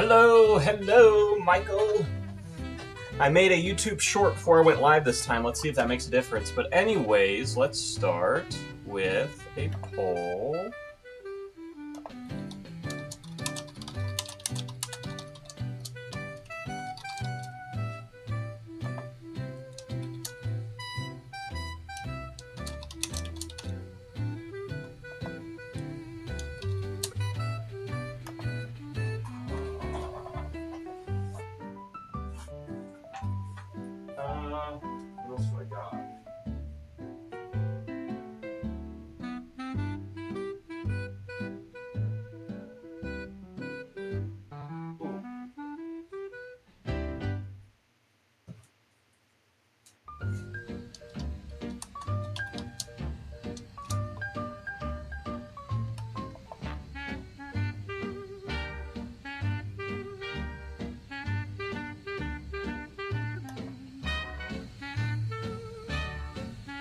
Hello, Michael. I made a YouTube short before I went live this time. Let's see if that makes a difference. But anyways, let's start with a poll. What else do I got?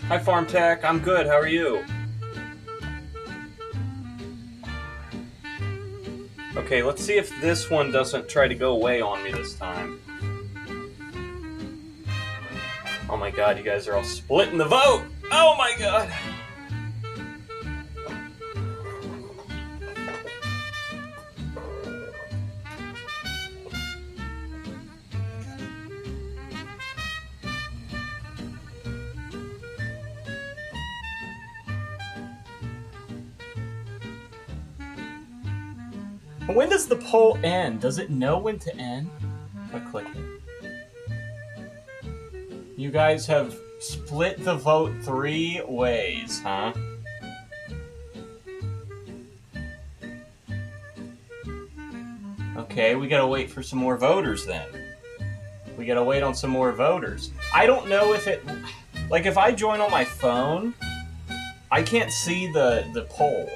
Hi, Farm Tech. I'm good. How are you? Okay, let's see if this one doesn't try to go away on me this time. Oh my god, you guys are all splitting the vote! Oh my god! When does the poll end? Does it know when to end? If I click it. You guys have split the vote 3 ways, huh? Okay, we gotta wait for some more voters then. We gotta wait on some more voters. I don't know if it... Like, if I join on my phone, I can't see the poll.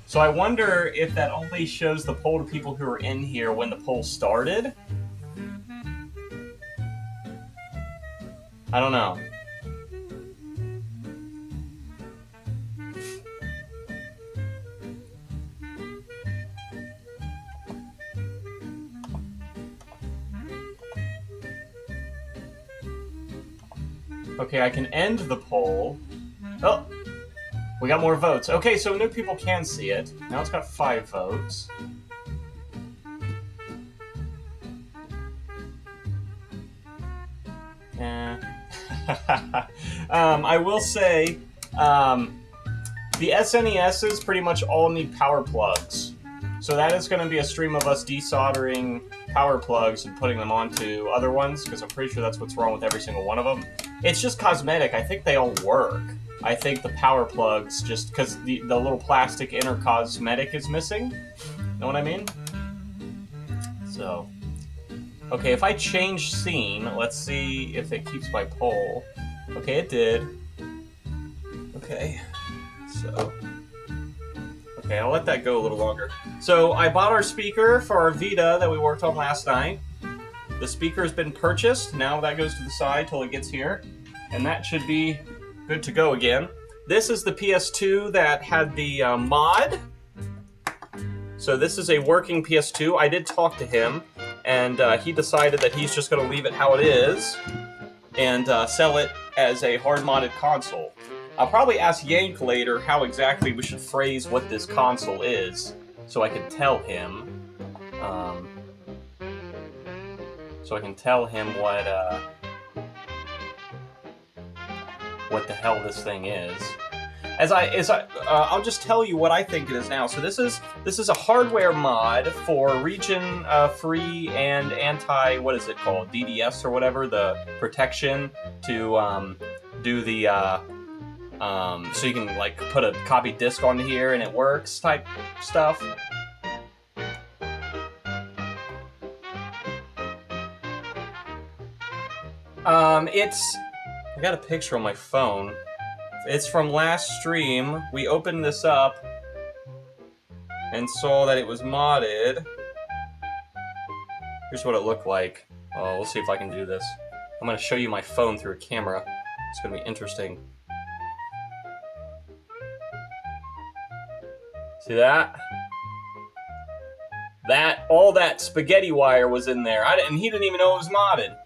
So I wonder if that only shows the poll to people who are in here when the poll started. I don't know. Okay, I can end the poll. Oh! We got more votes. Okay, so new people can see it. Now it's got 5 votes. I will say, the SNESs pretty much all need power plugs. So that is going to be a stream of us desoldering power plugs and putting them onto other ones, because I'm pretty sure that's what's wrong with every single one of them. It's just cosmetic. I think they all work. I think the power plugs, just because the little plastic inner cosmetic is missing. Know what I mean? So, okay, if I change scene, let's see if it keeps my poll. Okay, it did. Okay, so... Okay, I'll let that go a little longer. So, I bought our speaker for our Vita that we worked on last night. The speaker has been purchased. Now that goes to the side till it gets here. And that should be good to go again. This is the PS2 that had the mod. So this is a working PS2. I did talk to him, and he decided that he's just going to leave it how it is and sell it as a hard-modded console. I'll probably ask Yank later how exactly we should phrase what this console is, so I can tell him. What the hell this thing is. I'll just tell you what I think it is now. So this is a hardware mod for region free and anti, what is it called, DDS or whatever, the protection to do the so you can like put a copy disk onto here and it works type stuff. I got a picture on my phone. It's from last stream. We opened this up and saw that it was modded. Here's what it looked like. Oh, we'll see if I can do this. I'm going to show you my phone through a camera. It's going to be interesting. See that? all that spaghetti wire was in there. And he didn't even know it was modded.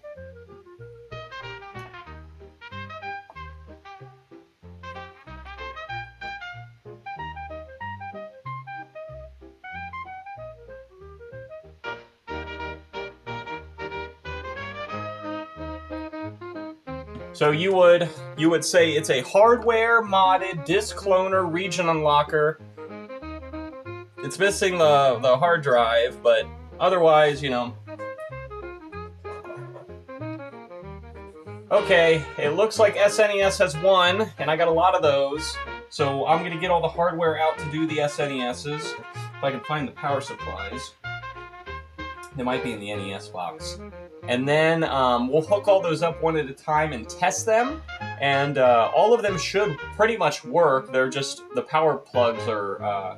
So you would say it's a hardware modded disk cloner region unlocker. It's missing the hard drive, but otherwise, you know. Okay, it looks like SNES has won, and I got a lot of those. So I'm gonna get all the hardware out to do the SNESs. If I can find the power supplies. They might be in the NES box. And then we'll hook all those up one at a time and test them. And all of them should pretty much work. They're just, the power plugs are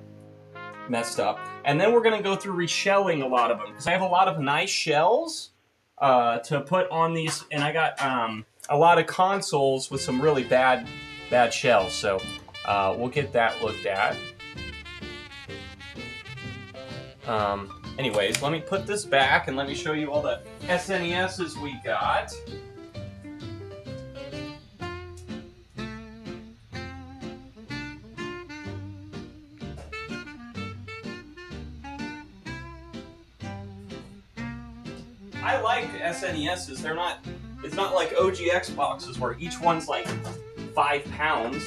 messed up. And then we're going to go through reshelling a lot of them. Because I have a lot of nice shells to put on these. And I got a lot of consoles with some really bad shells. So we'll get that looked at. Anyways, let me put this back and let me show you all the SNESs we got. I like SNESs. They're not, it's not like OG Xboxes where each one's like 5 pounds.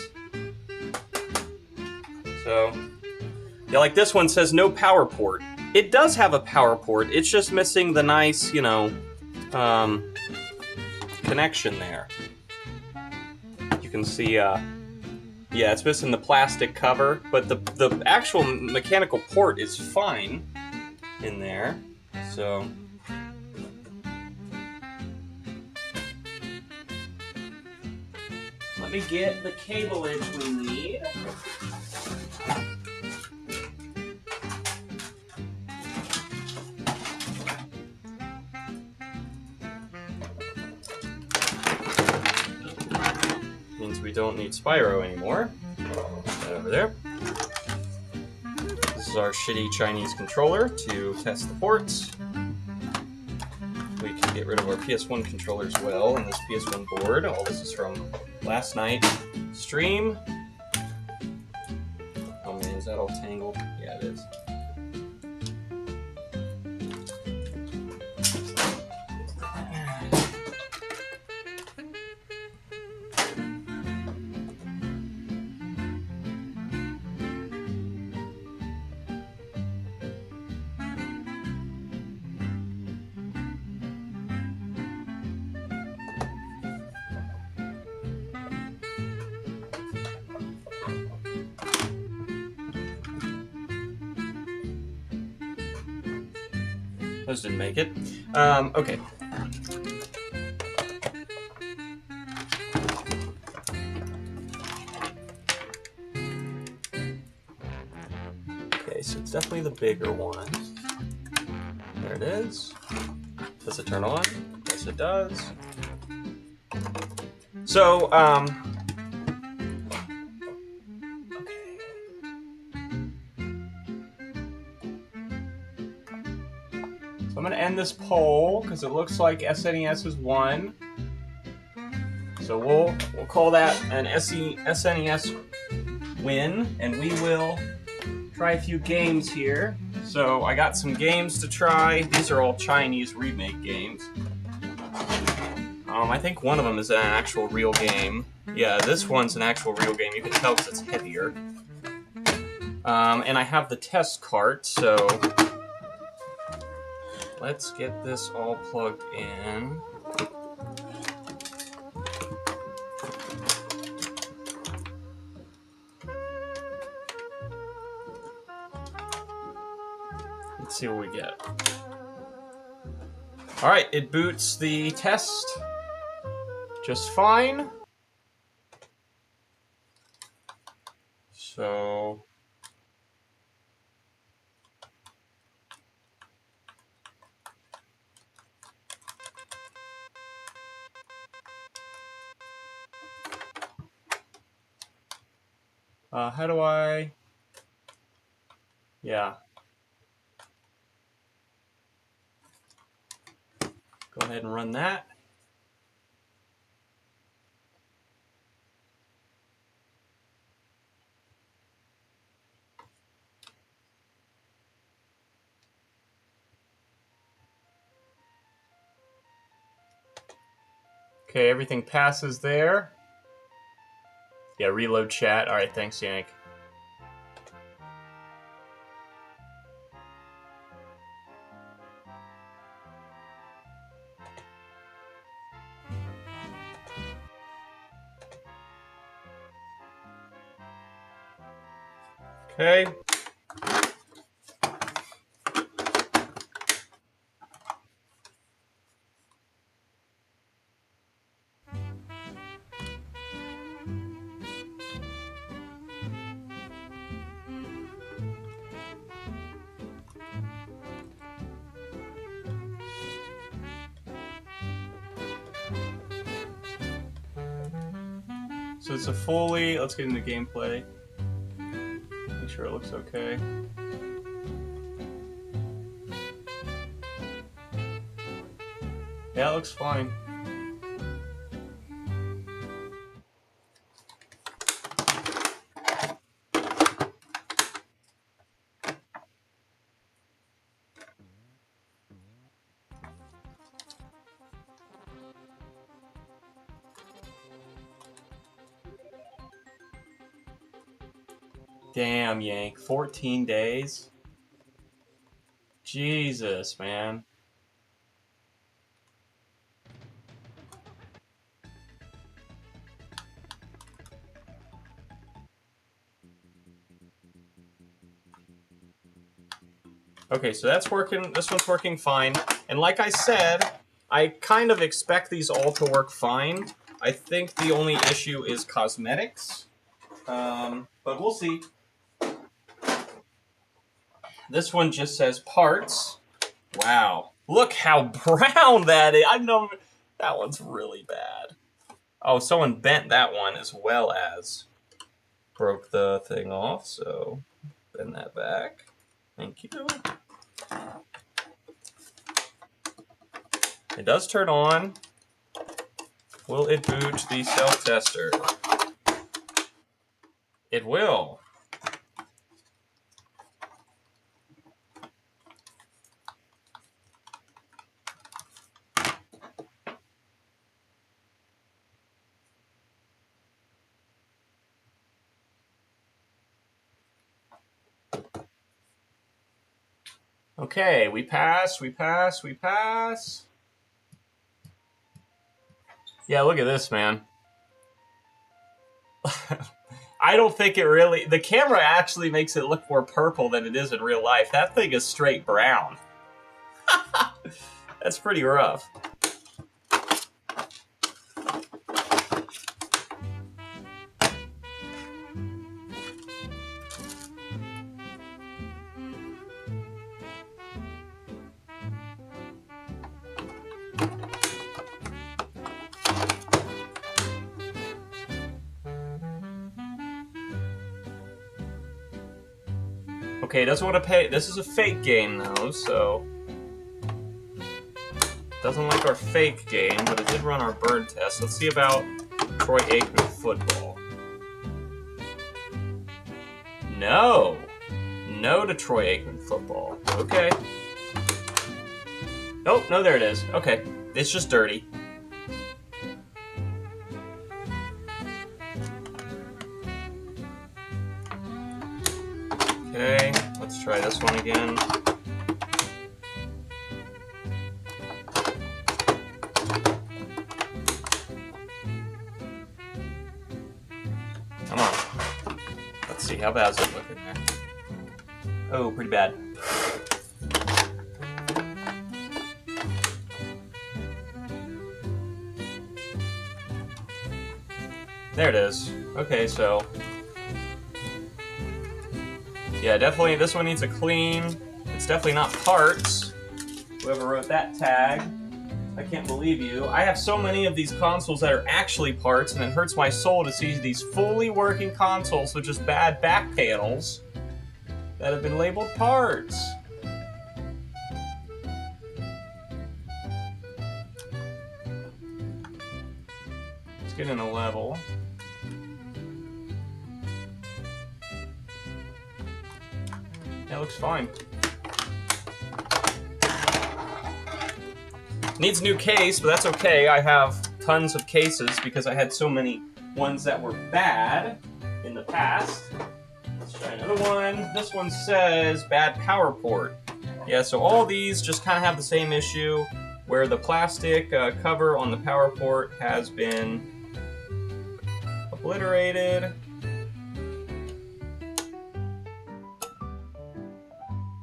So, yeah, like this one says no power port. It does have a power port, it's just missing the nice, you know, connection there. You can see, yeah, it's missing the plastic cover, but the actual mechanical port is fine in there, so. Let me get the cableage we need. Means we don't need Spyro anymore. That over there. This is our shitty Chinese controller to test the ports. We can get rid of our PS1 controller as well, and this PS1 board. All this is from last night's stream. Oh man, is that all tangled? Yeah, it is. Those didn't make it. Okay. Okay, so it's definitely the bigger one. There it is. Does it turn on? Yes, it does. So, So I'm going to end this poll because it looks like SNES has won. So we'll call that an SNES win, and we will try a few games here. So I got some games to try. These are all Chinese remake games. I think one of them is an actual real game. Yeah, this one's an actual real game. You can tell because it's heavier. And I have the test cart, so let's get this all plugged in. Let's see what we get. Alright, it boots the test just fine. So how do I? Yeah. ahead and run that. Okay, everything passes there. Yeah, reload chat. All right, thanks, Yank. Okay. So it's a fully, let's get into gameplay. Make sure it looks okay. Yeah, it looks fine. Damn, Yank. 14 days? Jesus, man. Okay, so that's working. This one's working fine. And like I said, I kind of expect these all to work fine. I think the only issue is cosmetics. But we'll see. This one just says parts. Wow. Look how brown that is. I know that one's really bad. Oh, someone bent that one as well as broke the thing off, so bend that back. Thank you. It does turn on. Will it boot the self-tester? It will. Okay, we pass, we pass, we pass. Yeah, look at this, man. I don't think it really... The camera actually makes it look more purple than it is in real life. That thing is straight brown. That's pretty rough. Okay, it doesn't want to pay. This is a fake game, though, so... Doesn't like our fake game, but it did run our bird test. Let's see about Troy Aikman football. No! No to Troy Aikman football. Okay. Oh, no, there it is. Okay. It's just dirty. Okay, let's try this one again. Come on. Let's see, how bad is it looking there? Oh, pretty bad. There it is. Okay, so... Yeah, definitely, this one needs a clean. It's definitely not parts. Whoever wrote that tag, I can't believe you. I have so many of these consoles that are actually parts, and it hurts my soul to see these fully working consoles with just bad back panels that have been labeled parts. Let's get in a level. That looks fine. Needs a new case, but that's okay. I have tons of cases because I had so many ones that were bad in the past. Let's try another one. This one says bad power port. Yeah, so all these just kind of have the same issue where the plastic cover on the power port has been obliterated.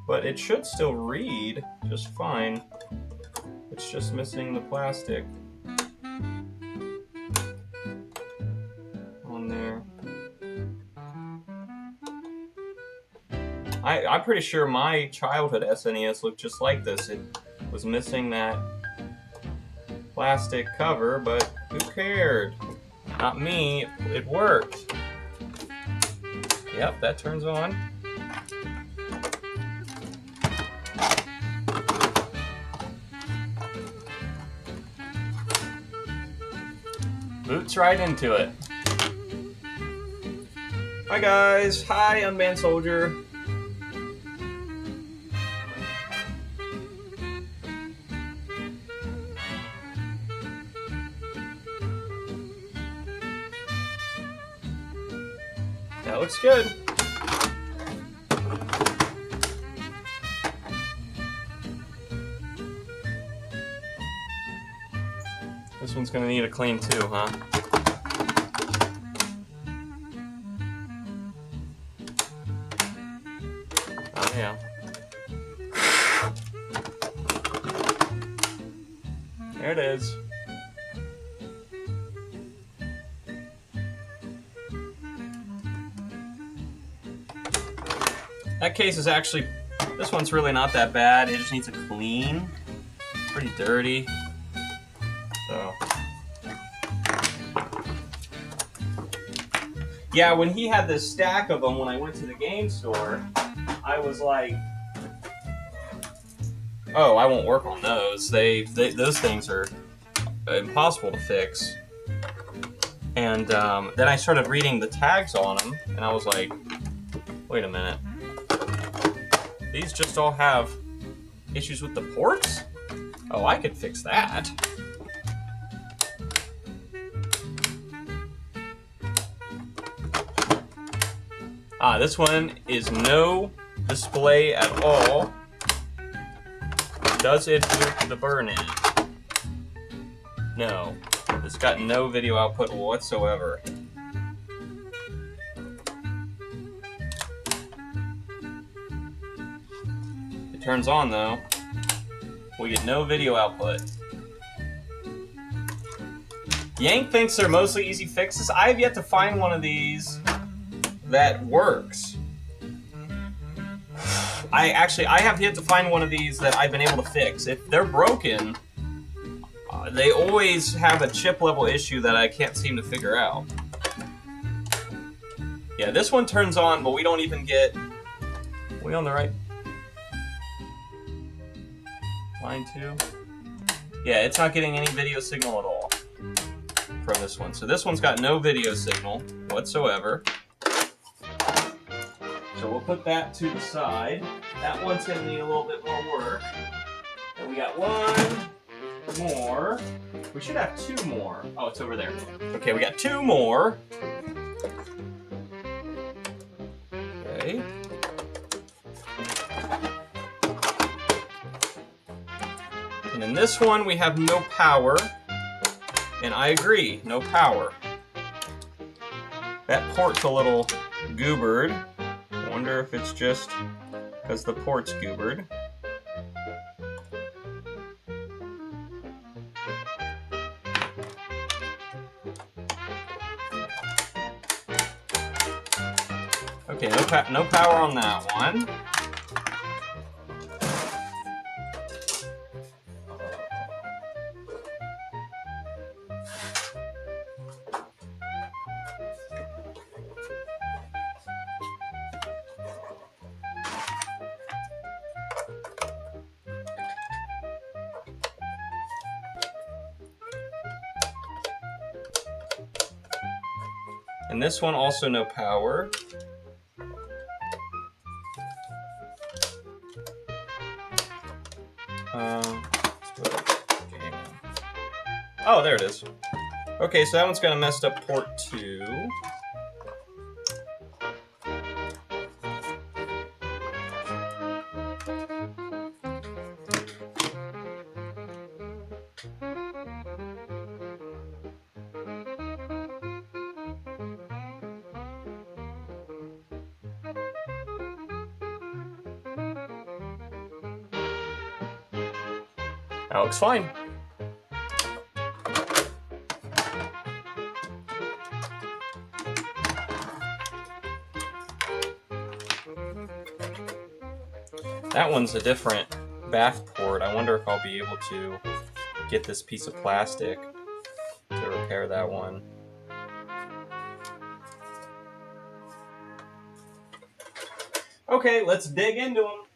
But it should still read just fine. It's just missing the plastic on there. I'm pretty sure my childhood SNES looked just like this. It was missing that plastic cover, but who cared? Not me. It worked. Yep, that turns on. Boots right into it. Hi guys. Hi, Unmanned Soldier. That looks good. This one's gonna need a clean too, huh? Oh yeah. There it is. That case is actually, this one's really not that bad. It just needs a clean. Pretty dirty. So. Yeah, when he had this stack of them when I went to the game store, I was like, oh, I won't work on those. Those things are impossible to fix. And then I started reading the tags on them, and I was like, wait a minute. These just all have issues with the ports? Oh, I could fix that. Ah, this one is no display at all. Does it with the burn-in? No. It's got no video output whatsoever. It turns on though. We get no video output. Yank thinks they're mostly easy fixes. I have yet to find one of these that works. I have yet to find one of these that I've been able to fix. If they're broken, they always have a chip level issue that I can't seem to figure out. Yeah, this one turns on, but we don't even get... Are we on the right? Line 2? Yeah, it's not getting any video signal at all from this one. So this one's got no video signal whatsoever. So we'll put that to the side. That one's going to need a little bit more work. And we got one more. We should have two more. Oh, it's over there. Okay, we got two more. Okay. And in this one, we have no power. And I agree, no power. That port's a little goobered. I wonder if it's just because the port's goobered. Okay, no power on that one. And this one also no power. Oh, there it is. Okay, so that one's gonna messed up port 2. That looks fine. That one's a different bath port. I wonder if I'll be able to get this piece of plastic to repair that one. Okay, let's dig into them.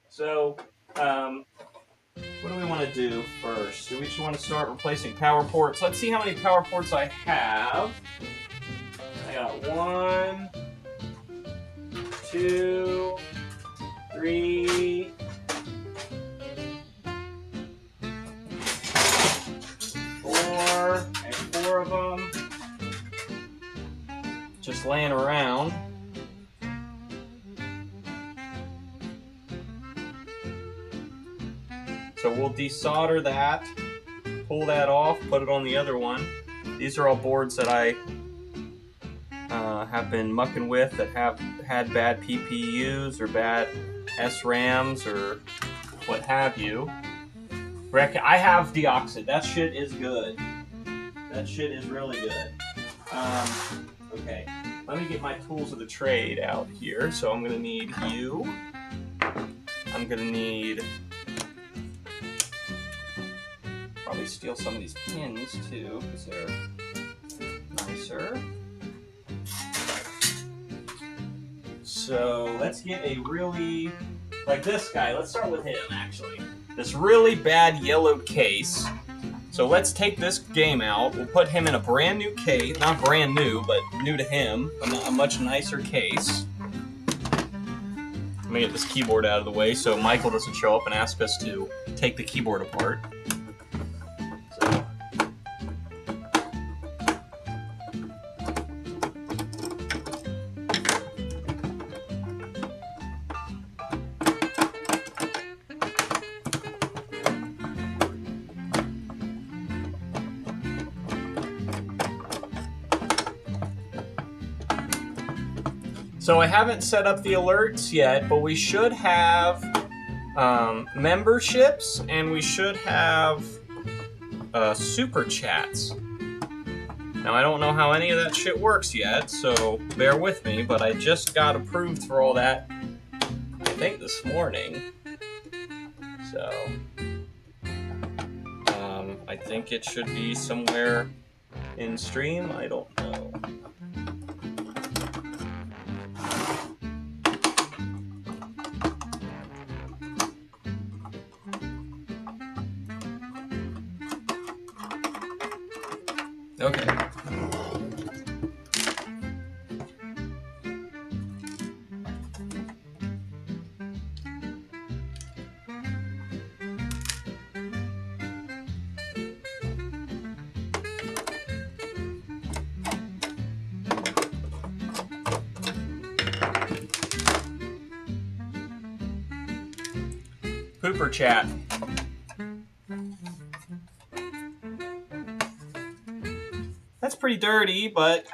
So, what do we want to do first? Do we just want to start replacing power ports? Let's see how many power ports I have. I got 1, 2, 3, 4. I have 4 of them. Just laying around. So we'll desolder that, pull that off, put it on the other one. These are all boards that I have been mucking with that have had bad PPUs or bad SRAMs or what have you. I have deoxid. That shit is good. That shit is really good. Okay, let me get my tools of the trade out here. So I'm gonna need you. I'm gonna need... probably steal some of these pins too, because they're nicer. So let's get a really, like this guy, let's start with him actually. This really bad yellow case. So let's take this game out, we'll put him in a brand new case, not brand new, but new to him, a much nicer case. Let me get this keyboard out of the way so Michael doesn't show up and ask us to take the keyboard apart. So I haven't set up the alerts yet, but we should have memberships and we should have super chats. Now I don't know how any of that shit works yet, so bear with me, but I just got approved for all that, I think this morning. So, I think it should be somewhere in stream, I don't know. Okay. Pooper chat. That's pretty dirty, but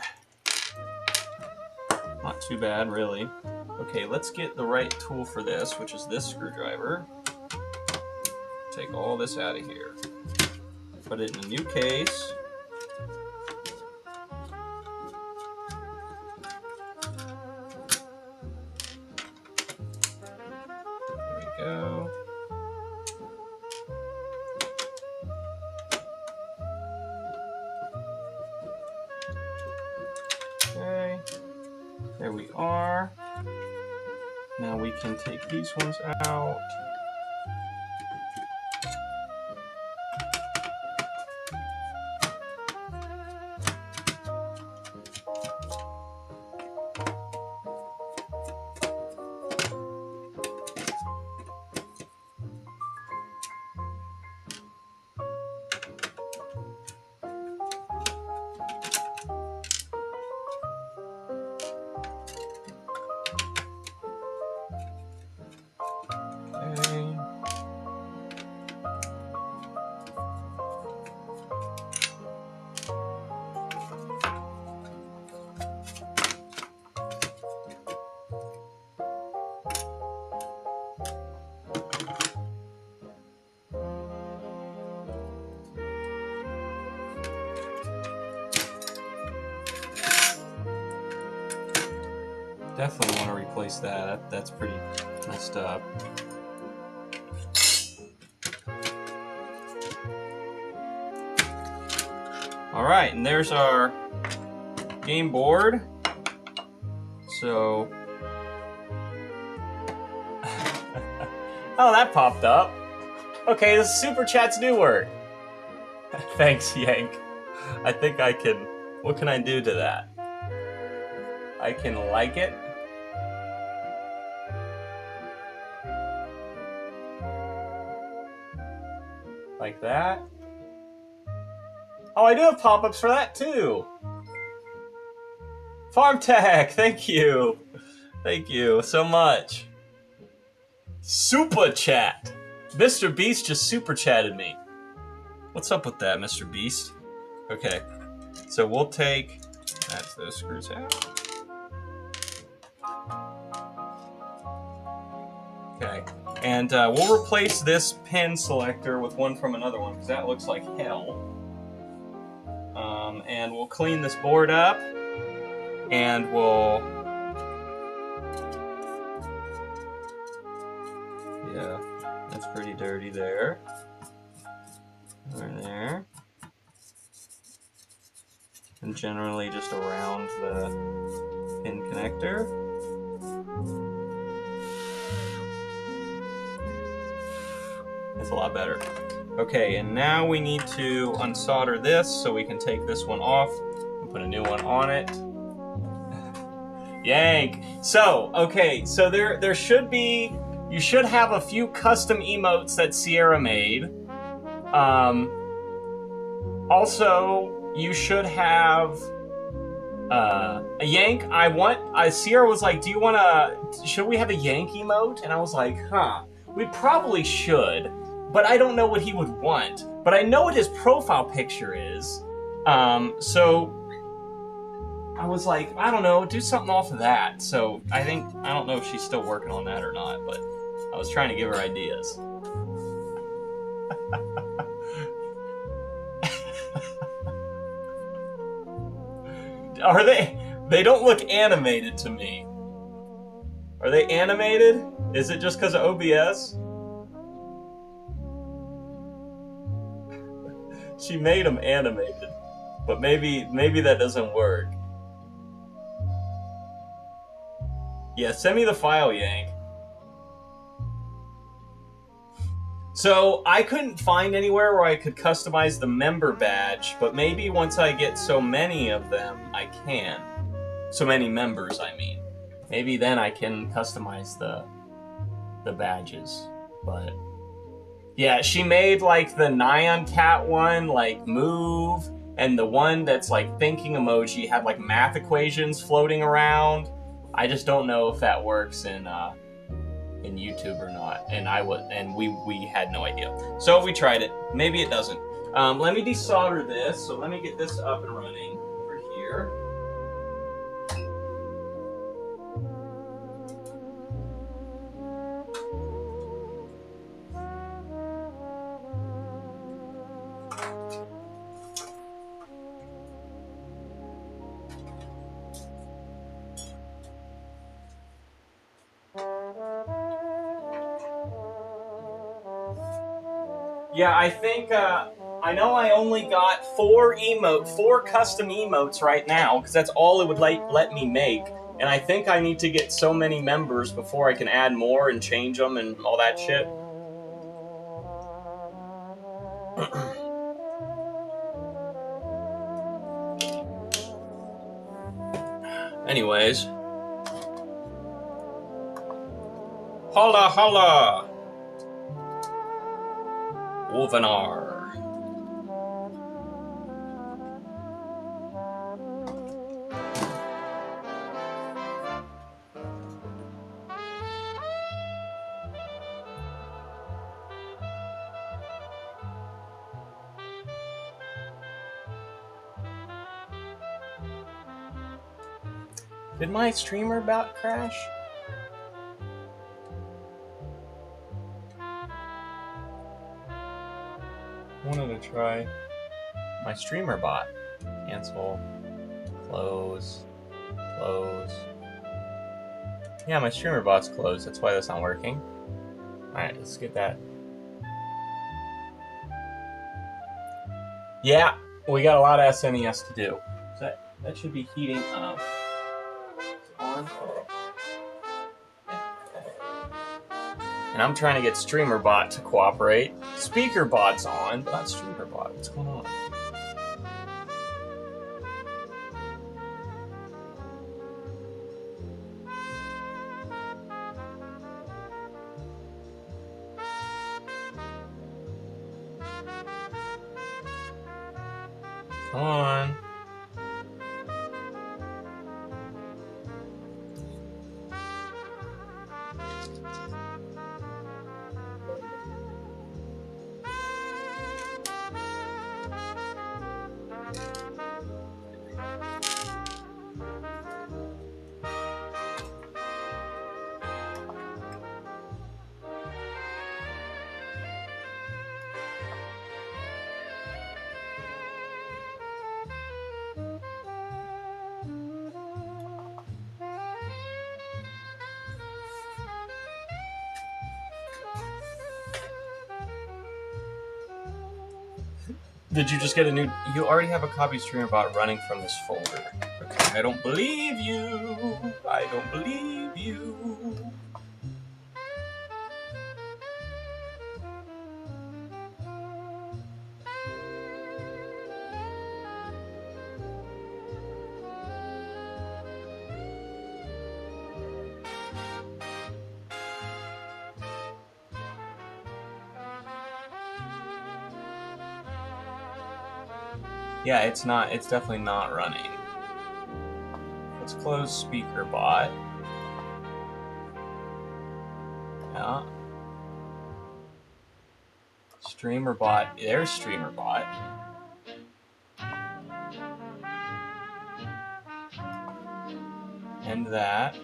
not too bad, really. Okay, let's get the right tool for this, which is this screwdriver. Take all this out of here. Put it in a new case. There we go. Okay, there we are. Now we can take these ones out. Definitely want to replace that. That's pretty messed up. Alright, and there's our game board. So... oh, that popped up. Okay, the super chats do work. Thanks, Yank. I think I can... what can I do to that? I can like it. Like that. Oh, I do have pop-ups for that too. Farm Tech, thank you. Thank you so much. Super chat. Mr. Beast just super chatted me. What's up with that, Mr. Beast? Okay, so we'll take that's those screws out. Okay, and we'll replace this pin selector with one from another one because that looks like hell. And we'll clean this board up, and we'll... yeah, that's pretty dirty there. Right there. And generally just around the pin connector. That's a lot better. Okay, and now we need to unsolder this so we can take this one off and put a new one on it. Yank! So, okay, so there should be... you should have a few custom emotes that Sierra made. Also, you should have... a Yank, Sierra was like, do you want should we have a Yank emote? And I was like, huh, we probably should. But I don't know what he would want. But I know what his profile picture is. So I was like, I don't know, do something off of that. So I don't know if she's still working on that or not, but I was trying to give her ideas. Are they don't look animated to me. Are they animated? Is it just because of OBS? She made them animated, but maybe that doesn't work. Yeah, send me the file, Yank. So I couldn't find anywhere where I could customize the member badge, but maybe once I get so many of them, I can. So many members, I mean. Maybe then I can customize the badges, but... yeah, she made like the Nyan Cat one, like move, and the one that's like thinking emoji had like math equations floating around. I just don't know if that works in YouTube or not, and we had no idea. So we tried it. Maybe it doesn't. Let me desolder this. So let me get this up and running over here. Yeah, I think, I know I only got 4 custom emotes right now, because that's all it would let me make, and I think I need to get so many members before I can add more and change them and all that shit. Anyways. Holla holla! Wolvenar. Did my streamer about crash? Wanted to try my streamer bot. Cancel, close, close. Yeah, my streamer bot's closed. That's why that's not working. Alright, let's get that. Yeah, we got a lot of SNES to do. So that should be heating up. On. And I'm trying to get StreamerBot to cooperate. SpeakerBot's on, but not StreamerBot. What's going on? Come on. Did you just get a new... You already have a copy of StreamerBot running from this folder. Okay, I don't believe you. I don't believe you. Yeah, it's not. It's definitely not running. Let's close SpeakerBot. Yeah. StreamerBot. There's StreamerBot. And that.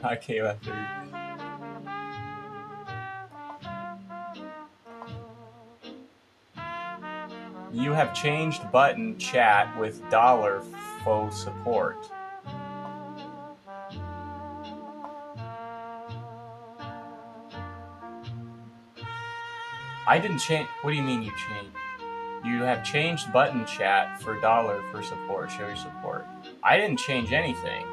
I came after you. You have changed button chat with $faux support. I didn't change. What do you mean you changed? You have changed button chat for $1 for support. Show your support. I didn't change anything.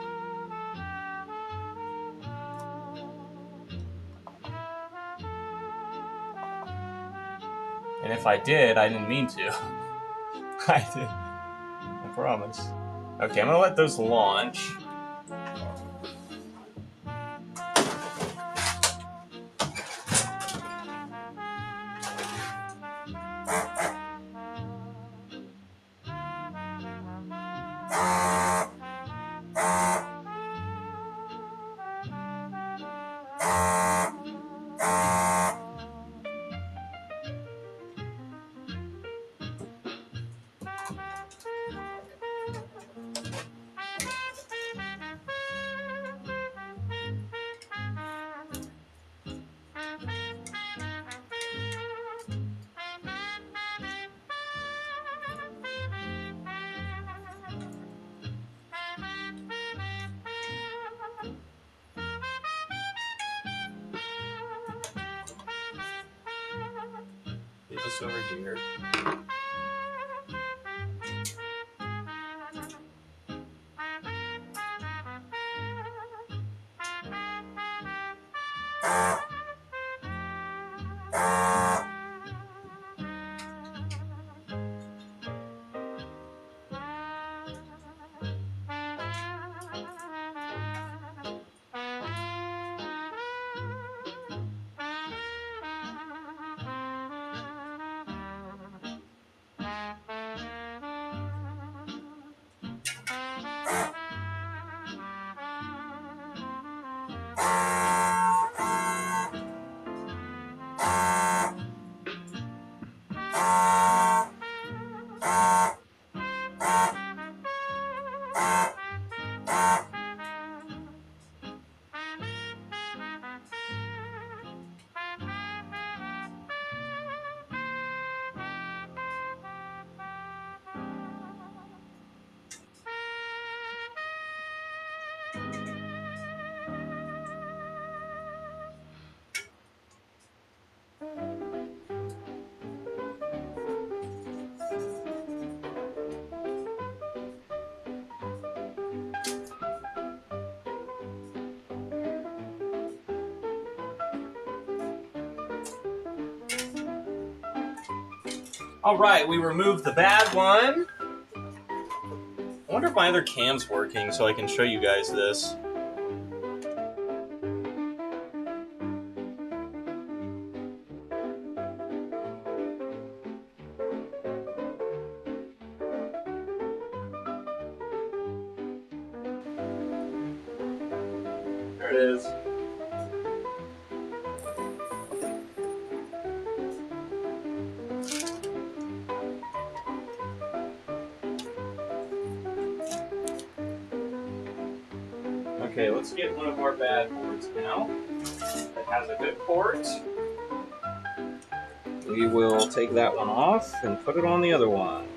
And if I did, I didn't mean to. I did. I promise. Okay, I'm gonna let those launch. Get this over here. All right, we removed the bad one. I wonder if my other cam's working so I can show you guys this. There it is. Okay, let's get one of our bad boards now. It has a good port. We will take that one off and put it on the other one.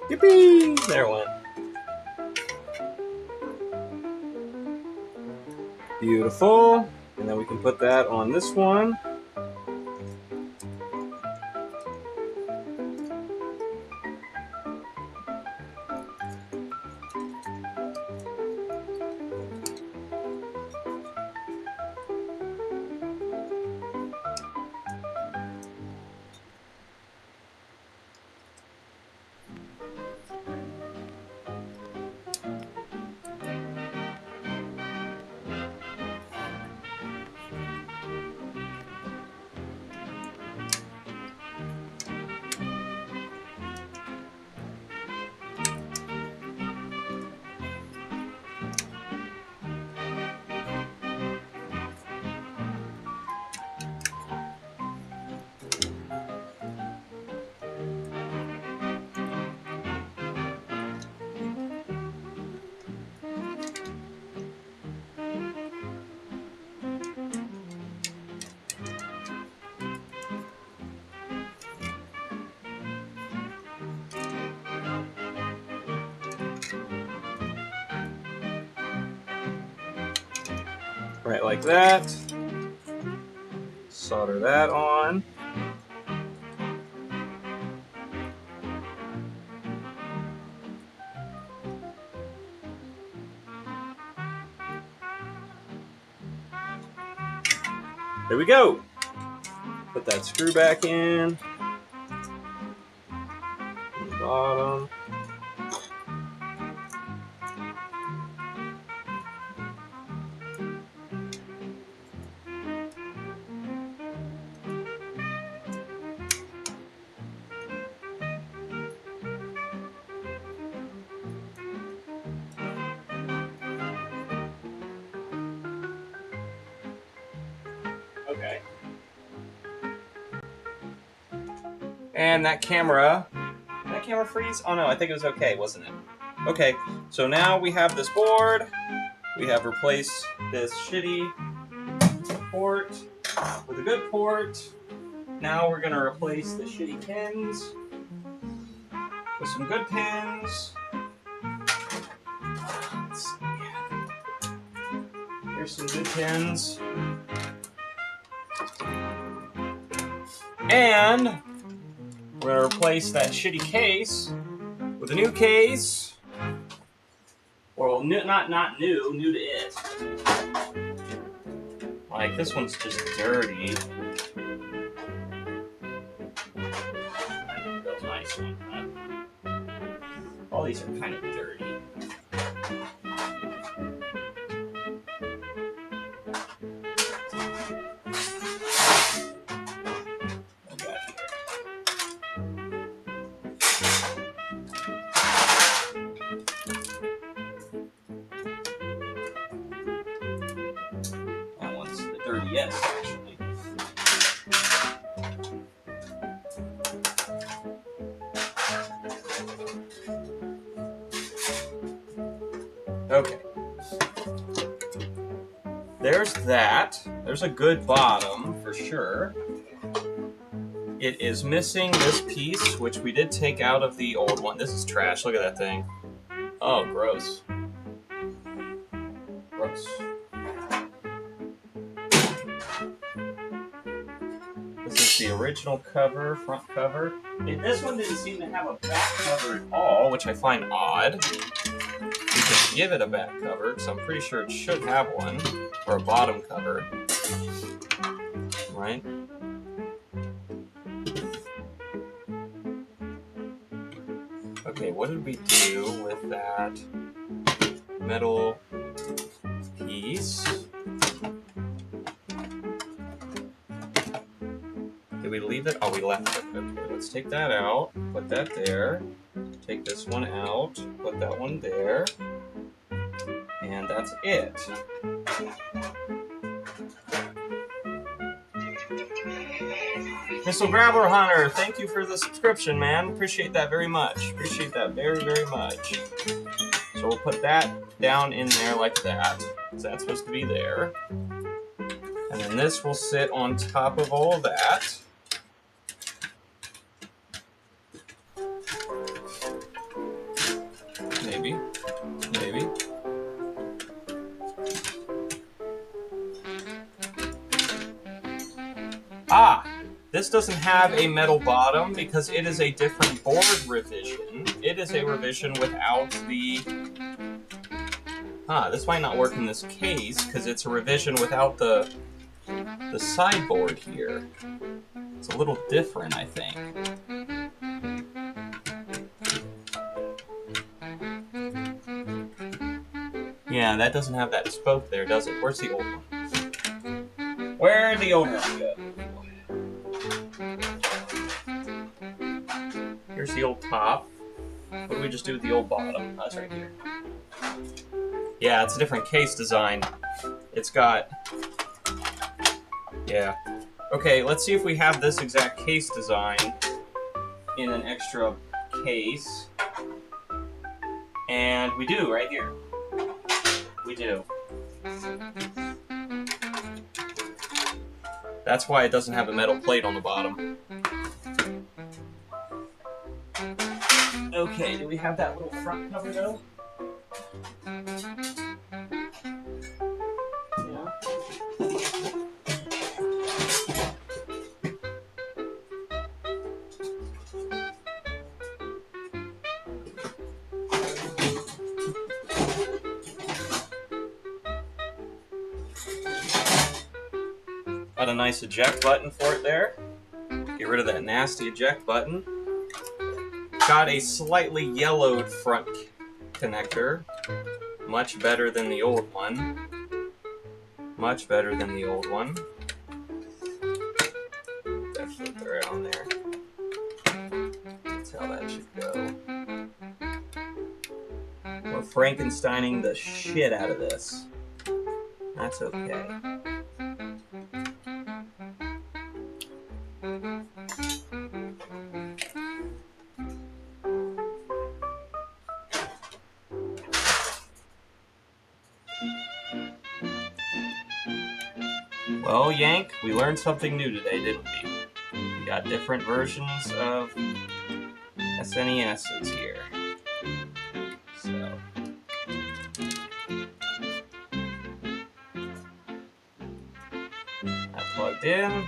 Yippee! There it went. Beautiful. And then we can put that on this one. Right like that. Solder that on. There we go. Put that screw back in. On the bottom. Okay. And that camera, did that camera freeze? Oh no, I think it was okay, wasn't it? Okay, so now we have this board. We have replaced this shitty port with a good port. Now we're gonna replace the shitty pins with some good pins. Let's see. Here's some good pins. And we're gonna replace that shitty case with a new case. Well, not new, new to it. Like, this one's just dirty. That's a nice one. All these are kind of dirty. yes, actually. Okay. There's that. There's a good bottom, for sure. It is missing this piece, which we did take out of the old one. This is trash. Look at that thing. Oh, gross. Gross. This is the original cover, front cover. This one didn't seem to have a back cover at all, which I find odd. We could give it a back cover, because I'm pretty sure it should have one. Or a bottom cover. Right? Okay, what did we do with that metal piece? Did we leave it? Oh, we left it. Okay, let's take that out, put that there, take this one out, put that one there, and that's it. Missile Grappler Hunter, thank you for the subscription, man. Appreciate that very much. Appreciate that very, very much. So we'll put that down in there like that, because that's supposed to be there. And then this will sit on top of all of that. Maybe. Maybe. Ah! This doesn't have a metal bottom because it is a different board revision. It is a revision without the... this might not work in this case because it's a revision without the sideboard here. It's a little different, I think. Yeah, that doesn't have that spoke there, does it? Where's the old one? Where'd the old one go? Here's the old top. What do we just do with the old bottom? Oh, it's right here. Yeah, it's a different case design. It's got... Yeah. Okay, let's see if we have this exact case design in an extra case. And we do, right here. We do. That's why it doesn't have a metal plate on the bottom. Okay, do we have that little front cover though? Yeah. Got a nice eject button for it there. Get rid of that nasty eject button. Got a slightly yellowed front connector. Much better than the old one. Much better than the old one. Definitely throw it on there. That's how that should go. We're Frankensteining the shit out of this. That's okay. Well, Yank, we learned something new today, didn't we? We got different versions of SNESs here. So. That plugged in.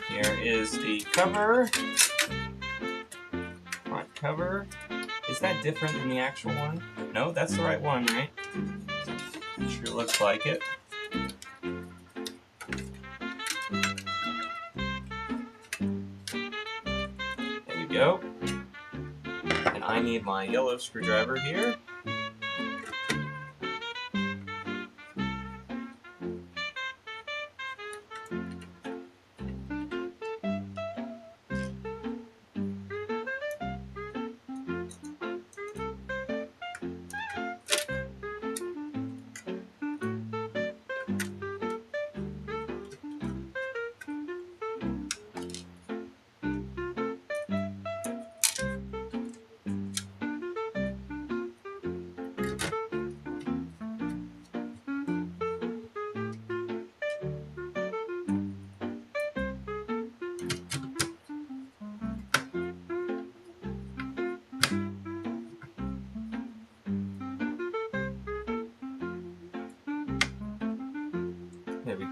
Here is the cover. Front cover. Is that different than the actual one? No, that's the right one, right? Sure looks like it. Go. And I need my yellow screwdriver here.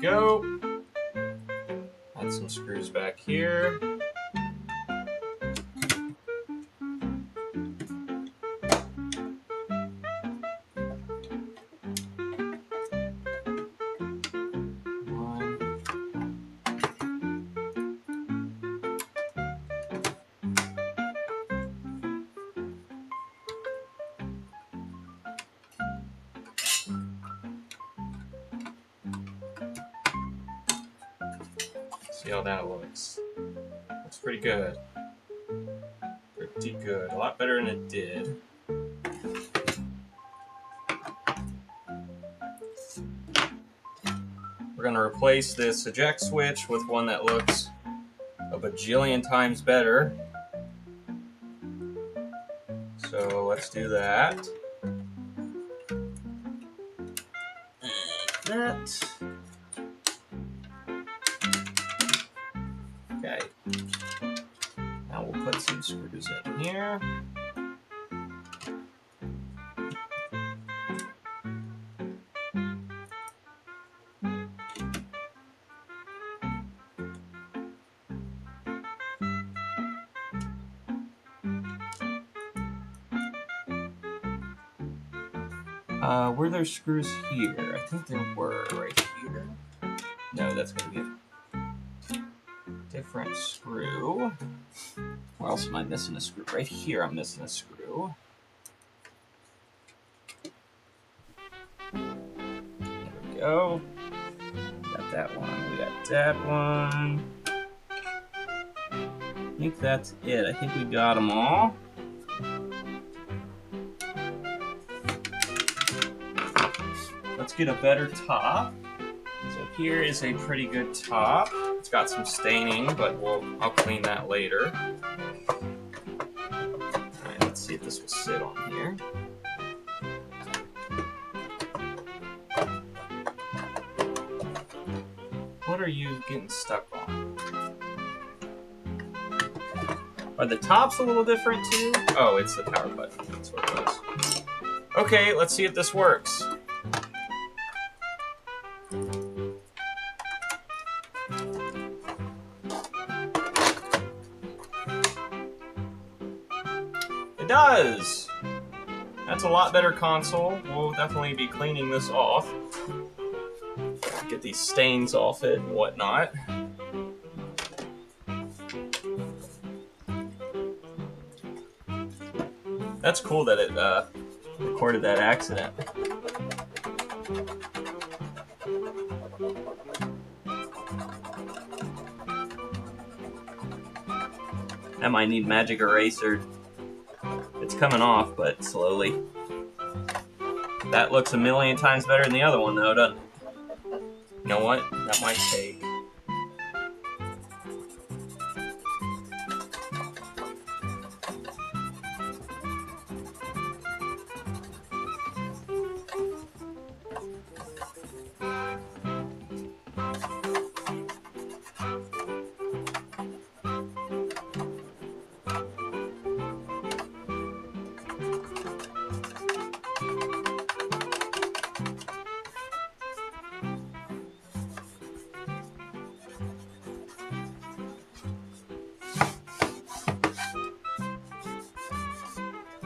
go. Add some screws back here. See how that looks. Looks pretty good. Pretty good. A lot better than it did. We're going to replace this eject switch with one that looks a bajillion times better. So let's do that. And that. Okay. Now we'll put some screws in here. Were there screws here? I think there were right here. No, that's going to be a different screw. Where else am I missing a screw? Right here I'm missing a screw. There we go. We got that one. We got that one. I think that's it. I think we got them all. Let's get a better top. So here is a pretty good top. It's got some staining, but I'll clean that later. Alright, let's see if this will sit on here. What are you getting stuck on? Are the tops a little different too? Oh, it's the power button. That's what it was. Okay, let's see if this works. It does! That's a lot better console. We'll definitely be cleaning this off. Get these stains off it and whatnot. That's cool that it recorded that accident. I might need magic eraser. It's coming off, but slowly. That looks a million times better than the other one, though, doesn't it? You know what? That might take.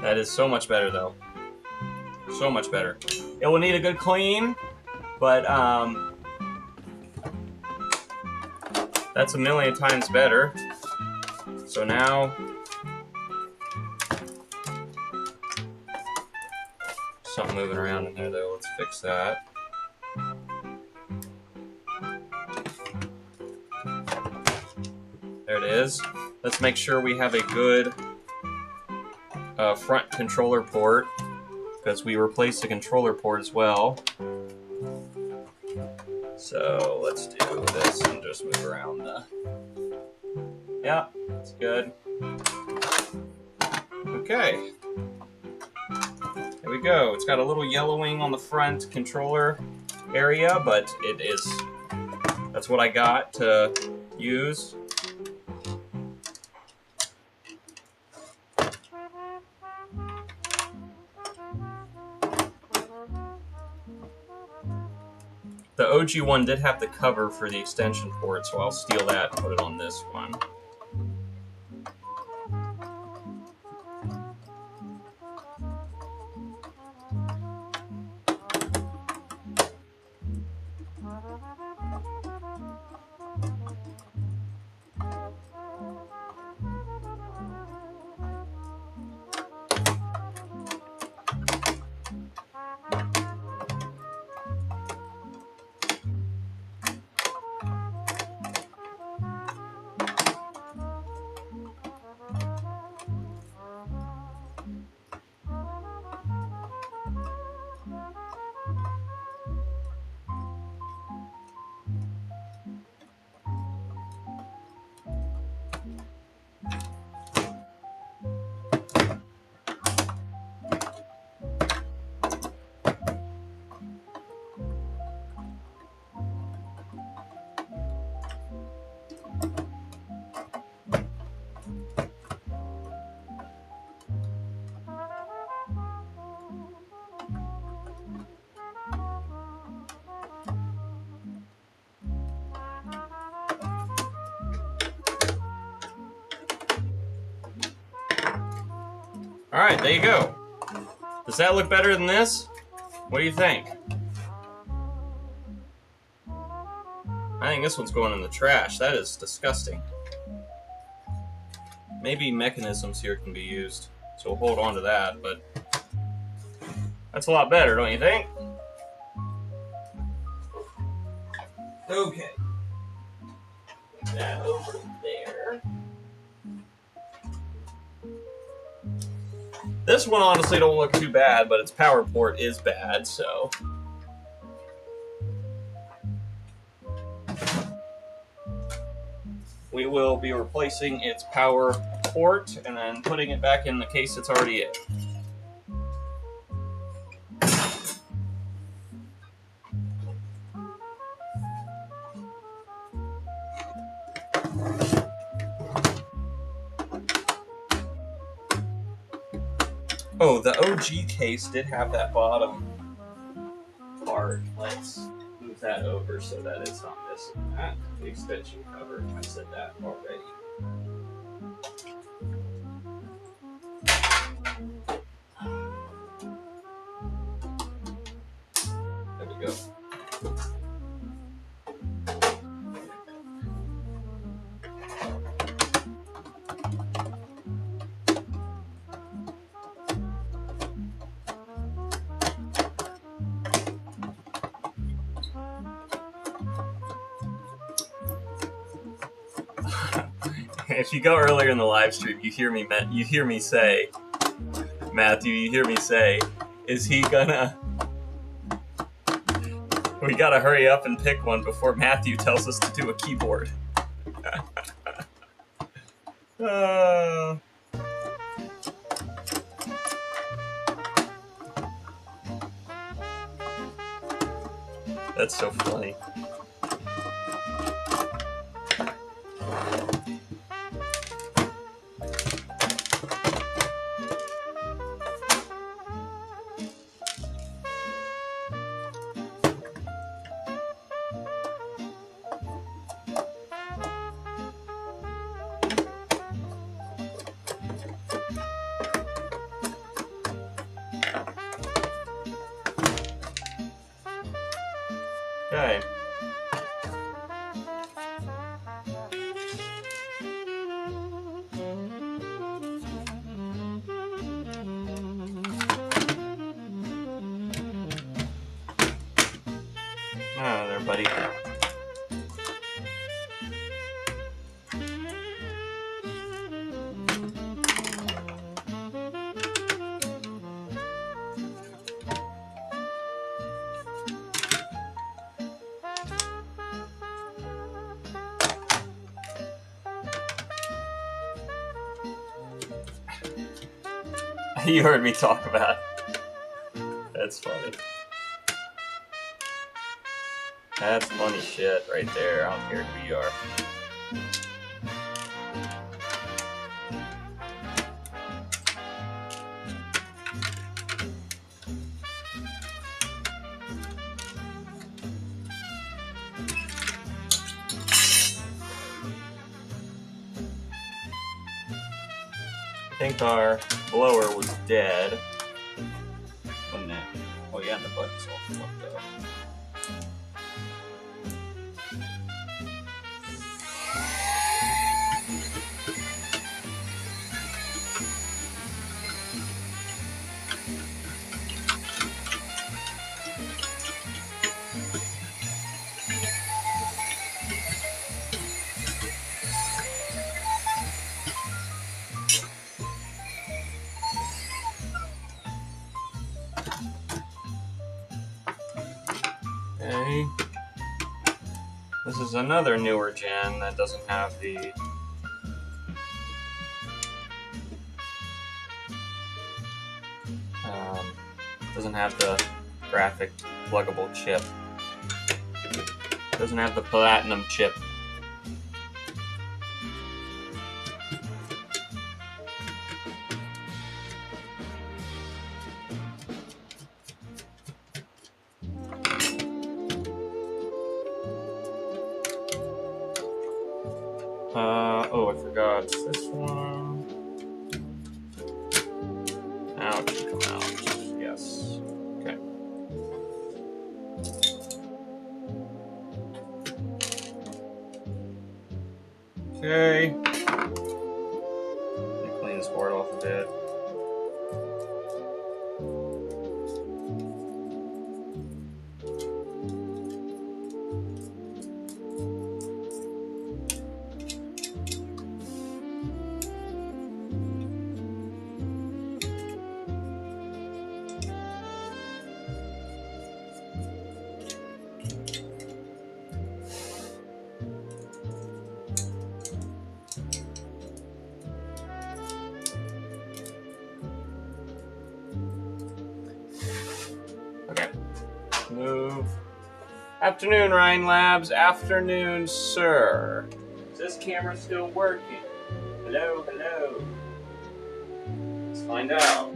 That is so much better, though. So much better. It will need a good clean, but that's a million times better. So now, something moving around in there, though. Let's fix that. There it is. Let's make sure we have a good front controller port, because we replaced the controller port as well. So let's do this and just move around the... Yeah, that's good. Okay. There we go. It's got a little yellowing on the front controller area, but it is... That's what I got to use. The OG one did have the cover for the extension port, so I'll steal that and put it on this one. Alright, there you go. Does that look better than this? What do you think? I think this one's going in the trash. That is disgusting. Maybe mechanisms here can be used, so we'll hold on to that, but that's a lot better, don't you think? Okay. Put that over there. This one honestly don't look too bad, but its power port is bad, so. We will be replacing its power port and then putting it back in the case it's already in. Oh, the OG case did have that bottom part. Let's move that over so that it's not missing that. The extension cover, I said that already. There we go. If you go earlier in the live stream, you hear me say, Matthew, you hear me say, is he gonna? We gotta hurry up and pick one before Matthew tells us to do a keyboard. That's so funny. Okay. Oh, there, buddy. You heard me talk about it. That's funny. That's funny shit right there. I don't care who you are. think our blower was dead. Wasn't it? Oh yeah, the button's all fucked up. Okay. This is another newer gen that doesn't have the graphic pluggable chip. Doesn't have the platinum chip. Oh, I forgot this one. Now it should come out. Yes. Okay. Okay. Let me clean this board off a bit. Okay. Move. Afternoon, Ryan Labs. Afternoon, sir. Is this camera still working? Hello, hello. Let's find out.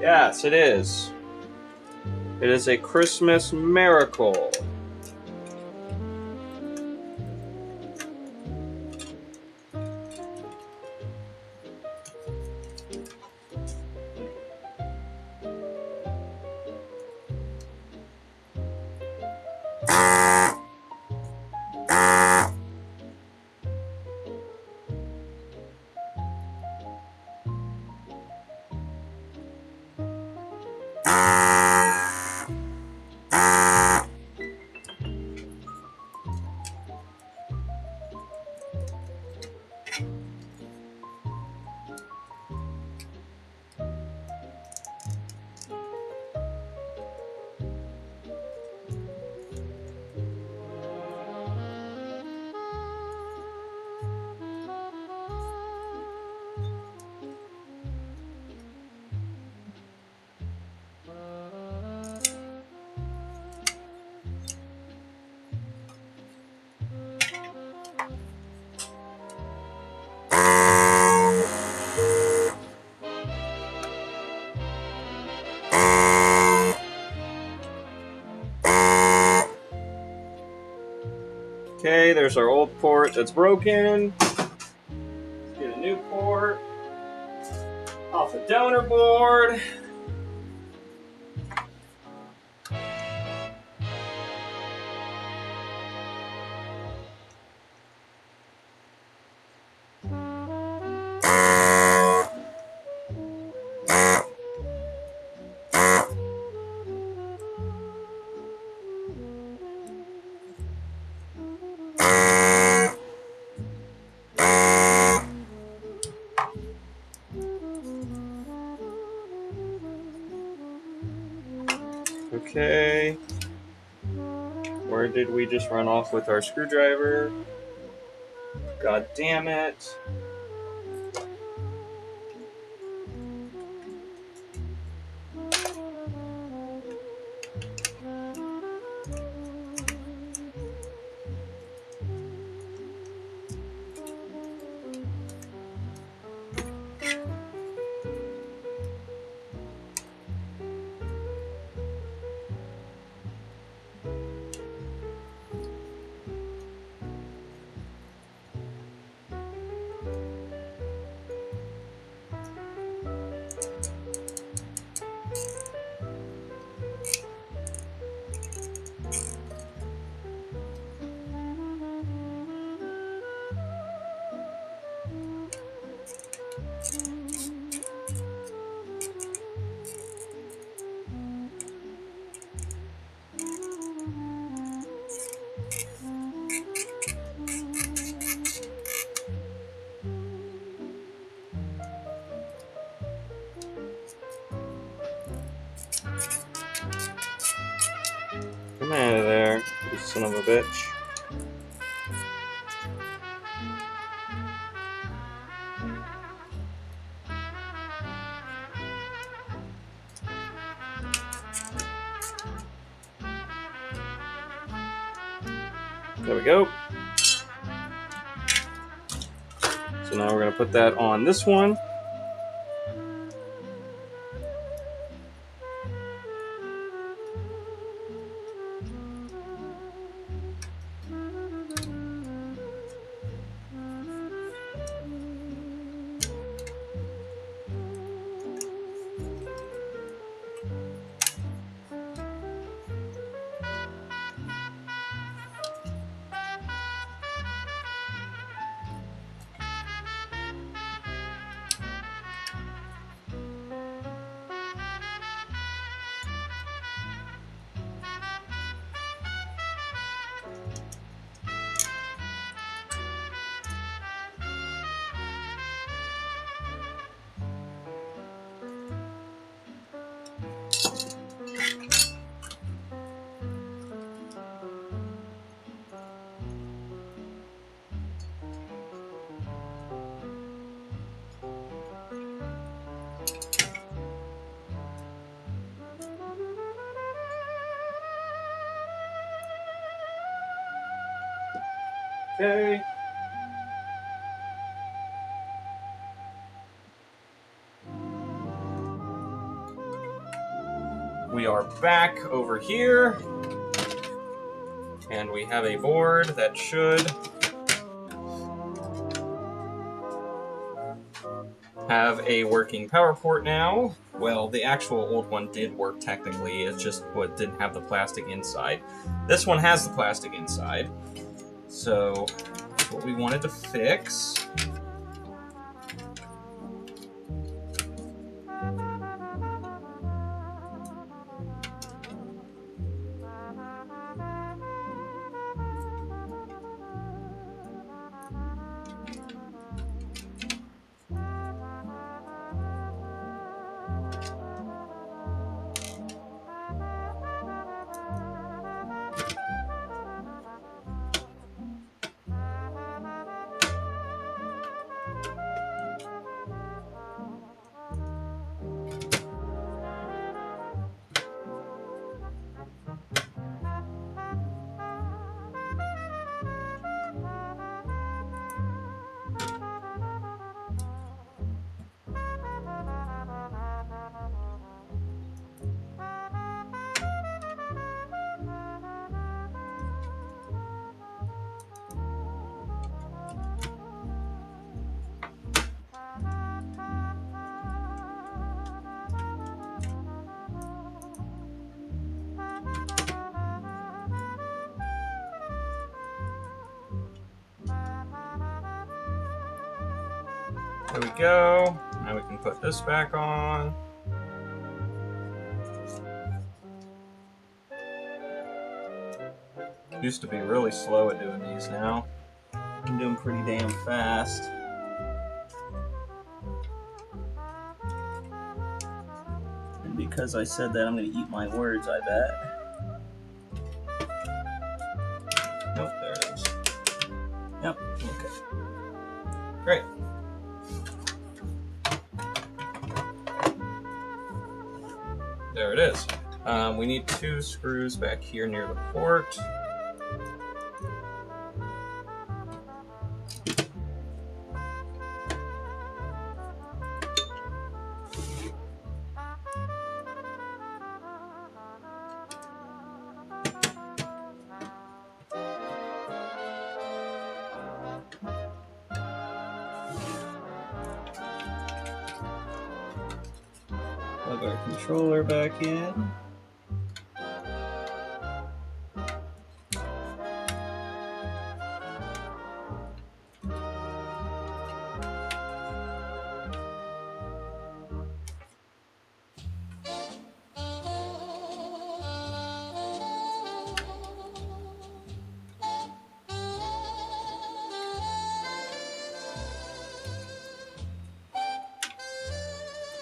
Yes, it is. It is a Christmas miracle. Okay, there's our old port that's broken. Let's get a new port off the donor board. Okay. Where did we just run off with our screwdriver? God damn it. son of a bitch. There we go. So now we're going to put that on this one. Okay. We are back over here, and we have a board that should have a working power port now. Well, the actual old one did work technically, it's just what didn't have the plastic inside. This one has the plastic inside, so that's what we wanted to fix. There we go. Now we can put this back on. Used to be really slow at doing these now. I'm doing pretty damn fast. And because I said that, I'm going to eat my words, I bet. Nope, there it is. Yep, okay. Great. There it is. We need 2 screws back here near the port. Plug our controller back in.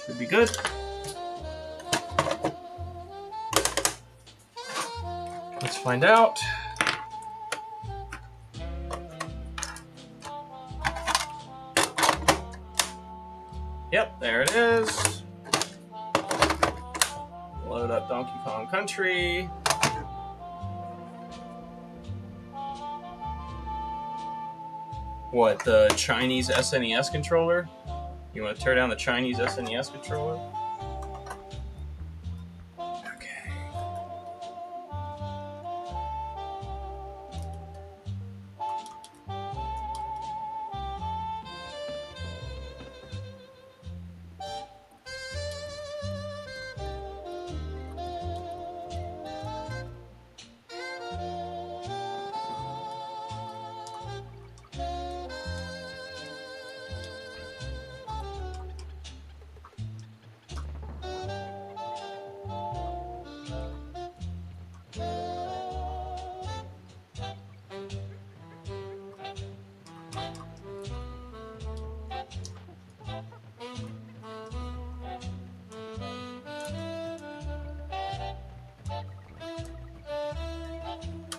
Should be good. Let's find out. There it is. Load up Donkey Kong Country. What, the Chinese SNES controller? You want to tear down the Chinese SNES controller? Okay.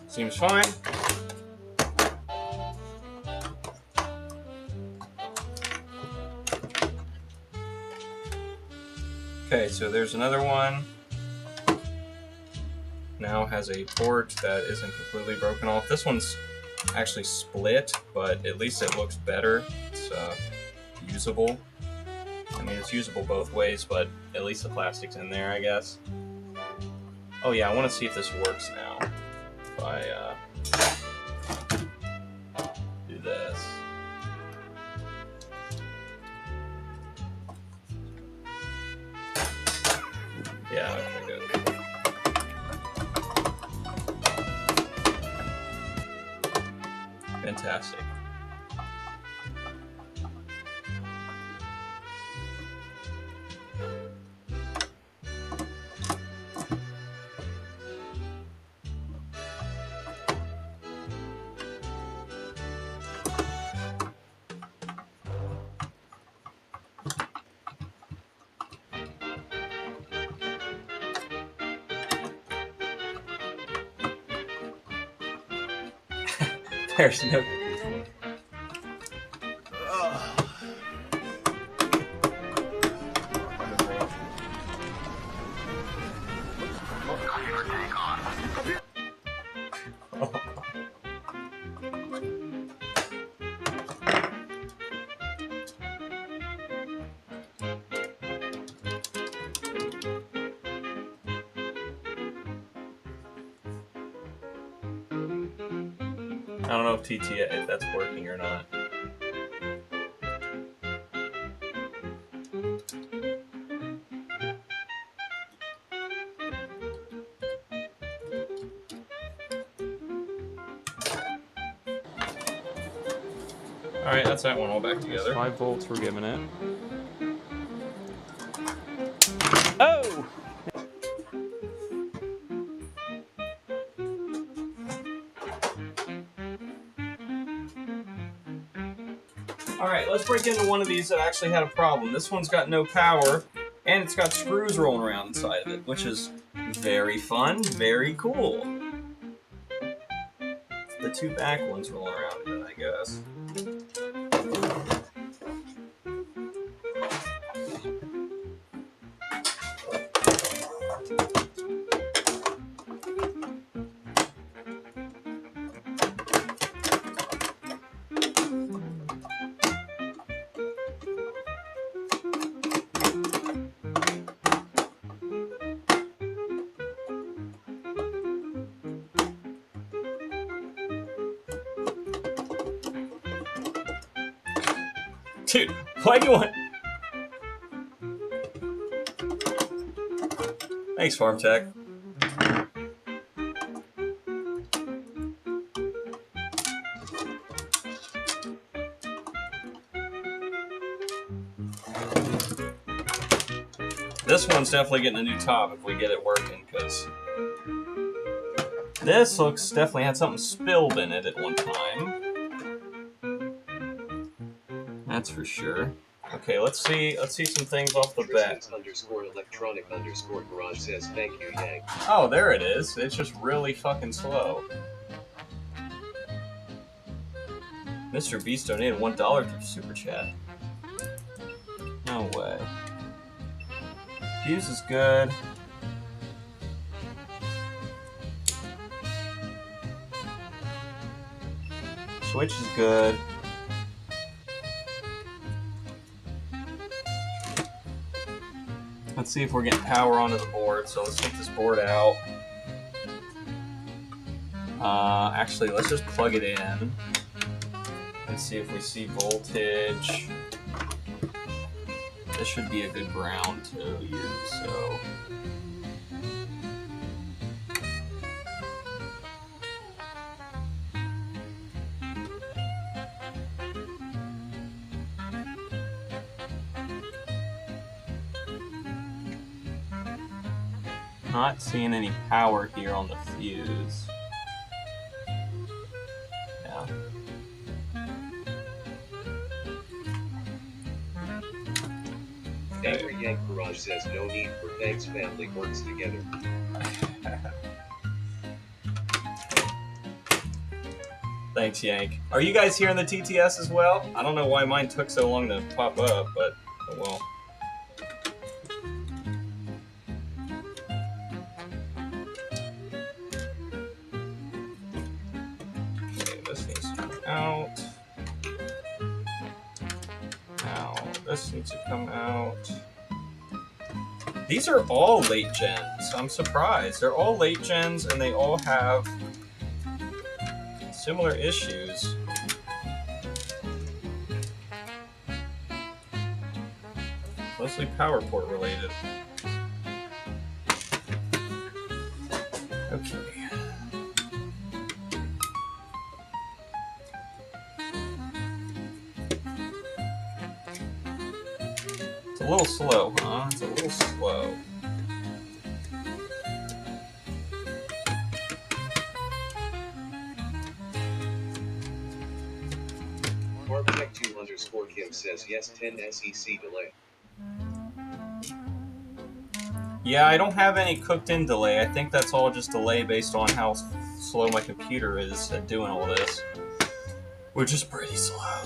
Seems fine. Okay, so there's another one. Now has a port that isn't completely broken off. This one's actually split, but at least it looks better. It's usable. I mean, it's usable both ways, but at least the plastic's in there, I guess. Oh yeah, I want to see if this works now. If I do this. Yeah, okay, good. Fantastic. There's no... I don't know if if that's working or not. Alright, that's that one all back together. 5 volts we're giving it. Oh! Alright, let's break into one of these that actually had a problem. This one's got no power, and it's got screws rolling around inside of it, which is very fun, very cool. The two back ones rolling around in it, I guess. Dude, why do you want... Thanks, Farm Tech. This one's definitely getting a new top if we get it working, because this looks definitely had something spilled in it at one time. That's for sure. Okay, let's see some things off the bat. _electronic_garage says thank you, Yang. Oh, there it is. It's just really fucking slow. Mr. Beast donated $1 through Super Chat. No way. Fuse is good. Switch is good. Let's see if we're getting power onto the board. So let's take this board out. Actually, let's just plug it in and see if we see voltage. This should be a good ground to use, so. Not seeing any power here on the fuse. Yeah. Angry Yank Garage says no need for thanks, family works together. Thanks, Yank. Are you guys here in the TTS as well? I don't know why mine took so long to pop up, but oh well. Okay, this needs to come out. Now, this needs to come out. These are all late gens. I'm surprised. They're all late gens and they all have similar issues. Mostly power port related. Okay. It's a little slow, huh? It's a little slow. Barbecue2_Kim says yes, 10 SEC delay. Yeah, I don't have any cooked-in delay. I think that's all just delay based on how slow my computer is at doing all this, which is pretty slow.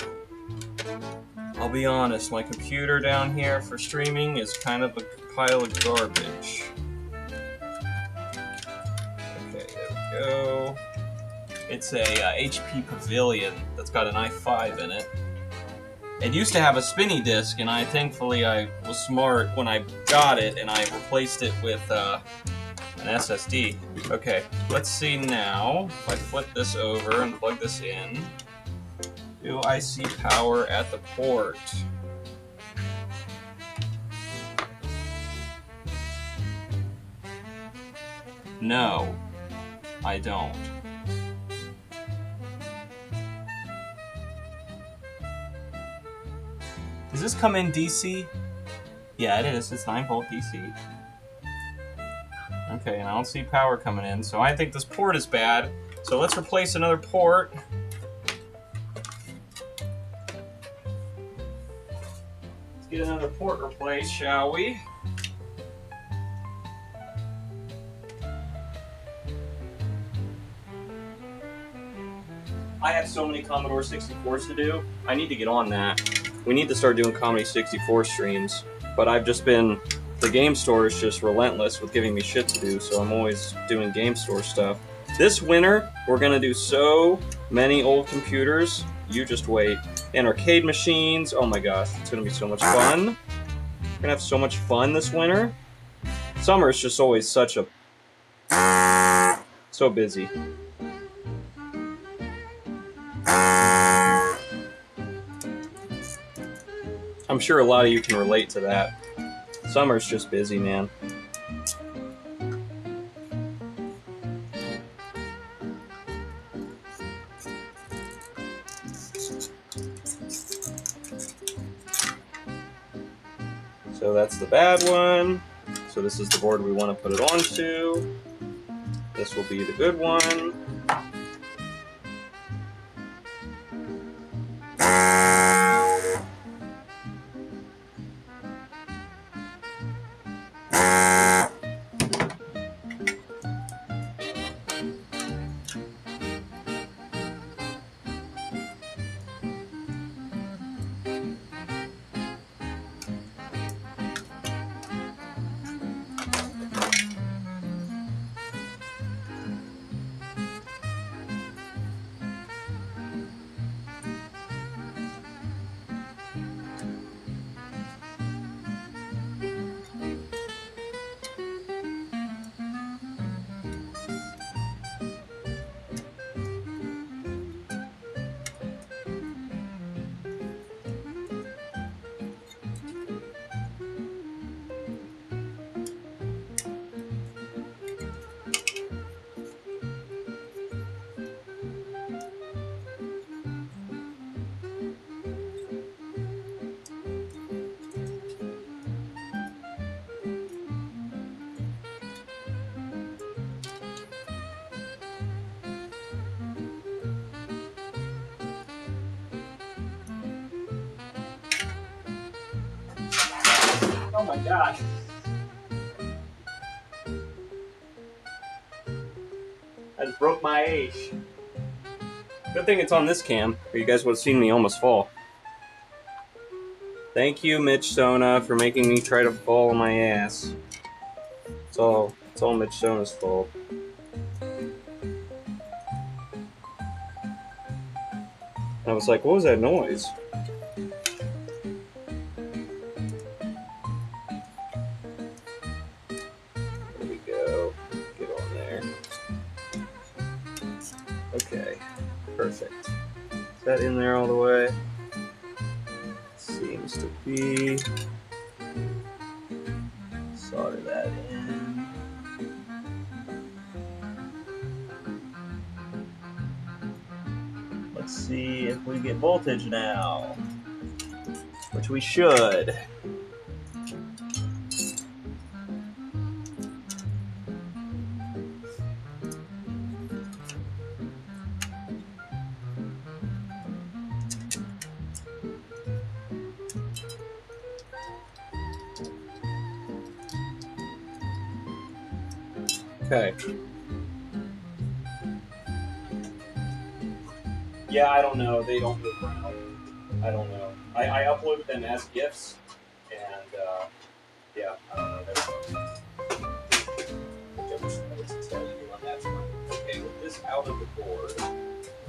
I'll be honest, my computer down here for streaming is kind of a pile of garbage. Okay, there we go. It's a HP Pavilion that's got an i5 in it. It used to have a spinny disk, and thankfully I was smart when I got it, and I replaced it with an SSD. Okay, let's see now. If I flip this over and plug this in, do I see power at the port? No, I don't. Does this come in DC? Yeah, it is. It's 9-volt DC. Okay, and I don't see power coming in, so I think this port is bad. So let's replace another port. Let's get another port replaced, shall we? I have so many Commodore 64s to do. I need to get on that. We need to start doing Comedy 64 streams, but I've just been, the game store is just relentless with giving me shit to do, so I'm always doing game store stuff. This winter, we're gonna do so many old computers, you just wait. And arcade machines, oh my gosh, it's gonna be so much fun. We're gonna have so much fun this winter. Summer is just always such a, so busy. I'm sure a lot of you can relate to that. Summer's just busy, man. So that's the bad one. So this is the board we want to put it onto. This will be the good one. Oh my gosh. I just broke my ace. Good thing it's on this cam, or you guys would have seen me almost fall. Thank you, Mitch Sona, for making me try to fall on my ass. It's all Mitch Sona's fault. I was like, what was that noise? There we go. Get on there. Okay. Perfect. Is that in there all the way? Seems to be. Solder that in. Let's see if we get voltage now. Which we should. Okay. Yeah, I don't know. They don't move around. I don't know. I uploaded them as GIFs, and yeah, I don't know. Whichever tell you on that one. Okay, with this out of the board,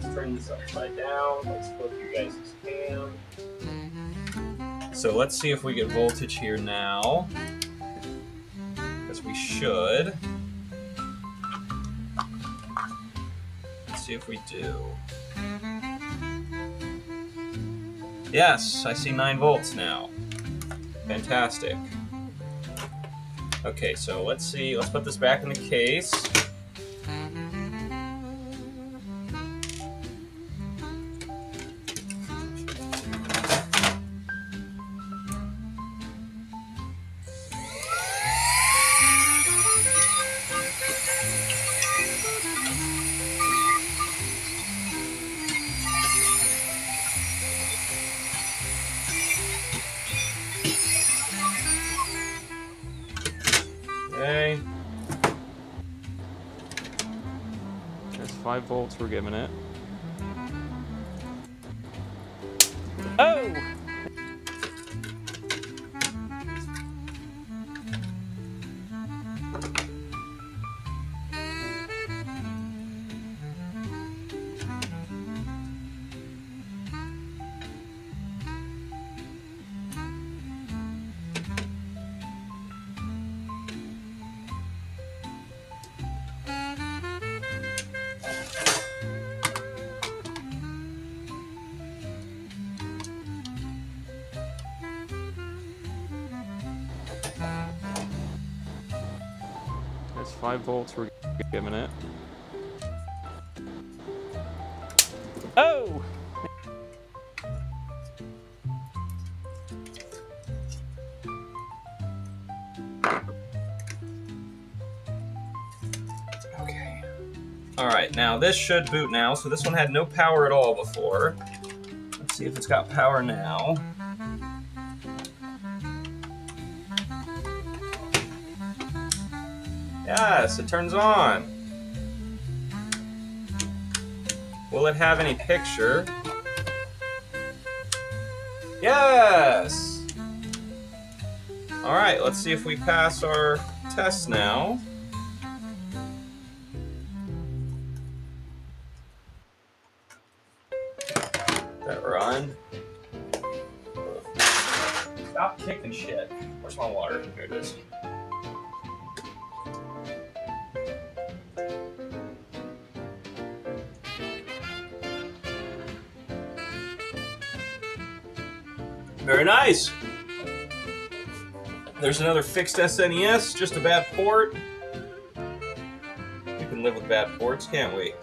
let's turn this upside down. Let's flip you guys' cam. So let's see if we get voltage here now, because we should. Let's see if we do. Yes, I see 9 volts now. Fantastic. Okay, so let's see. Let's put this back in the case. Okay. That's 5 volts we're giving it. Oh! That's 5 volts we're giving it. Oh! Okay. Alright, now this should boot now. So this one had no power at all before. Let's see if it's got power now. Yes, it turns on. Will it have any picture? Yes! Alright, let's see if we pass our test now. That run. Stop kicking shit. Where's my water? Here it is. Very nice. There's another fixed SNES, just a bad port. We can live with bad ports, can't we?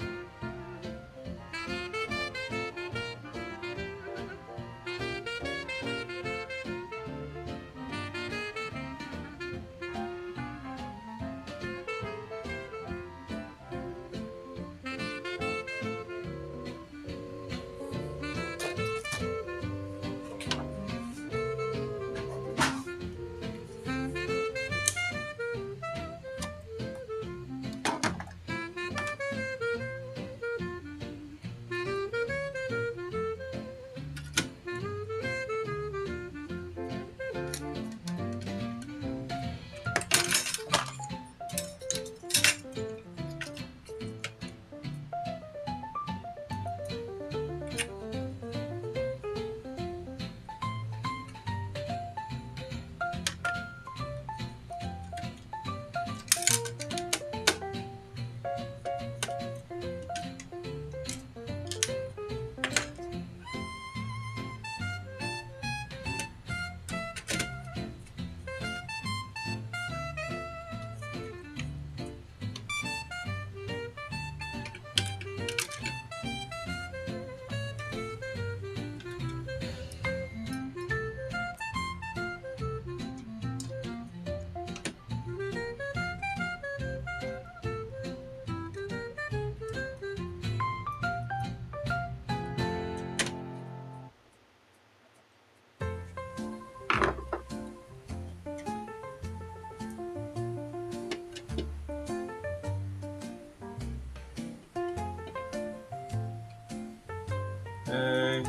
Okay.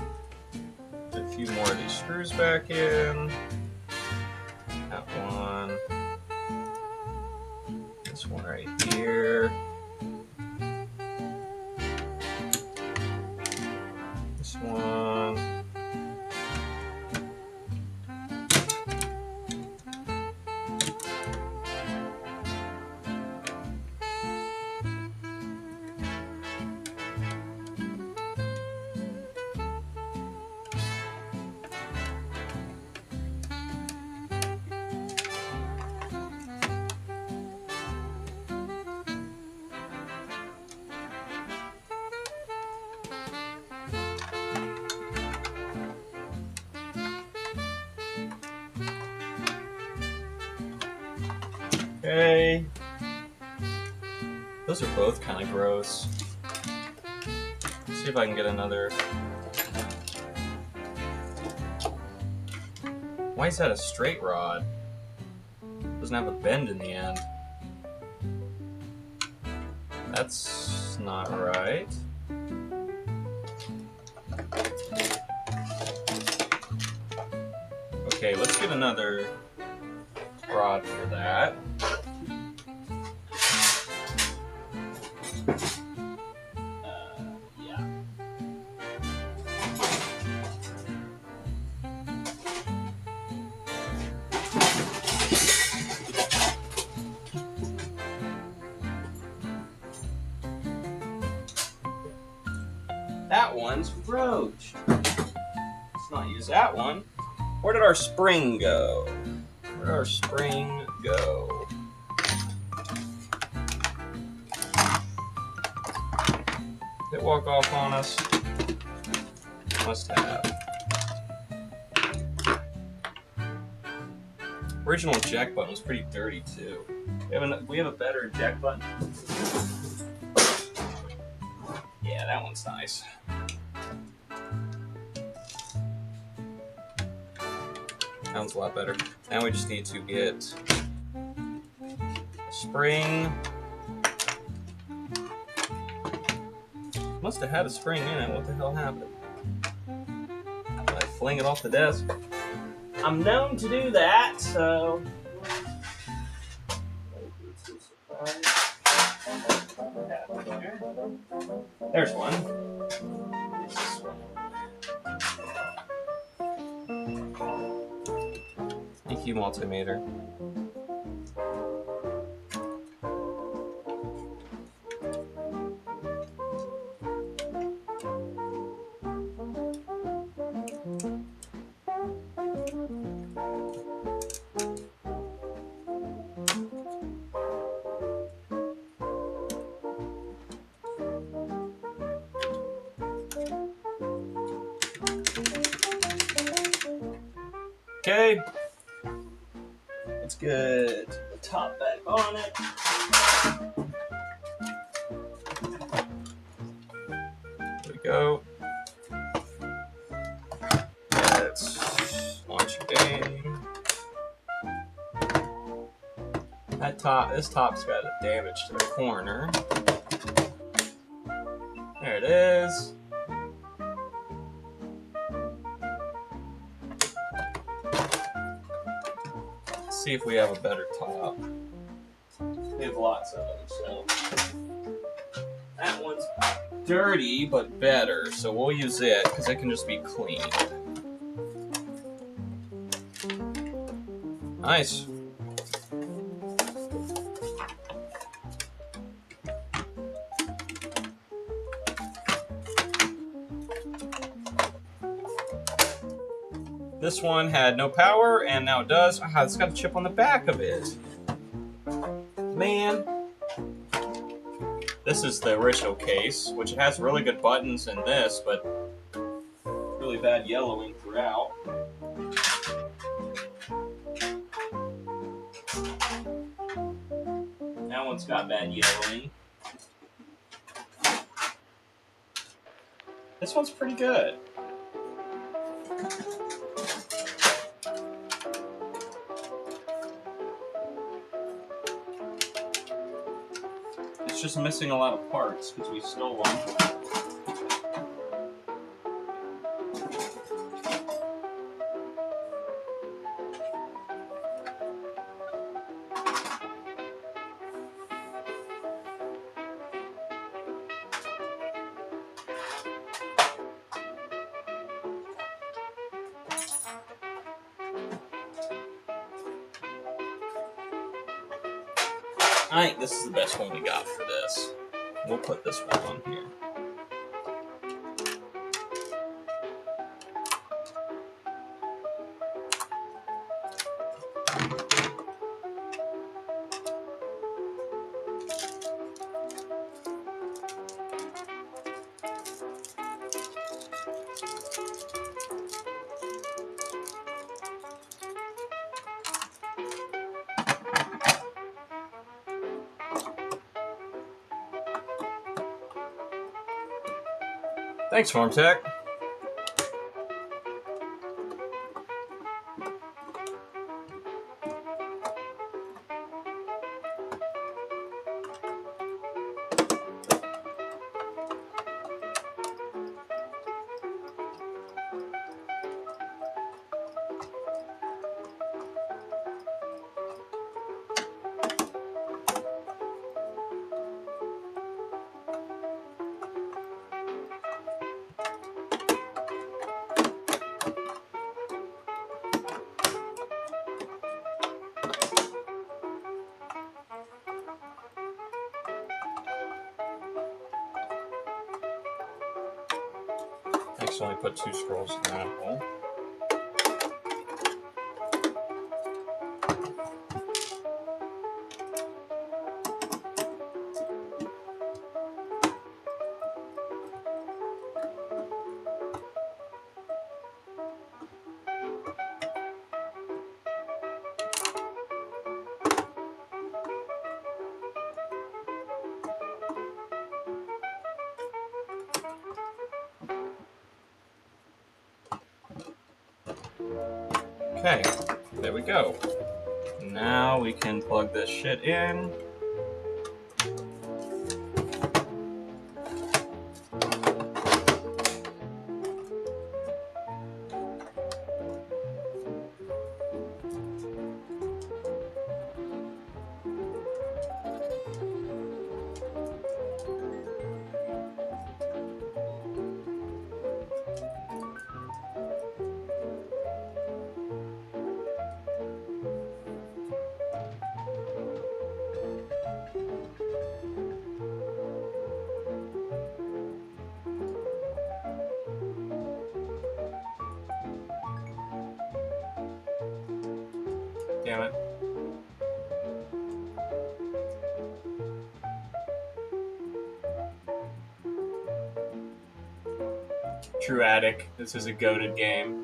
Put a few more of these screws back in. That one. This one right here. This one. Okay. Those are both kind of gross. Let's see if I can get another. Why is that a straight rod? Doesn't have a bend in the end. That's not right. Okay, let's get another rod for that. Yeah. That one's broached. Let's not use that one. Where did our spring go? Where did our spring go? Did it walk off on us? Must have. Original eject button was pretty dirty too. We have a better eject button. Yeah, that one's nice. That one's a lot better. Now we just need to get a spring. Must have had a spring in it. What the hell happened? Did I fling it off the desk? I'm known to do that, so. There's one. EQ multimeter. Okay, let's get the top back on it. There we go. Let's launch your game. This top's got a damage to the corner. There it is. See if we have a better top. We have lots of them, so that one's dirty but better, so we'll use it because it can just be clean. Nice. This one had no power, and now it does. Ah, it's got a chip on the back of it. Man. This is the original case, which has really good buttons in this, but really bad yellowing throughout. That one's got bad yellowing. This one's pretty good. It's just missing a lot of parts because we stole them. I think this is the best one we got for this. We'll put this one on here. Thanks, Farm Tech. Only put 2 scrolls in that hole. Okay, there we go. Now we can plug this shit in. Damn it. True Attic. This is a goated game.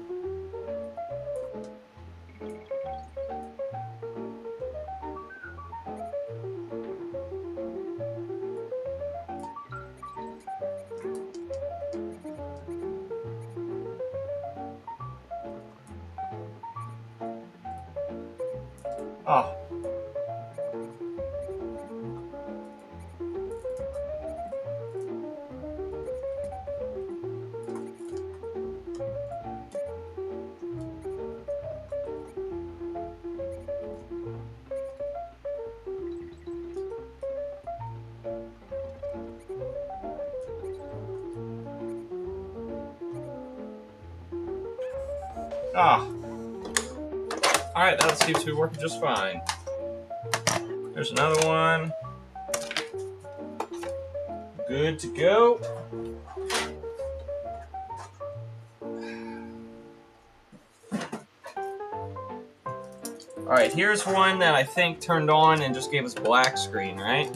Oh. Ah. Alright, that seems to be working just fine. There's another one. Good to go. Alright, here's one that I think turned on and just gave us black screen, right?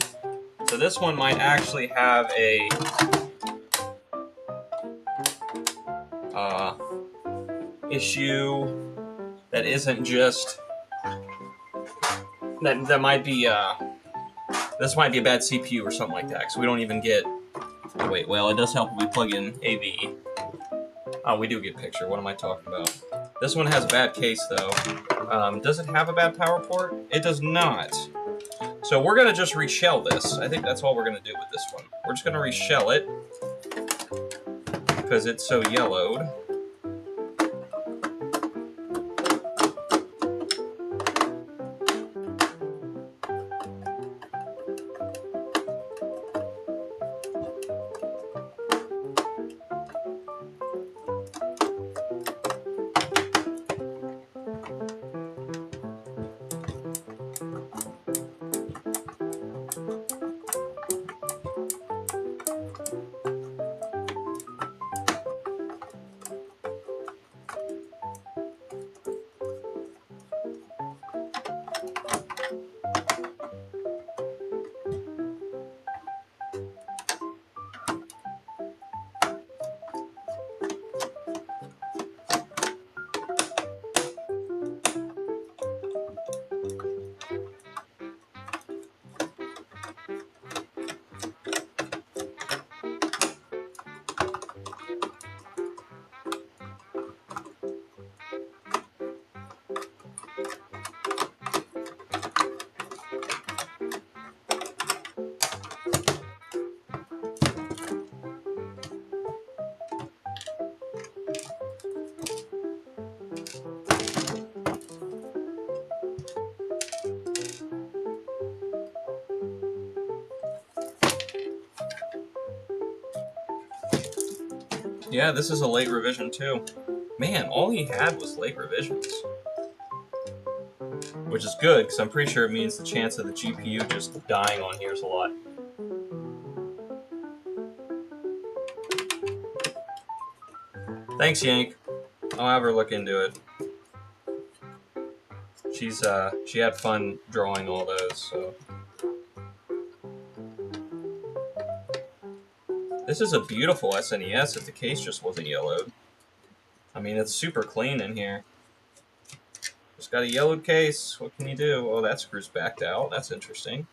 So this one might actually have a issue that isn't just that might be this might be a bad CPU or something like that, because we don't even get oh, wait, well, it does help if we plug in AV. Oh, we do get picture. What am I talking about? This one has a bad case though. Does it have a bad power port? It does not. So we're gonna just reshell this. I think that's all we're gonna do with this one. We're just gonna reshell it because it's so yellowed. Yeah, this is a late revision too. Man, all he had was late revisions. Which is good, because I'm pretty sure it means the chance of the GPU just dying on here is a lot. Thanks, Yank. I'll have her look into it. She had fun drawing all those, so. This is a beautiful SNES if the case just wasn't yellowed. I mean, it's super clean in here. Just got a yellowed case. What can you do? Oh, that screw's backed out. That's interesting.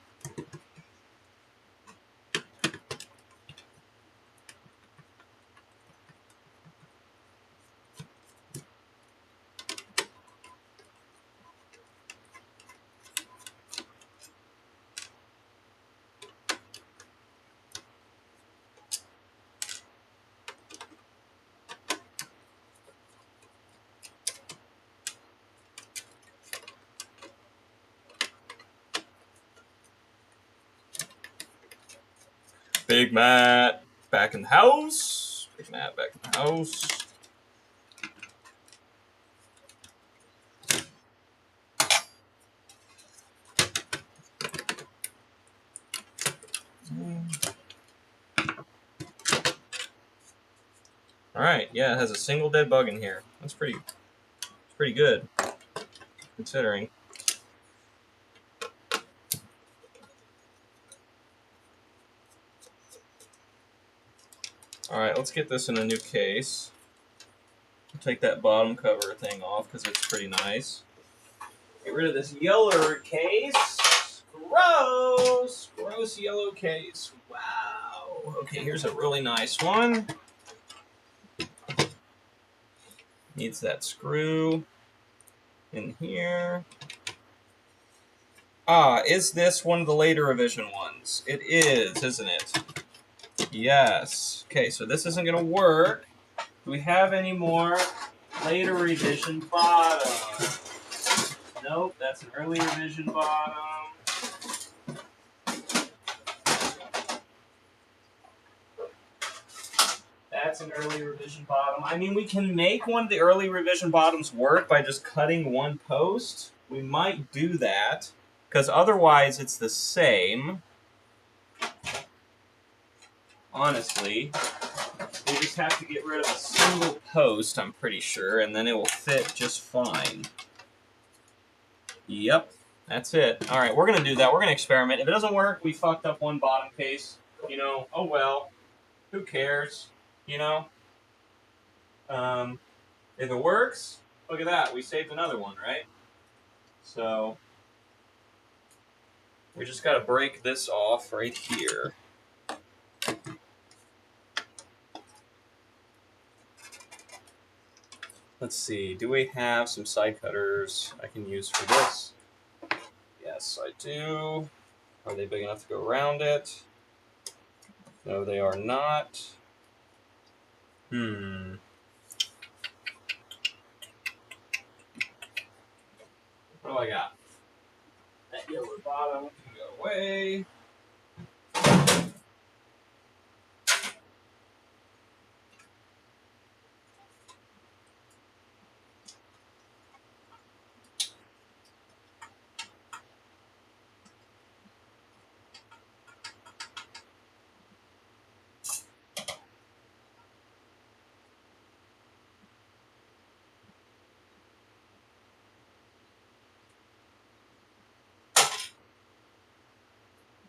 Big Matt back in the house. Big Matt back in the house. Alright, yeah, it has a single dead bug in here. That's pretty good, considering. Alright, let's get this in a new case. Take that bottom cover thing off because it's pretty nice. Get rid of this yellow case. Gross! Gross yellow case. Wow. Okay, here's a really nice one. Needs that screw in here. Ah, is this one of the later revision ones? It is, isn't it? Yes. Okay, so this isn't going to work. Do we have any more later revision bottom? Nope, that's an early revision bottom. That's an early revision bottom. I mean, we can make one of the early revision bottoms work by just cutting one post. We might do that, because otherwise it's the same. Honestly. We just have to get rid of a single post, I'm pretty sure, and then it will fit just fine. Yep, that's it. Alright, we're going to do that. We're going to experiment. If it doesn't work, we fucked up one bottom case. You know, oh well. Who cares? You know? If it works, look at that. We saved another one, right? So, we just got to break this off right here. Let's see. Do we have some side cutters I can use for this? Yes, I do. Are they big enough to go around it? No, they are not. What do I got? That yellow bottom can go away.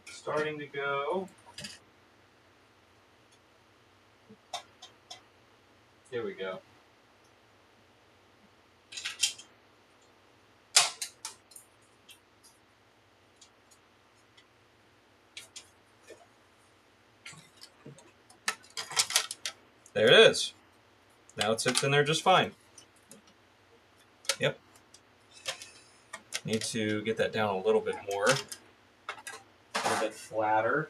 Starting to go. Here we go. There it is. Now it sits in there just fine. Yep. Need to get that down a little bit more. A little bit flatter.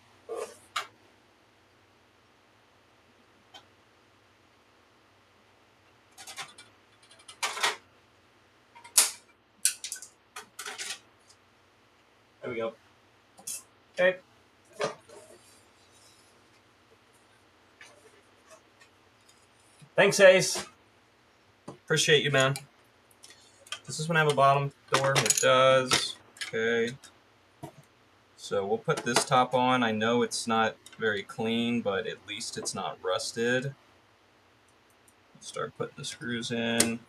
There we go. Okay. Thanks, Ace. Appreciate you, man. Does this one have a bottom door? It does. Okay. So we'll put this top on. I know it's not very clean, but at least it's not rusted. Start putting the screws in.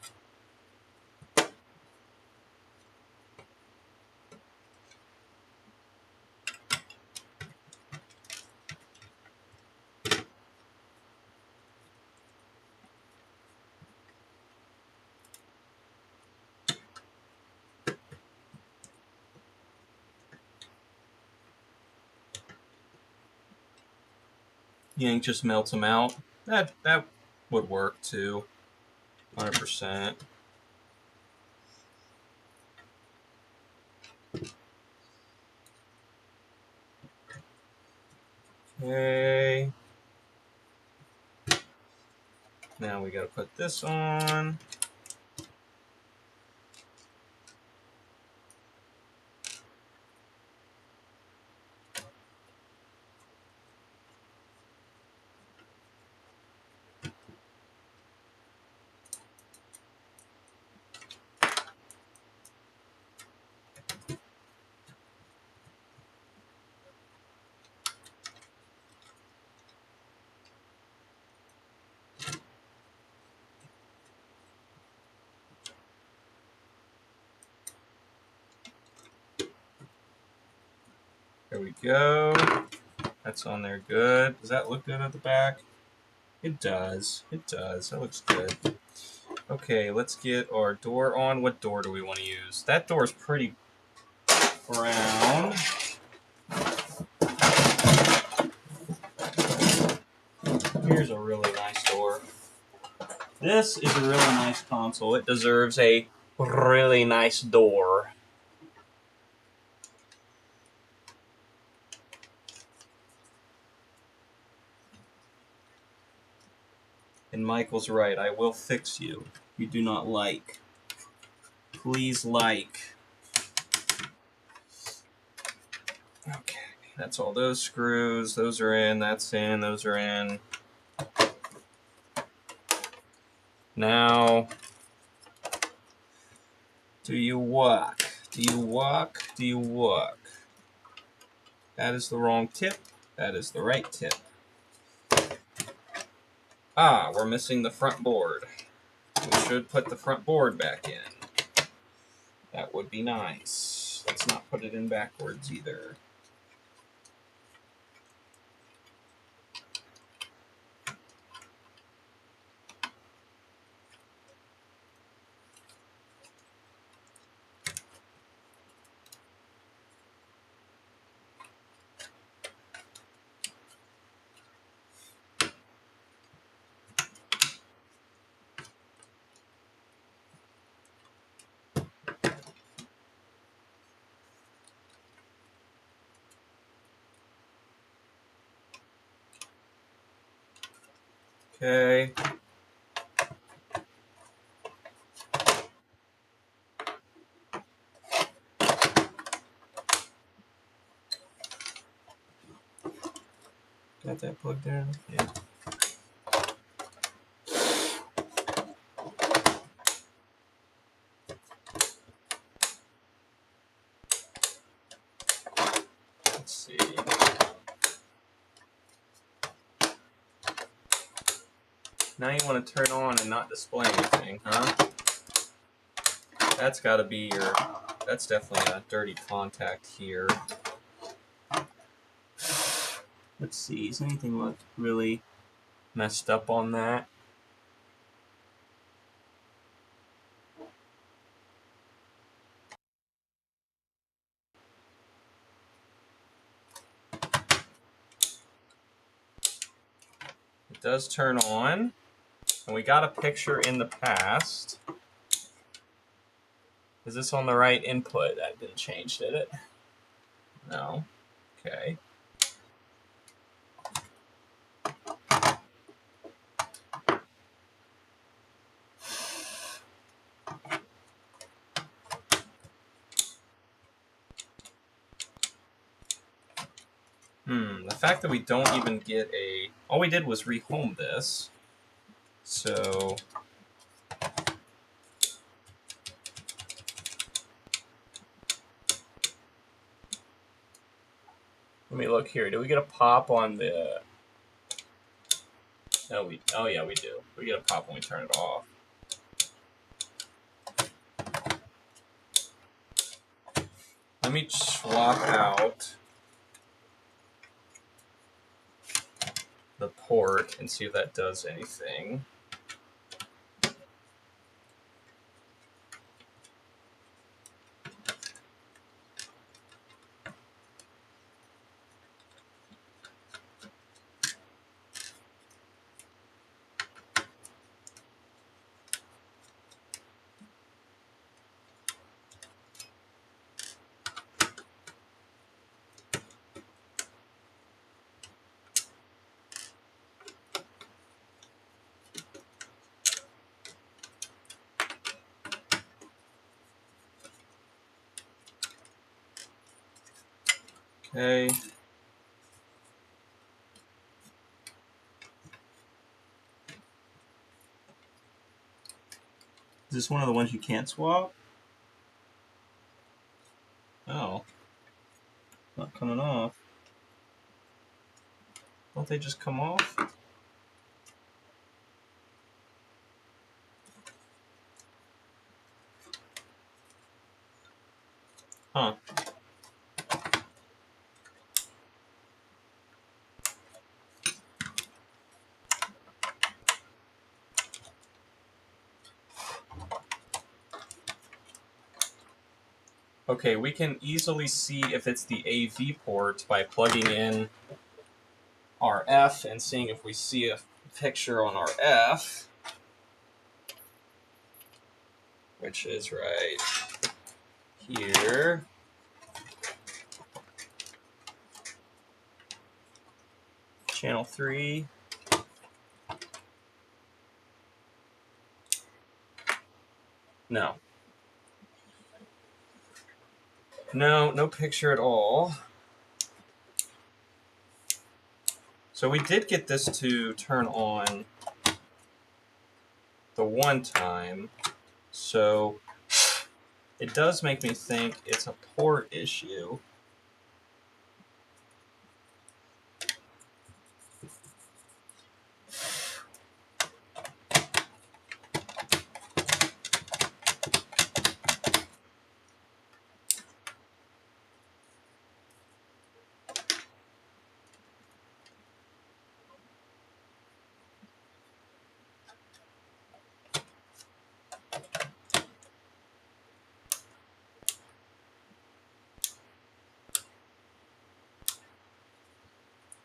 Yank just melts them out. That would work too. 100%. Okay. Now we gotta put this on. There we go. That's on there good. Does that look good at the back? It does. It does. That looks good. Okay, let's get our door on. What door do we want to use? That door is pretty brown. Here's a really nice door. This is a really nice console. It deserves a really nice door. And Michael's right. I will fix you. You do not like. Please like. Okay. That's all those screws. Those are in. That's in. Those are in. Now, do you walk? Do you walk? Do you walk? That is the wrong tip. That is the right tip. Ah, we're missing the front board. We should put the front board back in. That would be nice. Let's not put it in backwards either. Okay. Got that plugged in? Yeah. Let's see. Now you want to turn on and not display anything, huh? That's got to be your... That's definitely a dirty contact here. Let's see. Does anything look really messed up on that? It does turn on. And we got a picture in the past. Is this on the right input? That didn't change, did it? No. Okay. The fact that we don't even get a... All we did was rehome this. So let me look here. Do we get a pop on the? No, oh yeah, we do. We get a pop when we turn it off. Let me swap out the port and see if that does anything. Okay. Is this one of the ones you can't swap? Oh. Not coming off. Don't they just come off? Huh. Okay, we can easily see if it's the AV port by plugging in our F and seeing if we see a picture on our F, which is right here. Channel 3. No. No picture at all. So we did get this to turn on the one time, so it does make me think it's a port issue.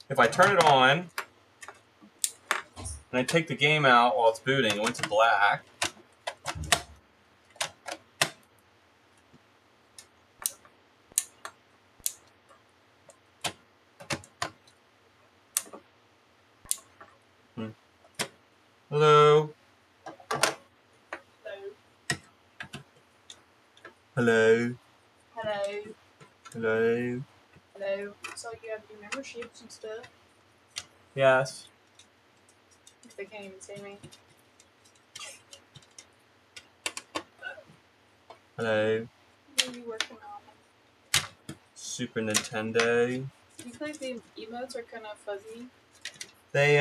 If I turn it on, and I take the game out while it's booting, it went to black. Hello? Hello? Hello. Hello? Hello. So you have your memberships and stuff. Yes. They can't even see me. Hello? What are you working on? Super Nintendo. You feel like the emotes are kind of fuzzy. They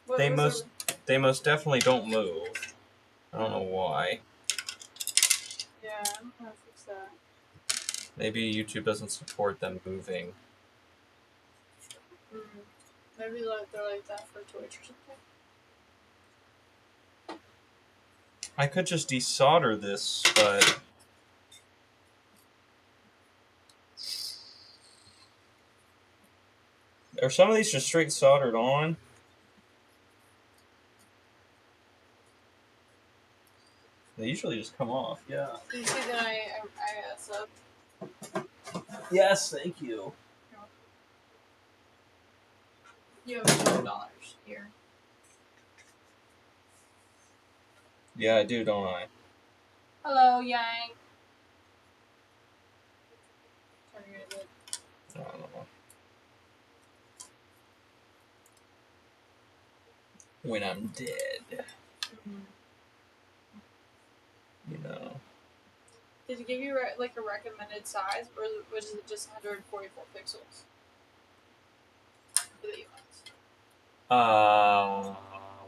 What they was most definitely don't move. I don't know why. Yeah, I don't know how to fix that. Maybe YouTube doesn't support them moving. Maybe like they're like that for Twitch or something. I could just desolder this, but are some of these just straight soldered on? They usually just come off. Yeah. Did you see that I subbed? Yes, thank you. You have $200 here. Yeah, I do, don't I? Hello, Yang. Turning it good. I don't know. when I'm dead. You know. Did he give you like a recommended size, or was it just 144 pixels for the EMOS?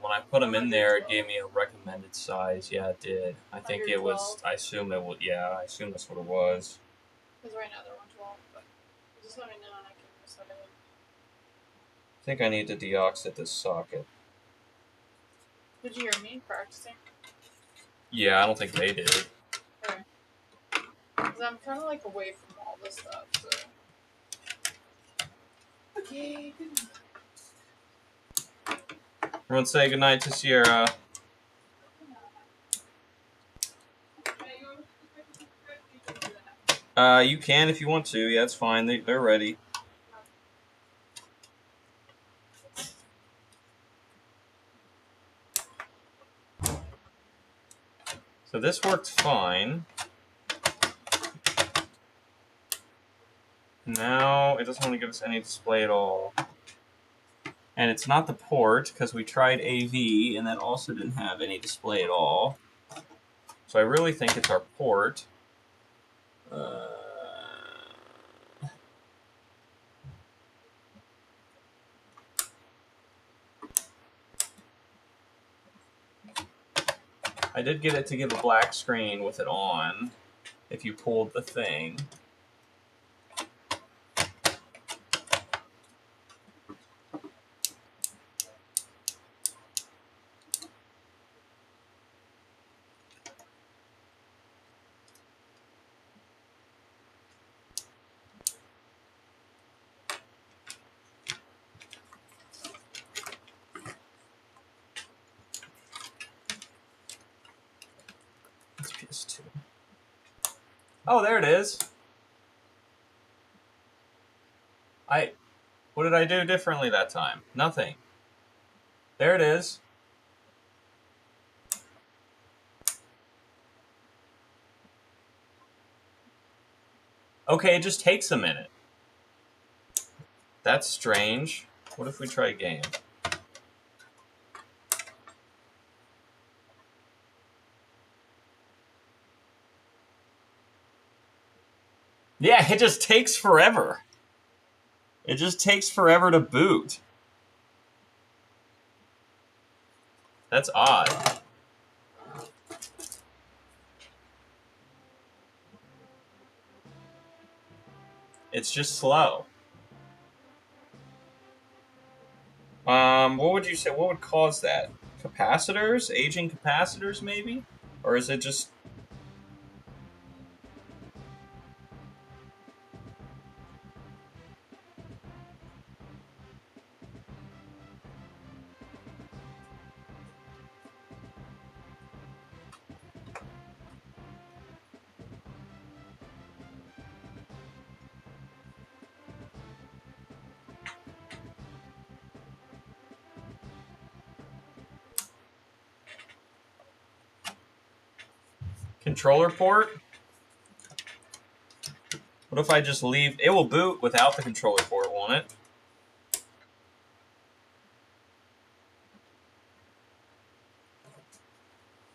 When I put them in there, it gave me a recommended size. Yeah, it did. I think it was. 112? I assume it was. Yeah, I assume that's what it was. Because right now they're 112, but just let me know and I can set it. I think I need to deoxit this socket. Did you hear me practicing? Yeah, I don't think they did. Okay. Because I'm kind of like away from all this stuff, so. Okay, good. Everyone say goodnight to Sierra. You can if you want to. Yeah, it's fine. They're ready. So this worked fine. Now it doesn't want to give us any display at all. And it's not the port, because we tried AV, and that also didn't have any display at all. So I really think it's our port. I did get it to give a black screen with it on, if you pulled the thing. It's PS2. Oh, there it is. What did I do differently that time? Nothing. There it is. Okay, it just takes a minute. That's strange. What if we try a game? Yeah, it just takes forever. It just takes forever to boot. That's odd. It's just slow. What would you say? What would cause that? Capacitors? Aging capacitors, maybe? Or is it just... Controller port? What if I just leave... It will boot without the controller port, won't it?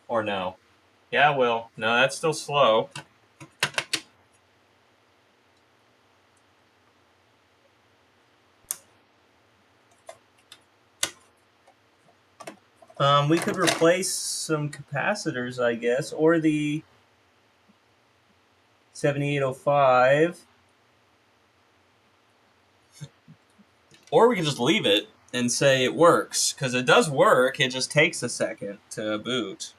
Or no? Yeah, it will. No, that's still slow. We could replace some capacitors, I guess, or the 7805. Or we could just leave it and say it works, because it does work, it just takes a second to boot.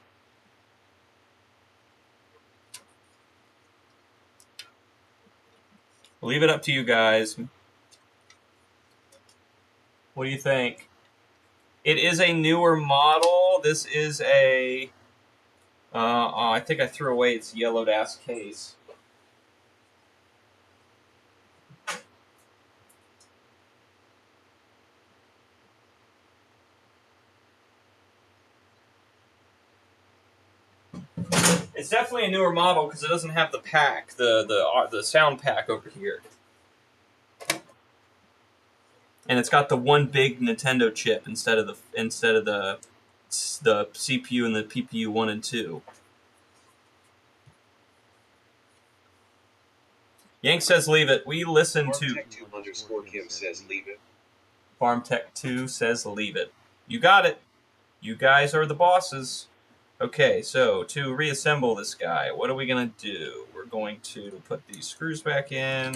I'll leave it up to you guys. What do you think? It is a newer model. This is a... I think I threw away its yellowed-ass case. It's definitely a newer model because it doesn't have the pack, the sound pack over here. and it's got the one big Nintendo chip instead of the CPU and the PPU 1 and 2. Yank says leave it. We listen to FarmTech2_Kim says leave it. FarmTech2 says leave it. You got it. You guys are the bosses. Okay, so to reassemble this guy, what are we going to do? We're going to put these screws back in.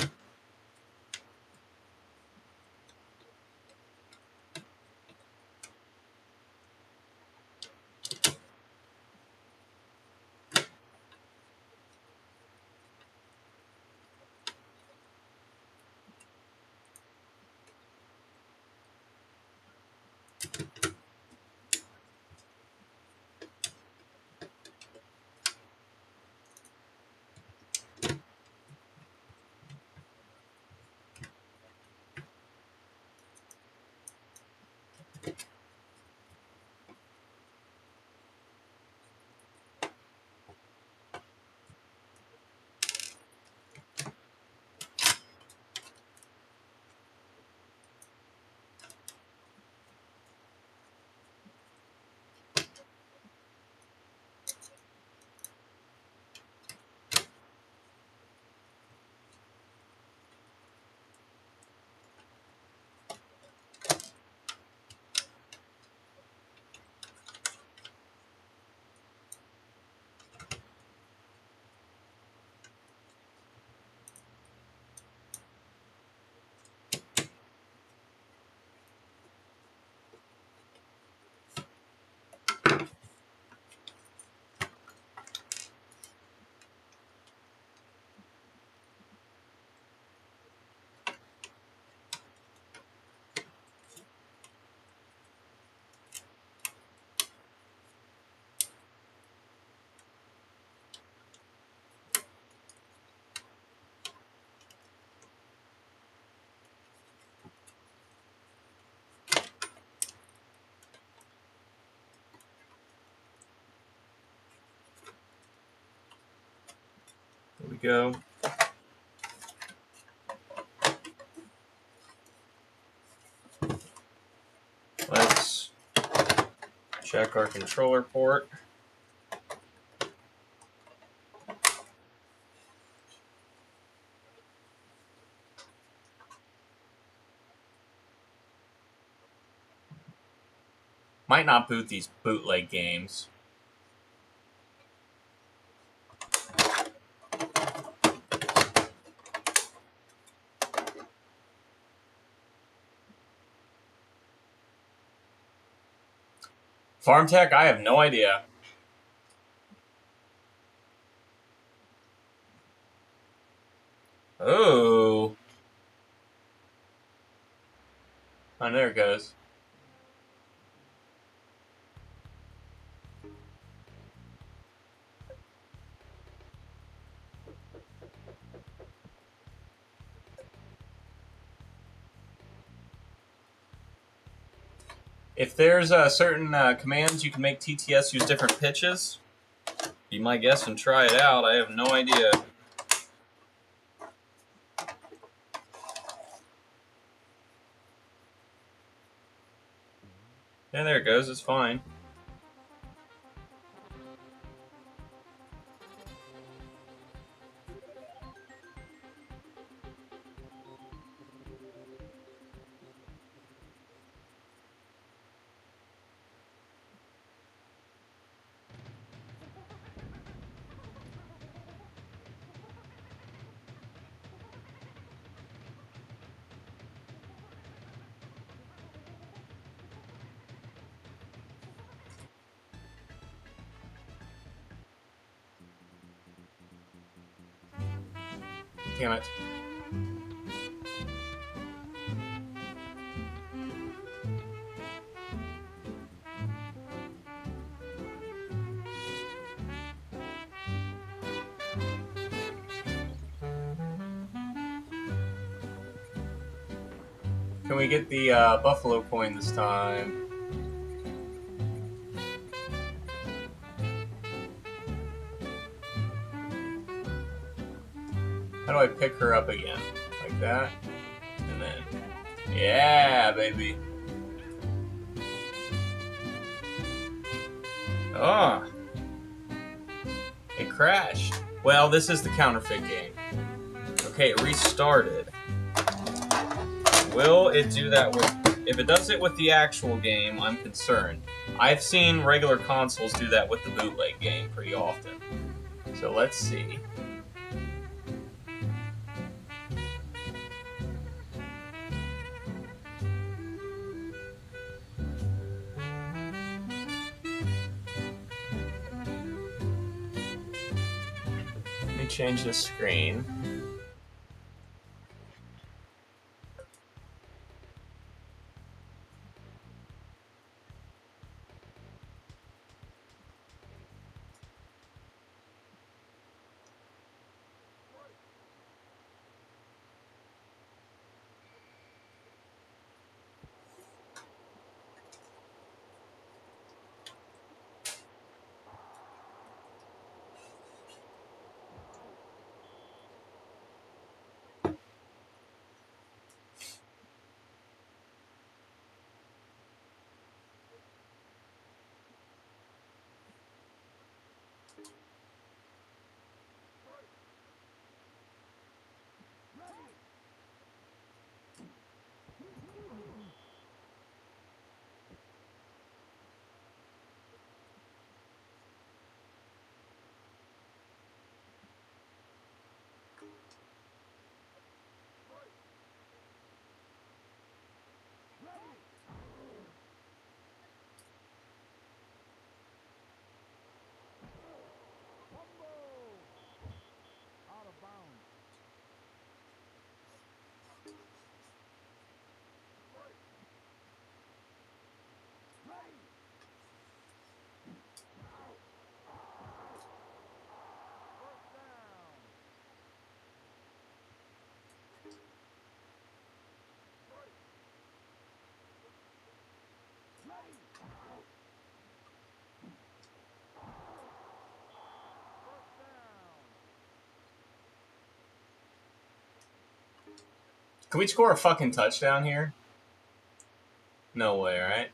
There we go. Let's check our controller port. Might not boot these bootleg games. FarmTech, I have no idea. Oh. Oh, there it goes. If there's certain commands you can make TTS use different pitches, be my guest and try it out. I have no idea. Yeah, there it goes. It's fine. Damn it. Can we get the buffalo coin this time? How do I pick her up again? Like that? And then Yeah, baby. Oh. It crashed. Well, this is the counterfeit game. Okay, it restarted. Will it do that with... If it does it with the actual game, I'm concerned. I've seen regular consoles do that with the bootleg game pretty often. So let's see. Let me change the screen. Can we score a fucking touchdown here? No way, right?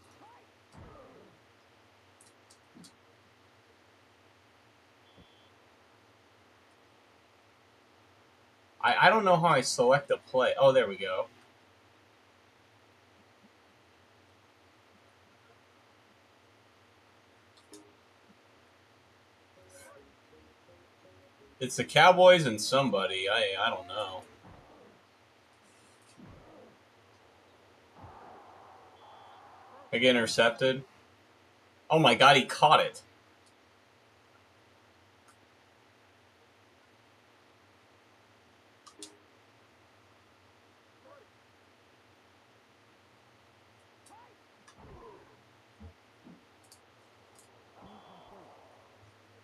I don't know how I select a play. Oh, there we go. It's the Cowboys and somebody. I don't know. I get intercepted. Oh my god, he caught it.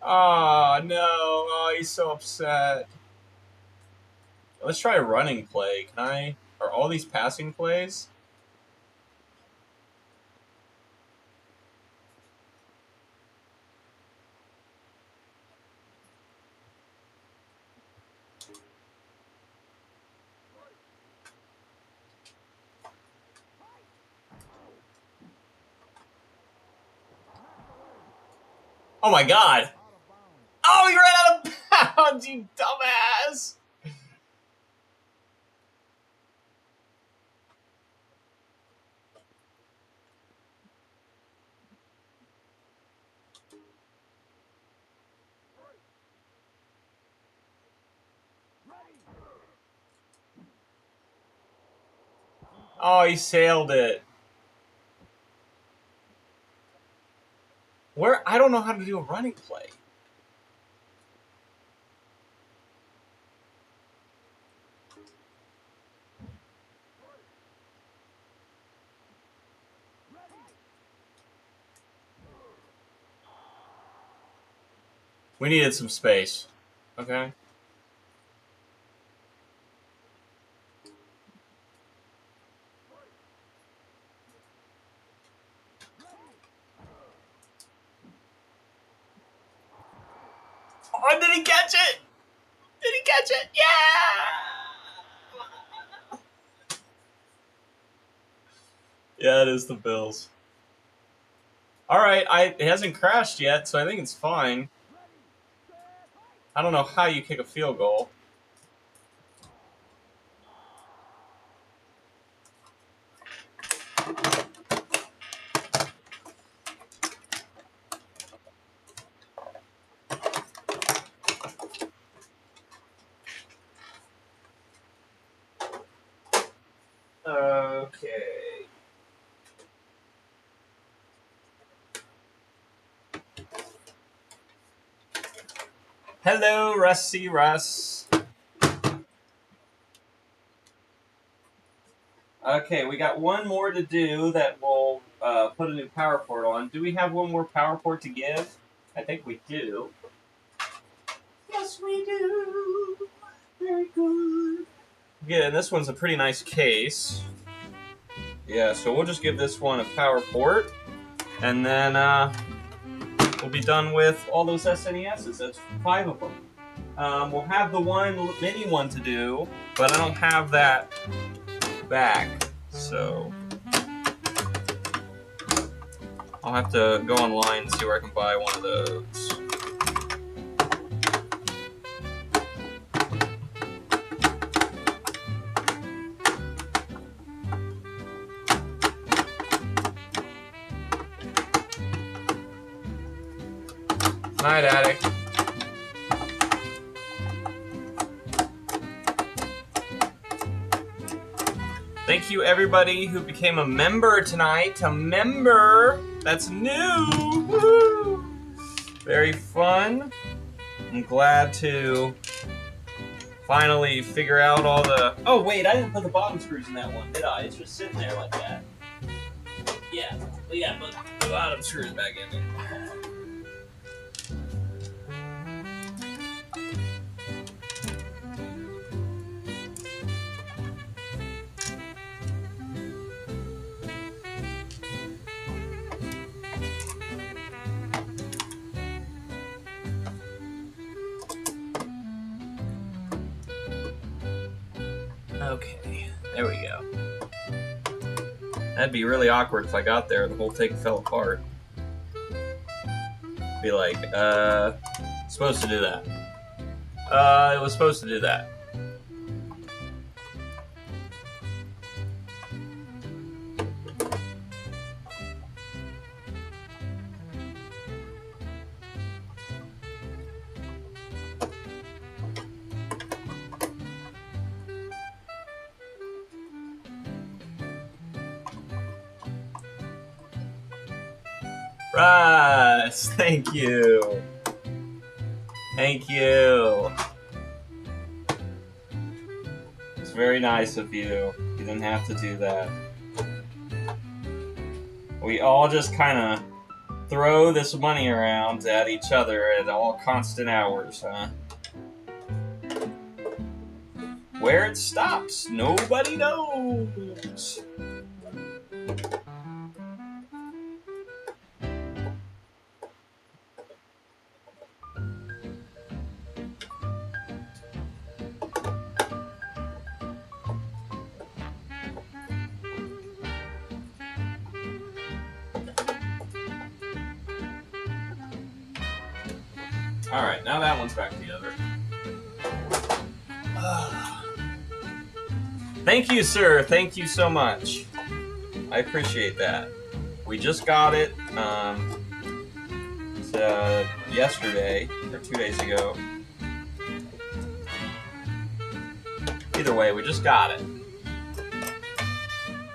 Oh no. Oh, he's so upset. Let's try a running play. Can I? Are all these passing plays? Oh my god. Oh, he ran out of bounds, you dumbass. Oh, he sailed it. Where? I don't know how to do a running play. We needed some space. Okay. Oh, did he catch it? Did he catch it? Yeah! Yeah, it is the Bills. All right, it hasn't crashed yet, so I think it's fine. I don't know how you kick a field goal. Okay. Hello, Rusty Russ. Okay, we got one more to do that we'll put a new power port on. Do we have one more power port to give? I think we do. Yes, we do. Very good. Yeah, and this one's a pretty nice case. Yeah, so we'll just give this one a power port, and then we'll be done with all those SNESs. That's 5 of them. We'll have the one mini one to do, but I don't have that back, so I'll have to go online and see where I can buy one of those. Night, Addict. Thank you, everybody who became a member tonight. A member! That's new! Woo-hoo! Very fun. I'm glad to finally figure out all the... Oh, wait, I didn't put the bottom screws in that one, did I? It's just sitting there like that. Yeah, we gotta put the bottom screws back in there. Okay, there we go. That'd be really awkward if I got there and the whole thing fell apart. Be like, supposed to do that. It was supposed to do that. Russ, thank you. Thank you. It's very nice of you. You didn't have to do that. We all just kind of throw this money around at each other at all constant hours, huh? Where it stops, nobody knows. Alright, now that one's back together. Thank you, sir. Thank you so much. I appreciate that. We just got it yesterday, or 2 days ago. Either way, we just got it.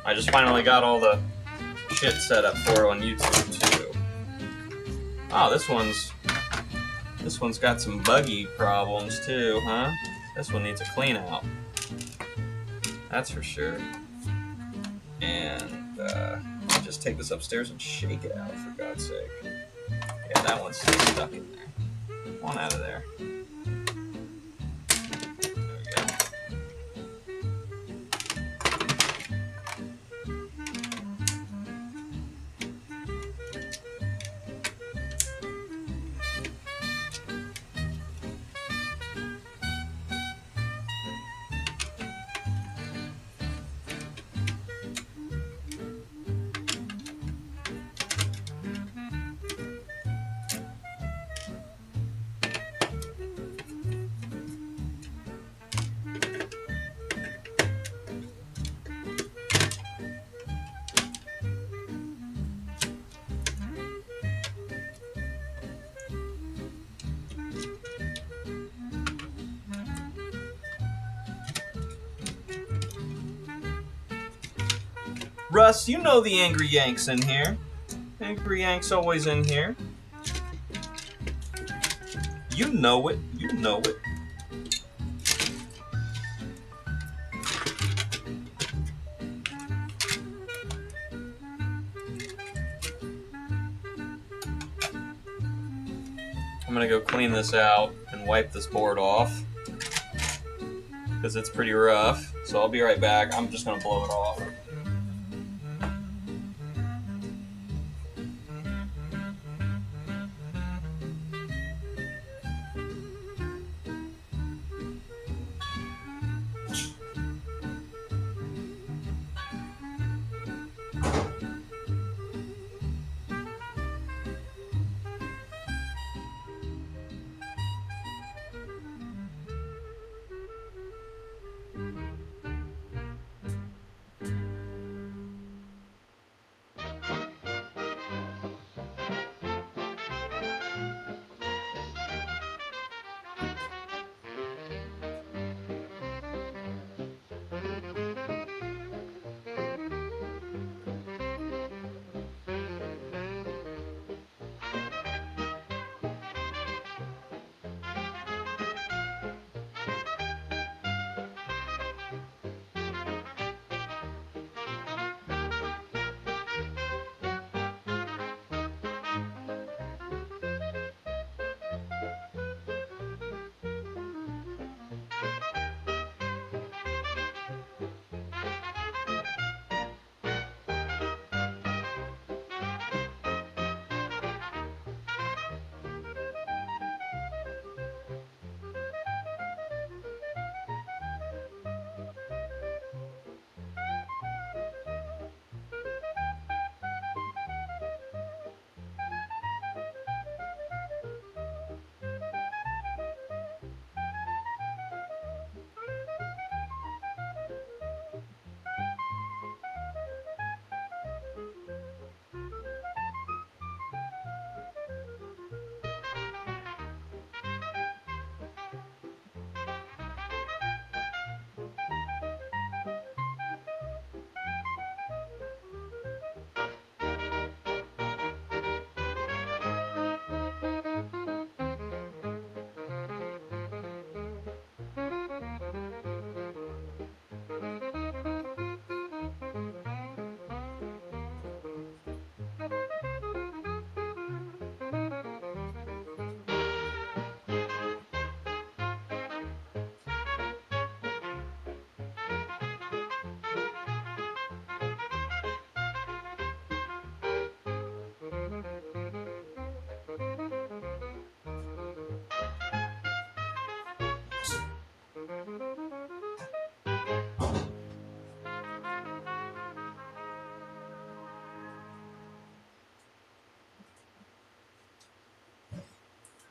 I just finally got all the shit set up for it on YouTube, too. Oh, this one's got some buggy problems, too, huh? This one needs a clean out. That's for sure. And just take this upstairs and shake it out, for God's sake. Yeah, that one's still stuck in there. One out of there. There we go. Russ, you know the Angry Yank's in here. Angry Yank's always in here. You know it. You know it. I'm gonna go clean this out and wipe this board off because it's pretty rough. So I'll be right back. I'm just gonna blow it off.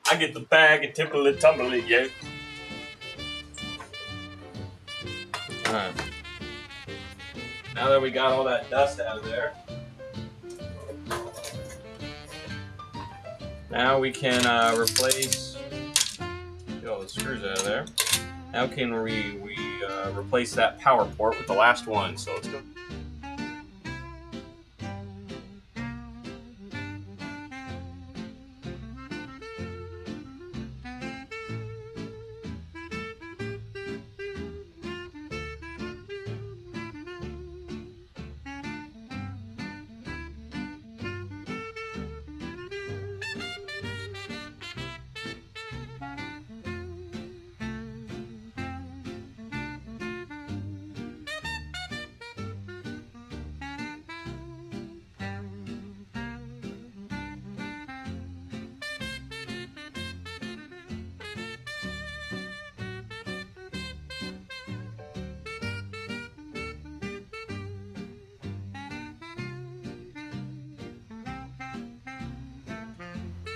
I get the bag and tipple it, tumble it, yeah. Alright. Now that we got all that dust out of there, now we can replace, get all the screws out of there. Now can we replace that power port with the last one, so let's go.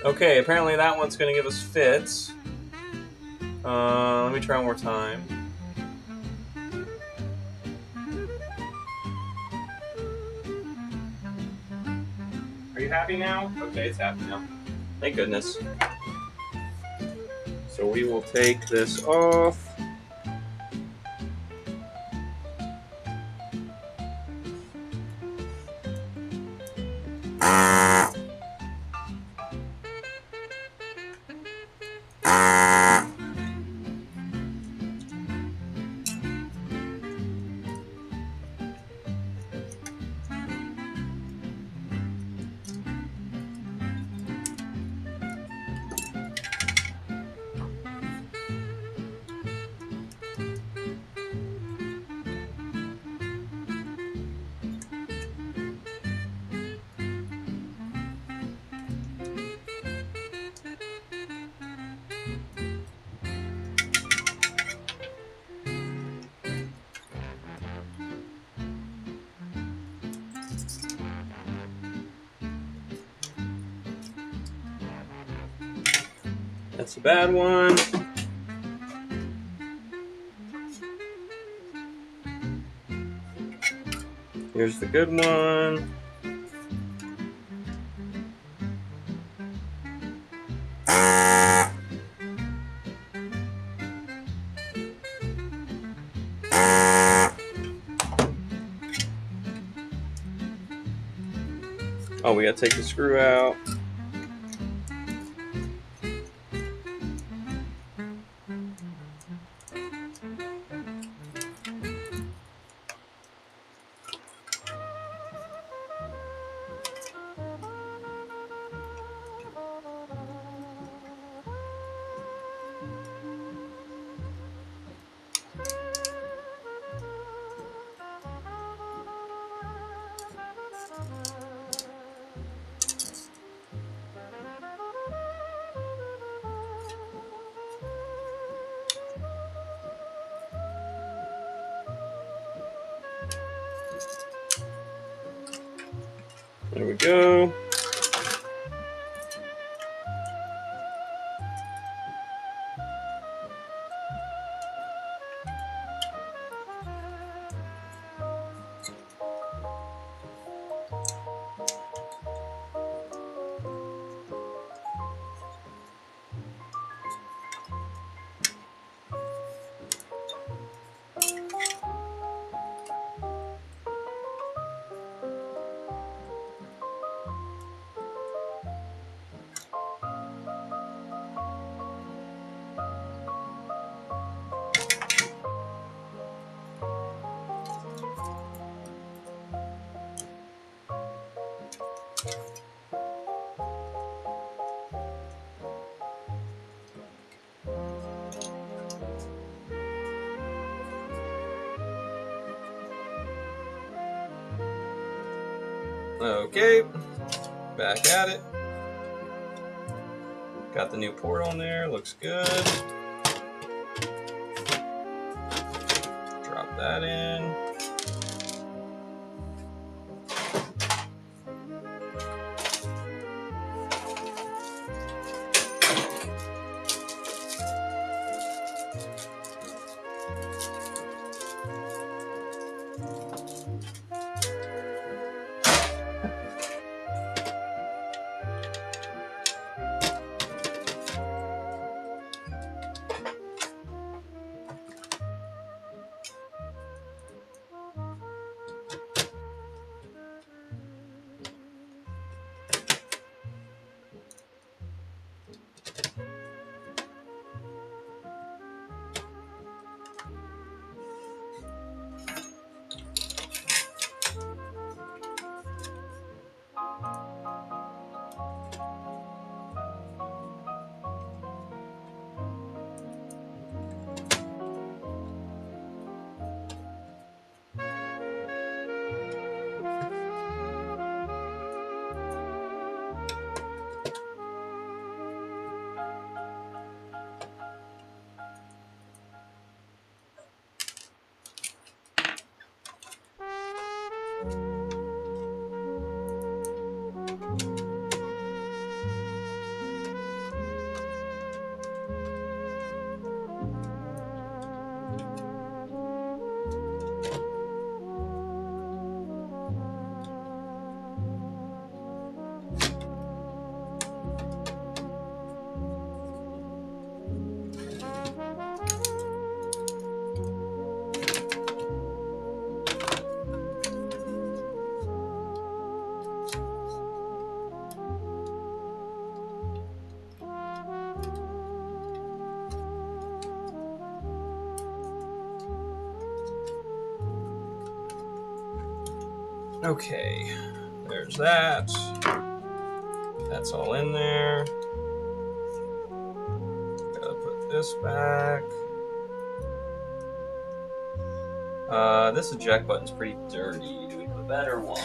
Okay, apparently that one's going to give us fits. Let me try one more time. Are you happy now? Okay, it's happy now. Thank goodness. So we will take this off. That's a bad one. Here's the good one. Oh, we gotta take the screw out. There we go. Okay, back at it. Got the new port on there, looks good. Drop that in. Okay, there's that. That's all in there. Gotta put this back. This eject button's pretty dirty. Do we have a better one?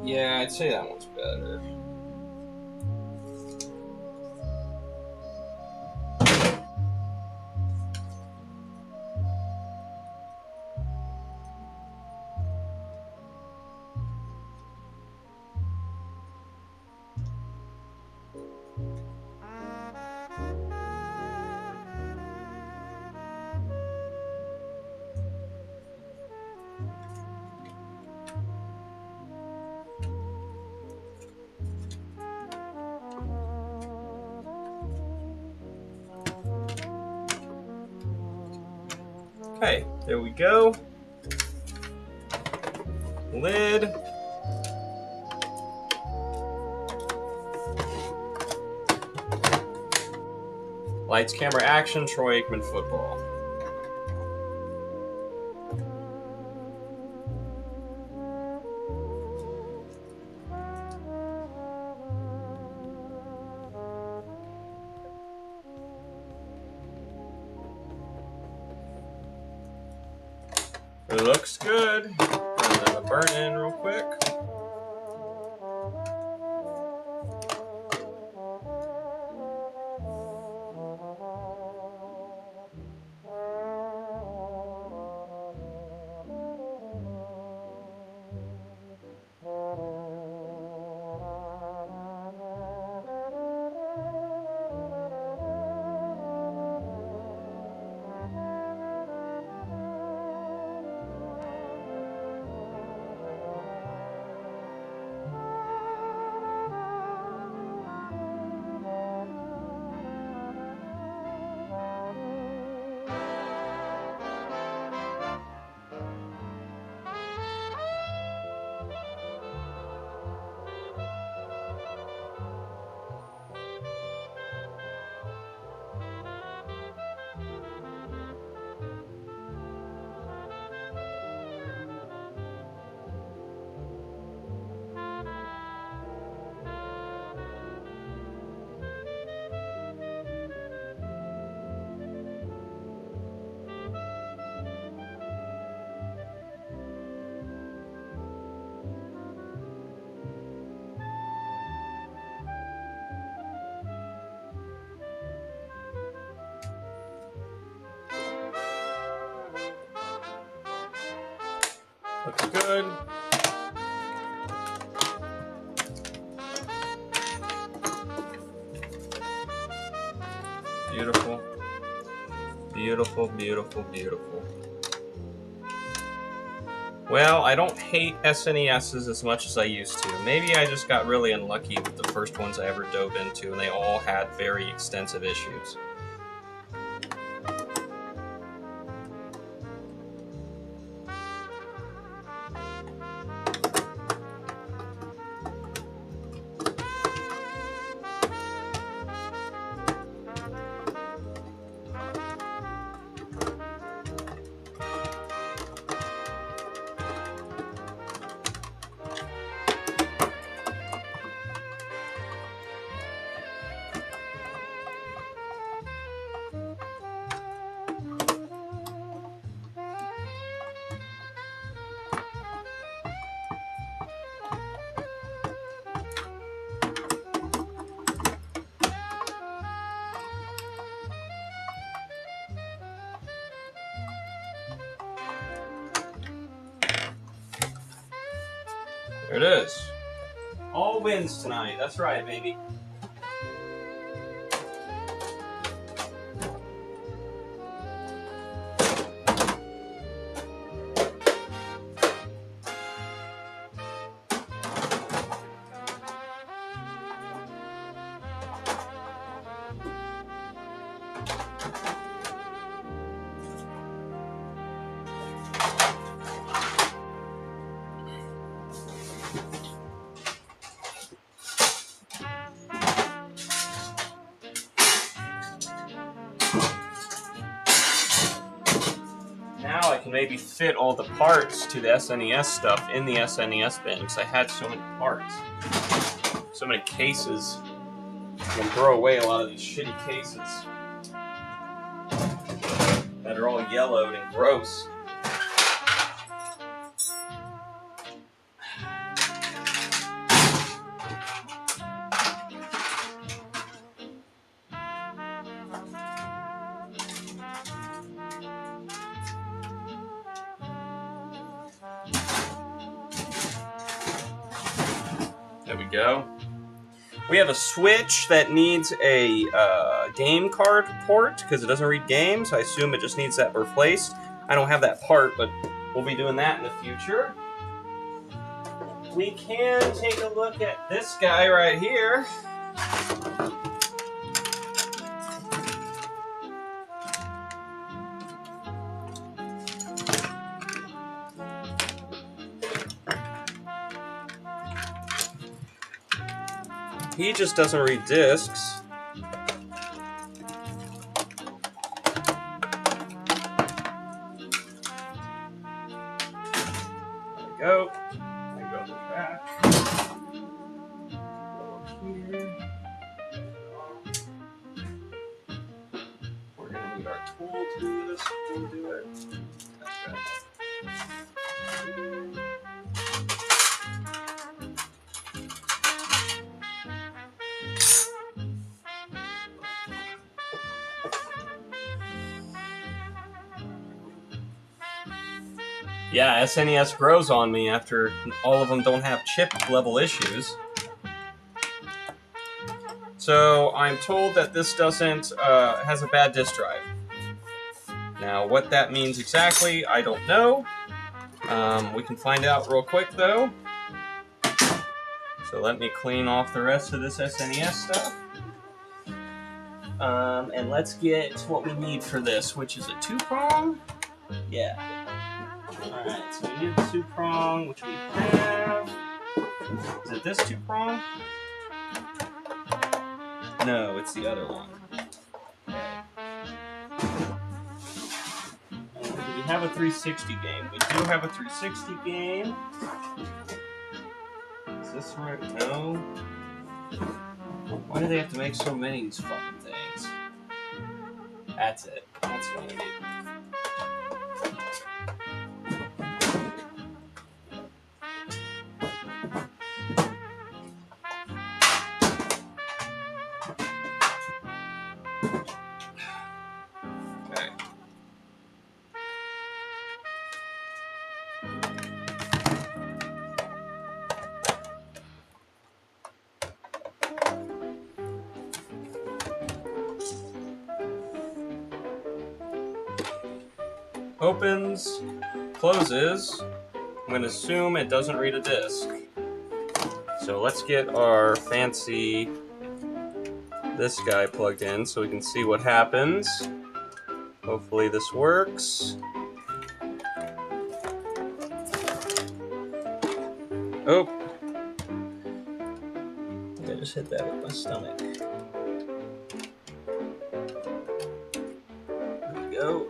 Yeah, I'd say that one's better. Okay, there we go. Lid. Lights, camera, action, Troy Aikman football. It looks good. I'm gonna burn in real quick. Looks good. Beautiful. Beautiful, beautiful, beautiful. Well, I don't hate SNESs as much as I used to. Maybe I just got really unlucky with the first ones I ever dove into, and they all had very extensive issues. There it is. All wins tonight. That's right, baby. Now I can maybe fit all the parts to the SNES stuff in the SNES bin, because I had so many parts. So many cases. I can throw away a lot of these shitty cases that are all yellowed and gross. There we go. We have a Switch that needs a game card port because it doesn't read games. I assume it just needs that replaced. I don't have that part, but we'll be doing that in the future. We can take a look at this guy right here. He just doesn't read discs. There we go. I go back. Here. We're gonna need our tool to do this. We'll do it. Okay. Yeah, SNES grows on me after all of them don't have chip level issues. So I'm told that this doesn't has a bad disk drive. Now what that means exactly, I don't know. We can find out real quick though. So let me clean off the rest of this SNES stuff. And let's get what we need for this, which is a 2-prong. Yeah. Alright, so we need the 2-prong, which we have. Is it this 2-prong? No, it's the other one. Okay. Do we have a 360 game? We do have a 360 game. Is this right? No. Why do they have to make so many of these fucking things? That's it. That's what I need. Okay. Opens, closes. I'm going to assume it doesn't read a disk. So let's get our fancy this guy plugged in so we can see what happens. Hopefully this works. Oh! I think I just hit that with my stomach. There we go.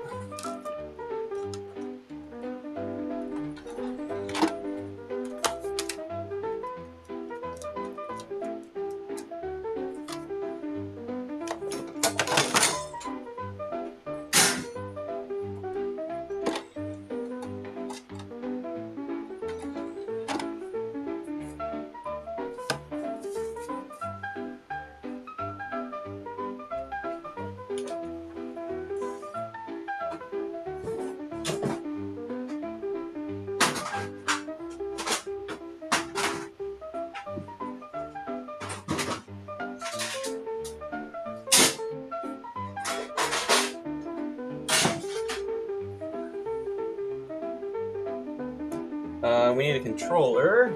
We need a controller.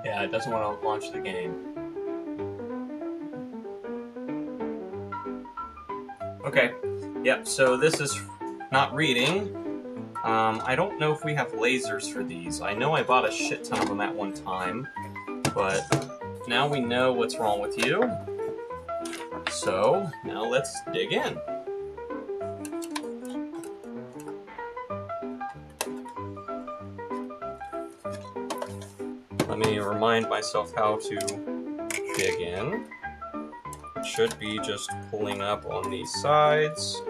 Yeah, it doesn't want to launch the game. Okay, yep, so this is not reading. I don't know if we have lasers for these. I know I bought a shit ton of them at one time, but now we know what's wrong with you. So, now let's dig in. Let me remind myself how to dig in. It should be just pulling up on these sides.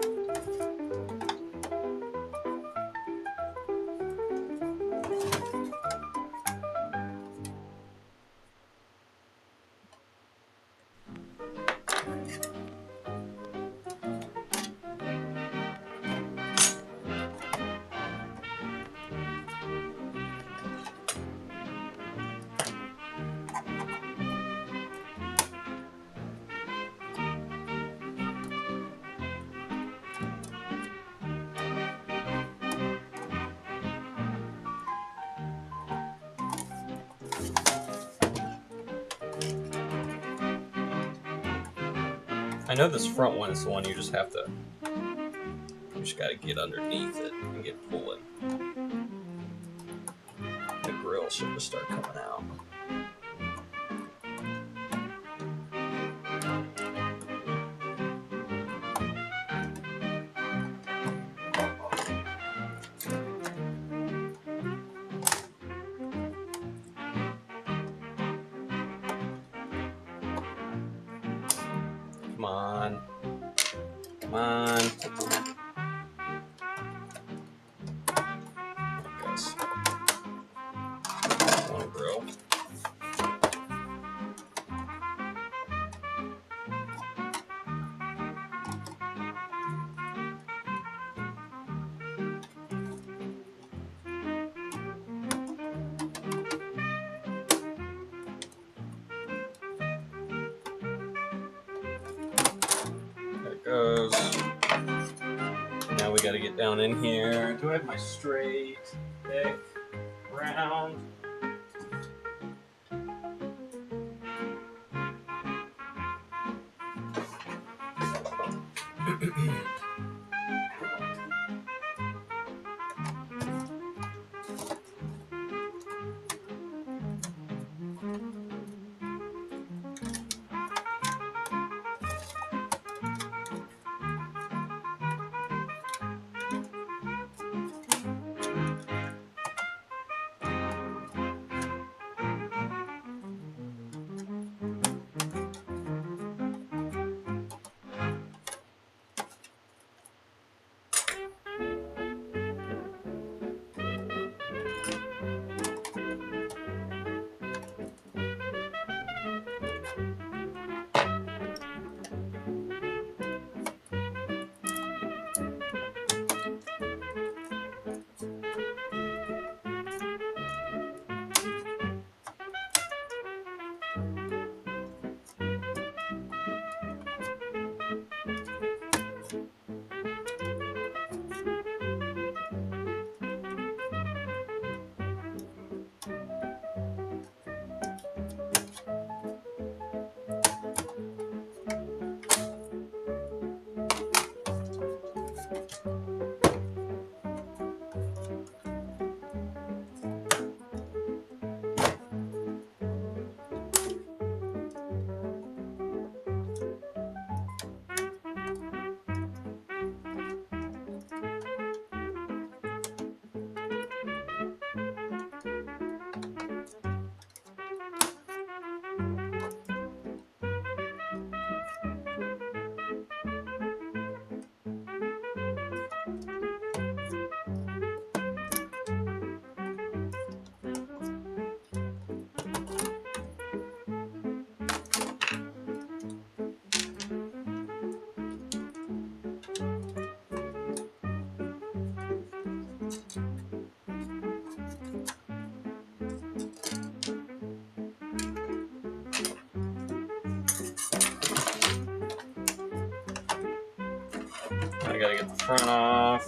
I know this front one is the one you just have to. You just gotta get underneath it and get pulling. The grill should just start coming out. Come on. Come on. There it goes. One grill. There it goes. Now we gotta get down in here. Do I have my straight, thick, round? I gotta get the front off.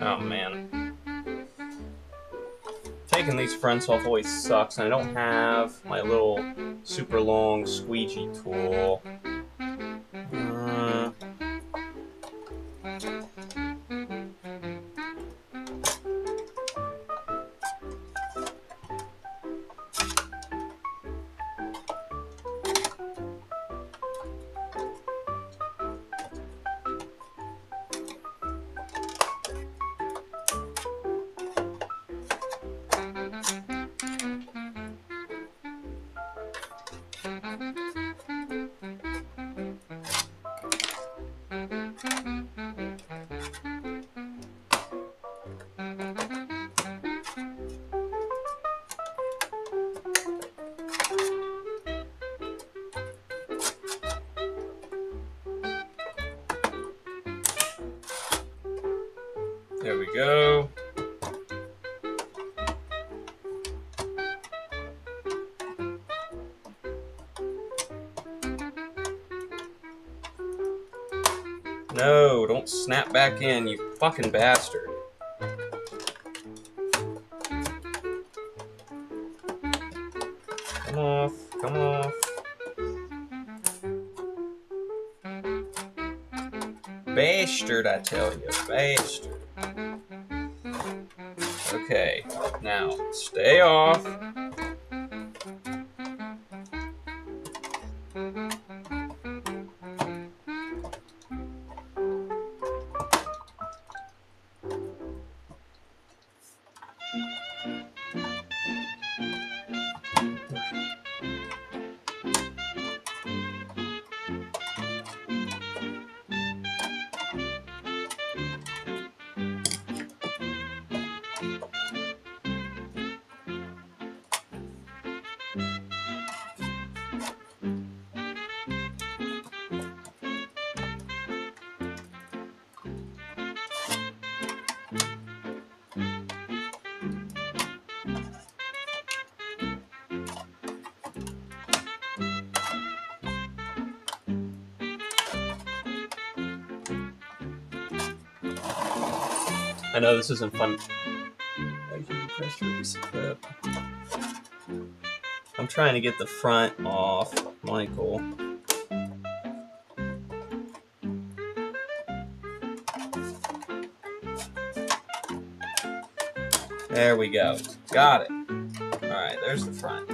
Oh man. Taking these fronts off always sucks, and I don't have my little super long squeegee tool. There we go. No, don't snap back in, you fucking bastard. Come off, come off. Bastard, I tell you, bastard. Okay, now stay off. I know this isn't fun. I'm trying to get the front off, Michael. There we go. Got it. Alright, there's the front.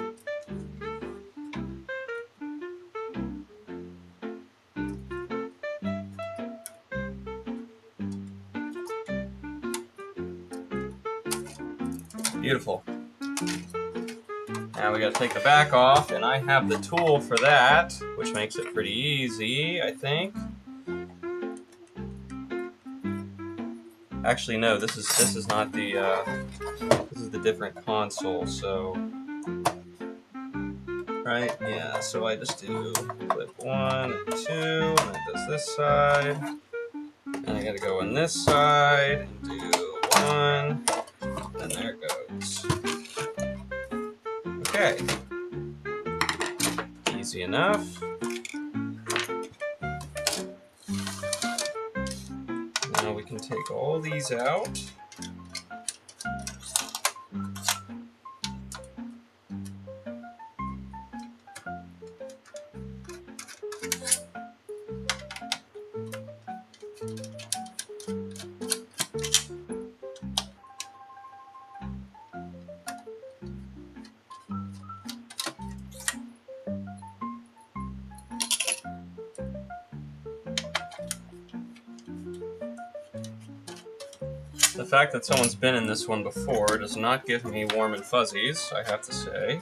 Beautiful. Now we gotta take the back off, and I have the tool for that, which makes it pretty easy, I think. Actually, no, this is not the this is the different console. So, right? Yeah. So I just do clip 1 and 2, and that does this side, and I gotta go on this side and do 1, and there it goes. Okay. Easy enough. Now we can take all these out. The fact that someone's been in this one before does not give me warm and fuzzies, I have to say.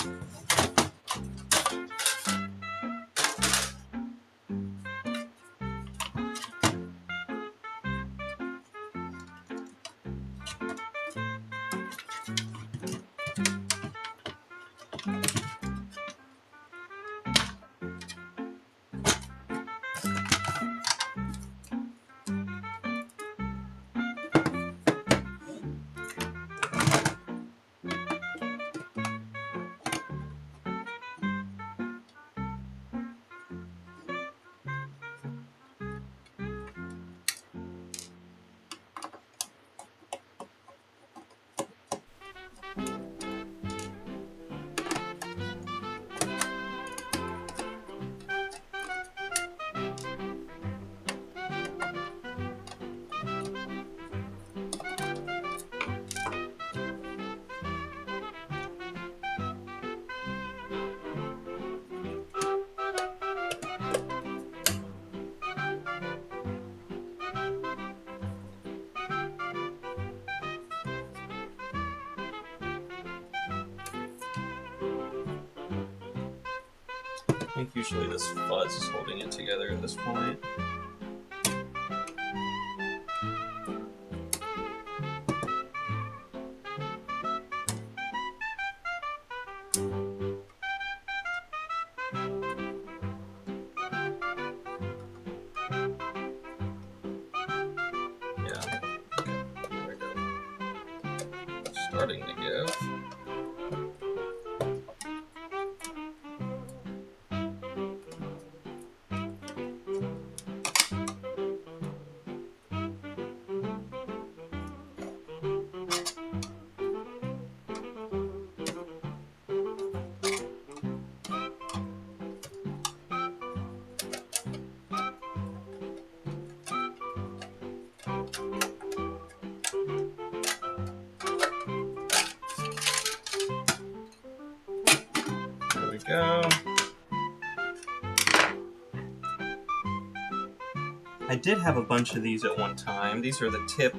I think usually this fuzz is holding it together at this point. Yeah. There we go. starting to give. There we go. I did have a bunch of these at one time. These are the tip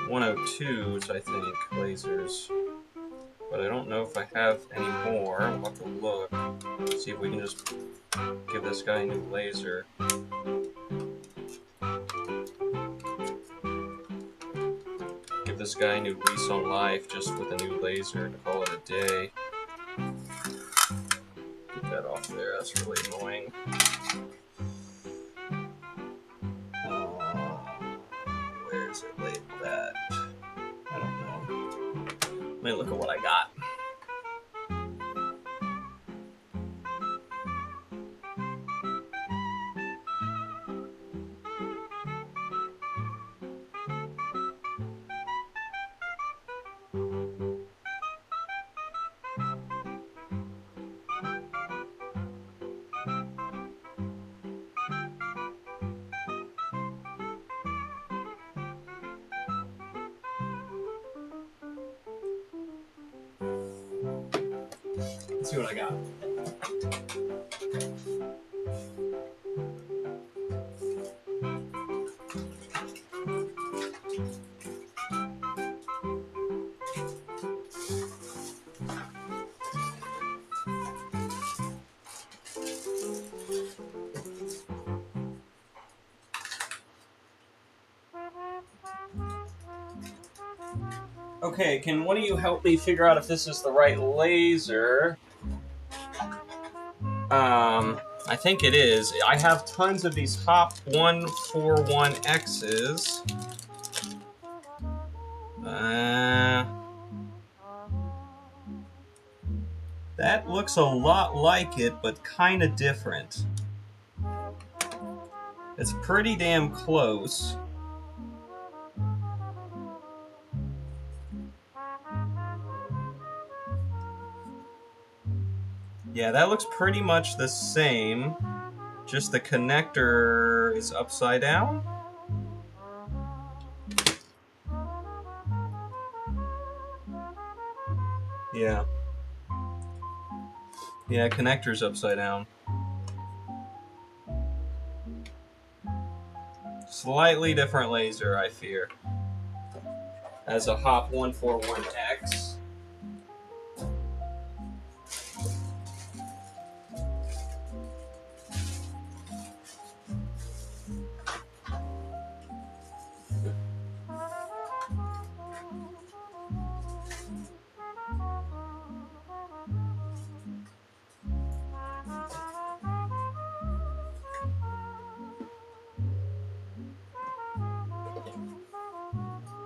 102s, I think, lasers. But I don't know if I have any more. We'll have to look. See if we can just give this guy a new laser. Give this guy a new lease on life just with a new laser to call it a day. Get that off there, that's really annoying. Where is it labeled at? I don't know. Let me look at what I got. Let's see what I got. Okay, can one of you help me figure out if this is the right laser? I think it is. I have tons of these Hop 141X's. That looks a lot like it, but kind of different. It's pretty damn close. Yeah, that looks pretty much the same, just the connector is upside down. Yeah. Yeah, connector's upside down. Slightly different laser, I fear. As a Hop 141X.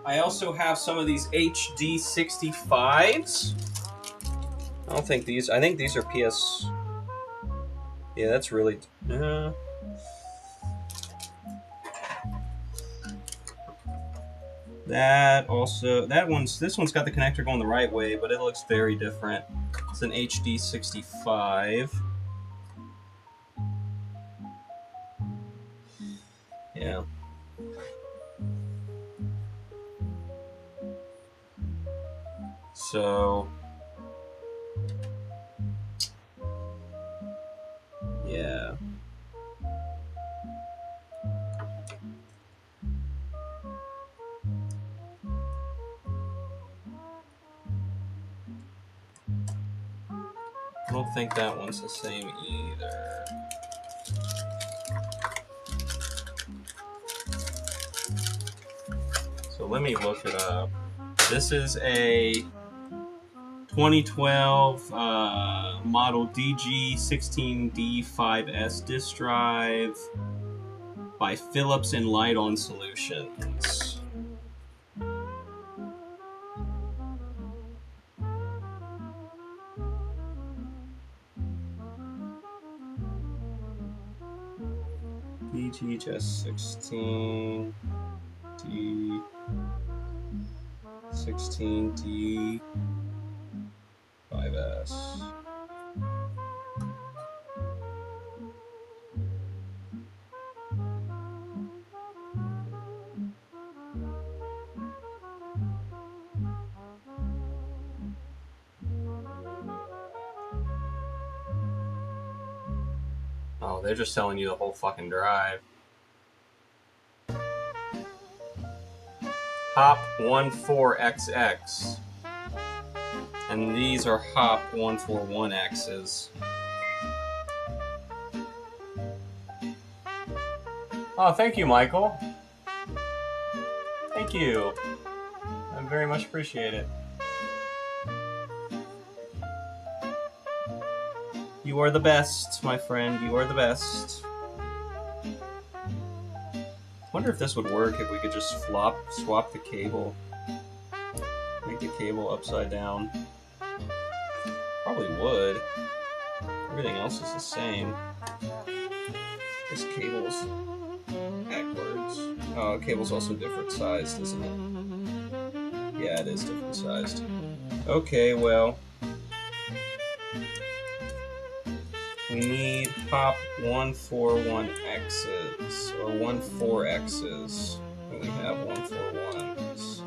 I also have some of these HD 65s. I don't think these, I think these are PS. Yeah, that's really. That also, this one's got the connector going the right way, but it looks very different. It's an HD 65. Yeah. So, yeah. I don't think that one's the same either. So let me look it up. This is a 2012 model DG16D5S disk drive by Philips and Light-On Solutions. GTHS16 D16 D5S. Oh, they're just telling you the whole fucking drive. Hop 14XX. And these are Hop 141Xs. Oh, thank you, Michael. Thank you. I very much appreciate it. You are the best, my friend. You are the best. Wonder if this would work if we could just swap the cable. Make the cable upside down. Probably would. Everything else is the same. This cable's backwards. Oh, cable's also different sized, isn't it? Yeah, it is different sized. Okay, well. We need Hop 141Xs, or 14Xs, and we have 141s.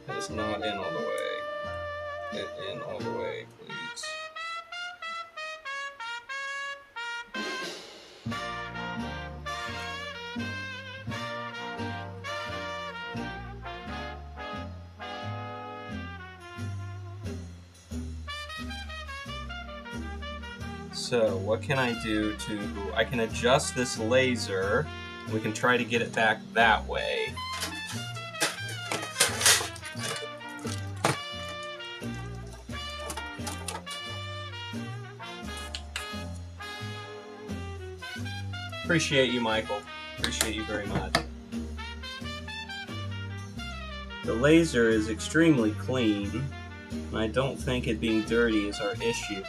It is not in all the way. Get in all the way, please. So, what can I do to... I can adjust this laser. We can try to get it back that way. Appreciate you, Michael. Appreciate you very much. The laser is extremely clean, and I don't think it being dirty is our issue.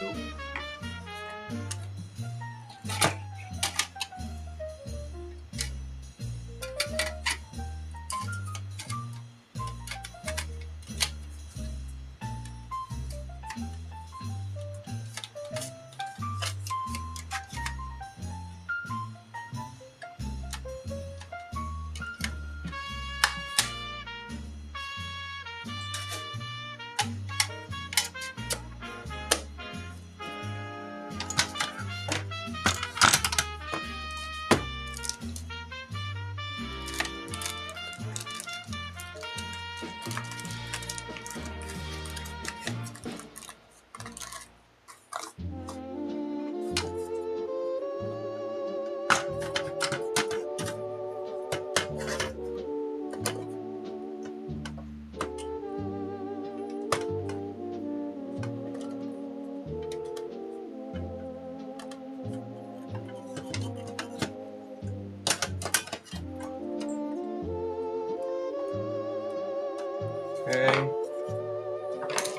Okay.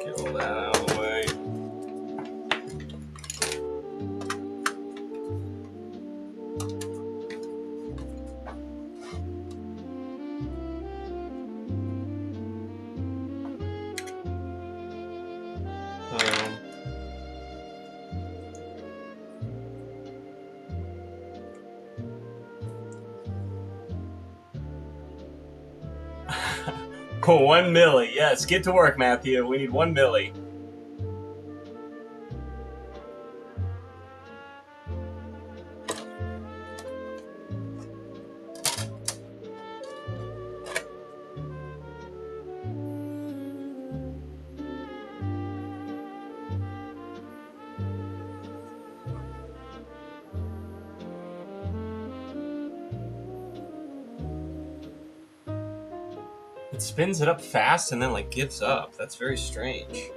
Get all that out of the way. Cool, 1 milli. Yes, get to work, Matthew. We need 1 milli. It spins it up fast and then like gives up. That's very strange.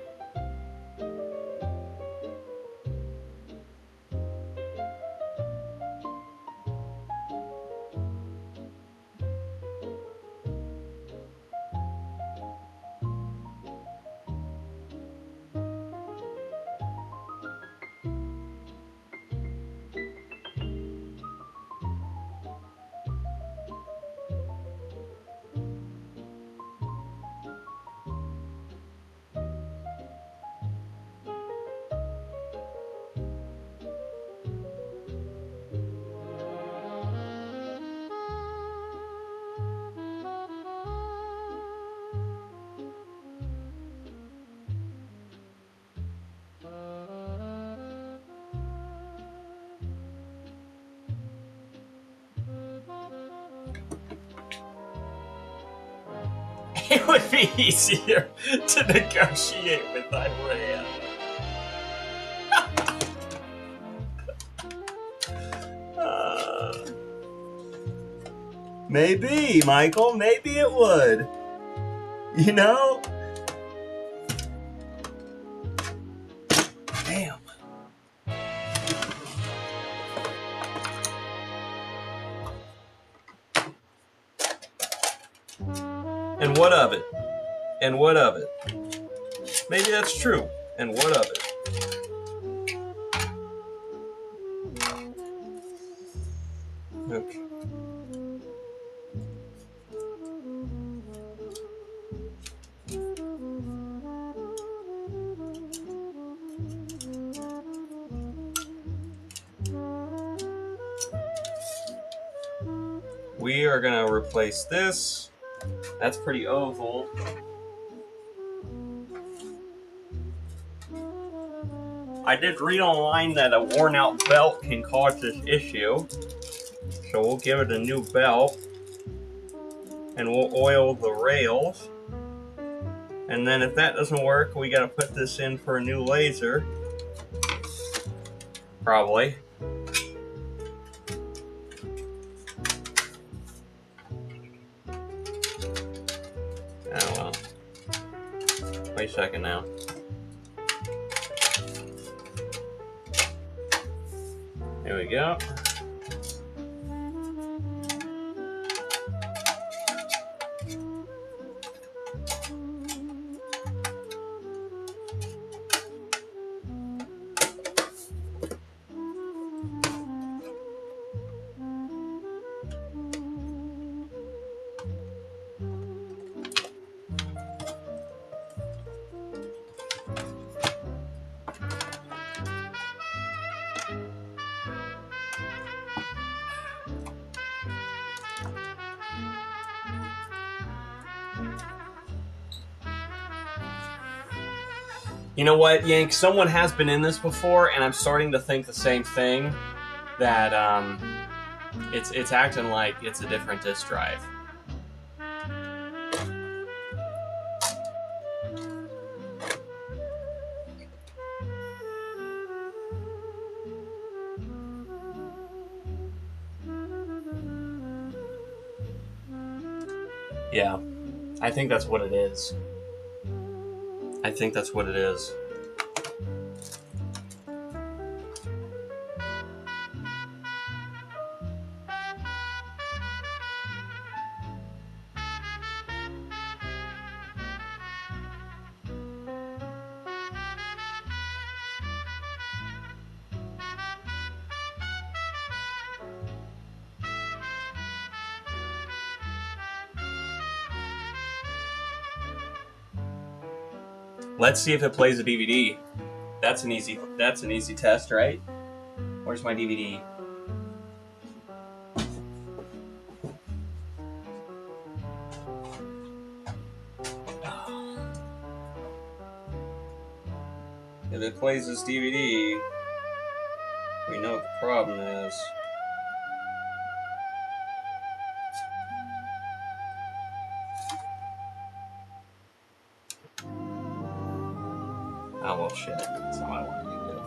It would be easier to negotiate with Iran. Maybe, Michael. Maybe it would. You know? Damn. And what of it? And what of it? Maybe that's true. And what of it? Okay. We are going to replace this. That's pretty oval. I did read online that a worn out belt can cause this issue. So we'll give it a new belt. And we'll oil the rails. And then if that doesn't work, we gotta put this in for a new laser. Probably. Oh well. Wait a second now. Here we go. You know what, Yank? Someone has been in this before, and I'm starting to think the same thing. That it's acting like it's a different disk drive. Yeah, I think that's what it is. I think that's what it is. Let's see if it plays a DVD. That's an easy test, right? Where's my DVD? If it plays this DVD, we know what the problem is. Oh well, shit. That's not what I wanted to do.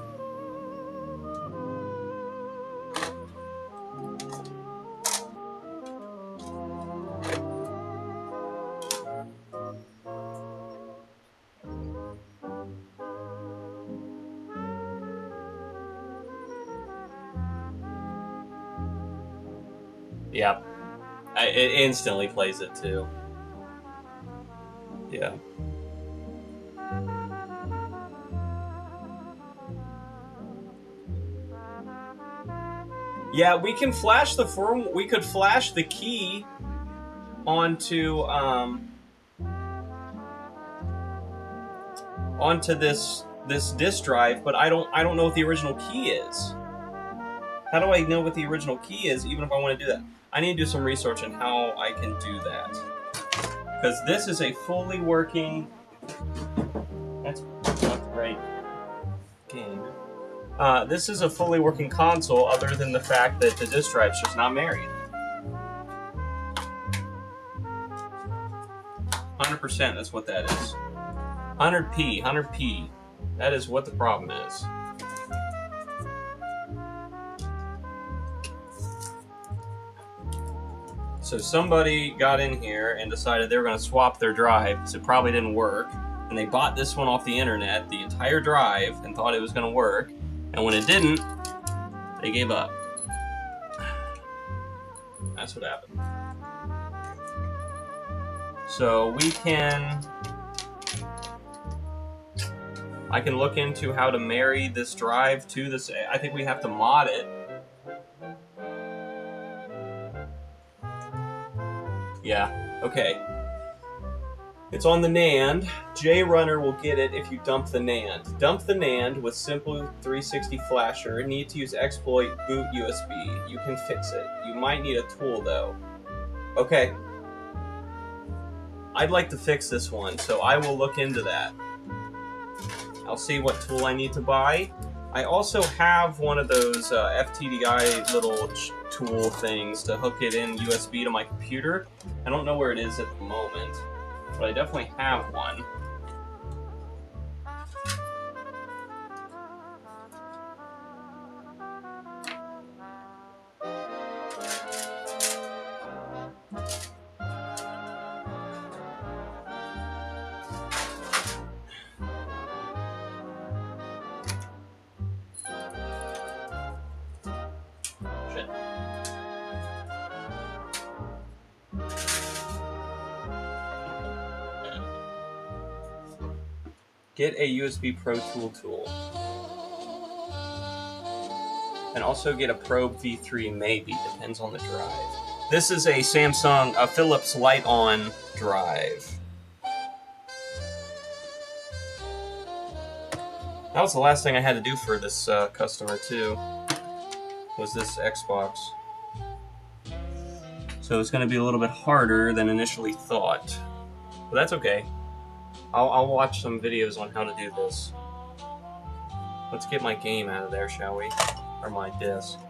Yeah, it instantly plays it too. Yeah. Yeah, we can flash the firm. We could flash the key onto this disk drive, but I don't know what the original key is. How do I know what the original key is, even if I want to do that? I need to do some research on how I can do that, because this is a fully working. That's not the right game. This is a fully working console, other than the fact that the disk drive's just not married. 100%. 100%, that's what that is. 100p, 100p. That is what the problem is. So somebody got in here and decided they were going to swap their drive, because it probably didn't work. And they bought this one off the internet, the entire drive, and thought it was going to work. And when it didn't, they gave up. That's what happened. So we can... I can look into how to marry this drive to this. I think we have to mod it. Yeah, okay. It's on the NAND. JRunner will get it if you dump the NAND. Dump the NAND with Simple 360 Flasher. Need to use exploit boot USB. You can fix it. You might need a tool though. Okay. I'd like to fix this one, so I will look into that. I'll see what tool I need to buy. I also have one of those FTDI little tool things to hook it in USB to my computer. I don't know where it is at the moment, but I definitely have one. Get a USB Pro tool. And also get a Probe V3 maybe, depends on the drive. This is a Samsung, a Philips Light-On drive. That was the last thing I had to do for this customer too, was this Xbox. So it's going to be a little bit harder than initially thought. But that's okay. I'll watch some videos on how to do this. Let's get my game out of there, shall we? Or my disc.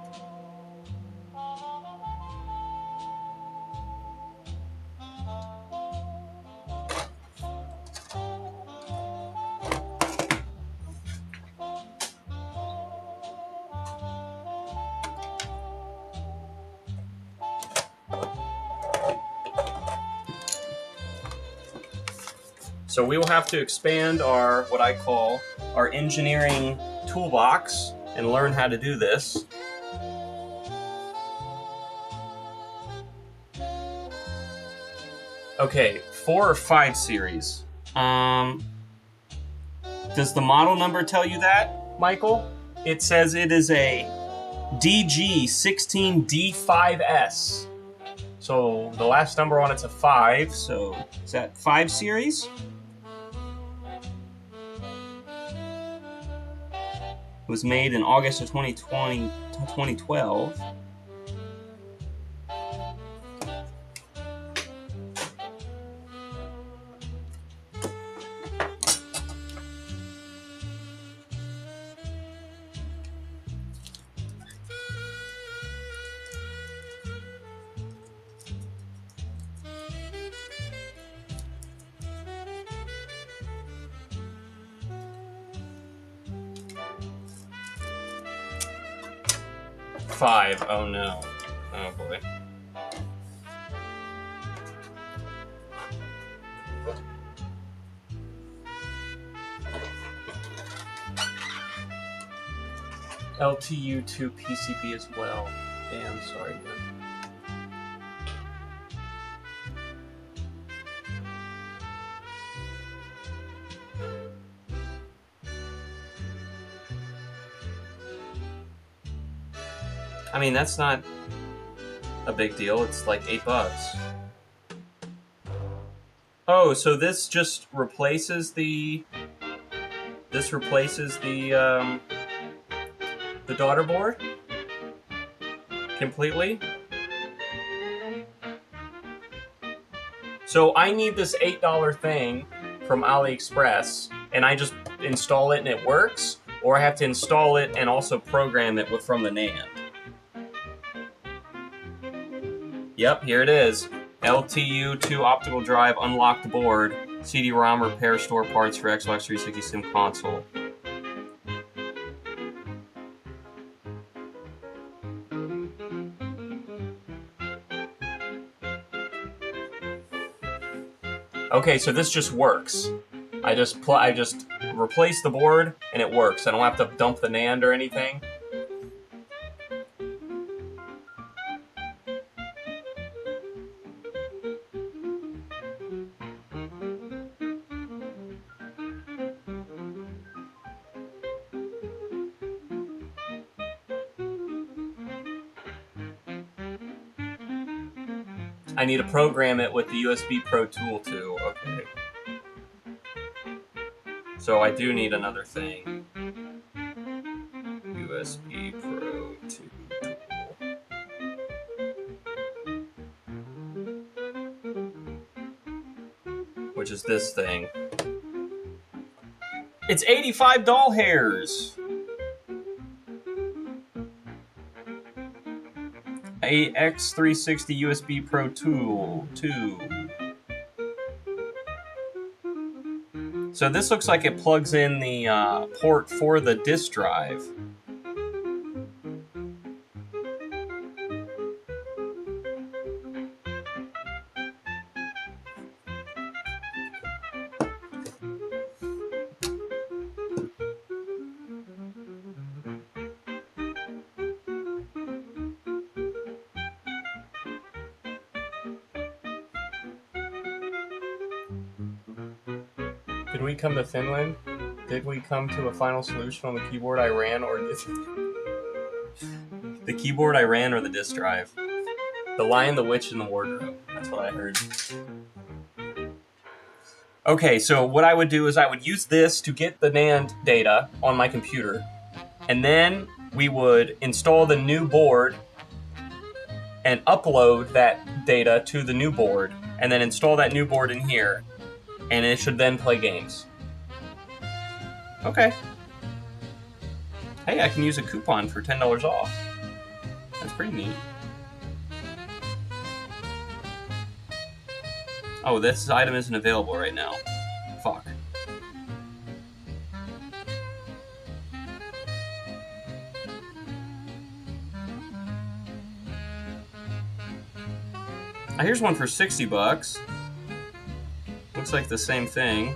So we will have to expand our, what I call, our engineering toolbox and learn how to do this. Okay, 4 or 5 series. Does the model number tell you that, Michael? It says it is a DG16D5S. So the last number on it's a 5, so is that 5 series? It was made in August of 2012. Five. Oh no. Oh boy. LTU to PCB as well. Damn, sorry. I mean, that's not a big deal. It's like $8. Oh, so this just replaces the... This replaces the daughter board? Completely? So I need this $8 thing from AliExpress, and I just install it and it works? Or I have to install it and also program it from the NAND? Yep, here it is. LTU2 optical drive, unlock the board. CD-ROM repair store parts for Xbox 360 Sim console. Okay, so this just works. I just replace the board and it works. I don't have to dump the NAND or anything. I need to program it with the USB Pro Tool too. Okay. So I do need another thing. USB Pro Tool. Which is this thing. It's 85 doll hairs! A X360 USB Pro Tool 2. So this looks like it plugs in the port for the disk drive. Did we come to Finland? Did we come to a final solution on the keyboard I ran, or the keyboard I ran, or the disk drive? The Lion, the Witch, and the Wardrobe. That's what I heard. Okay, so what I would do is I would use this to get the NAND data on my computer, and then we would install the new board and upload that data to the new board, and then install that new board in here. And it should then play games. Okay. Hey, I can use a coupon for $10 off. That's pretty neat. Oh, this item isn't available right now. Fuck. Here's one for 60 bucks. Looks like the same thing.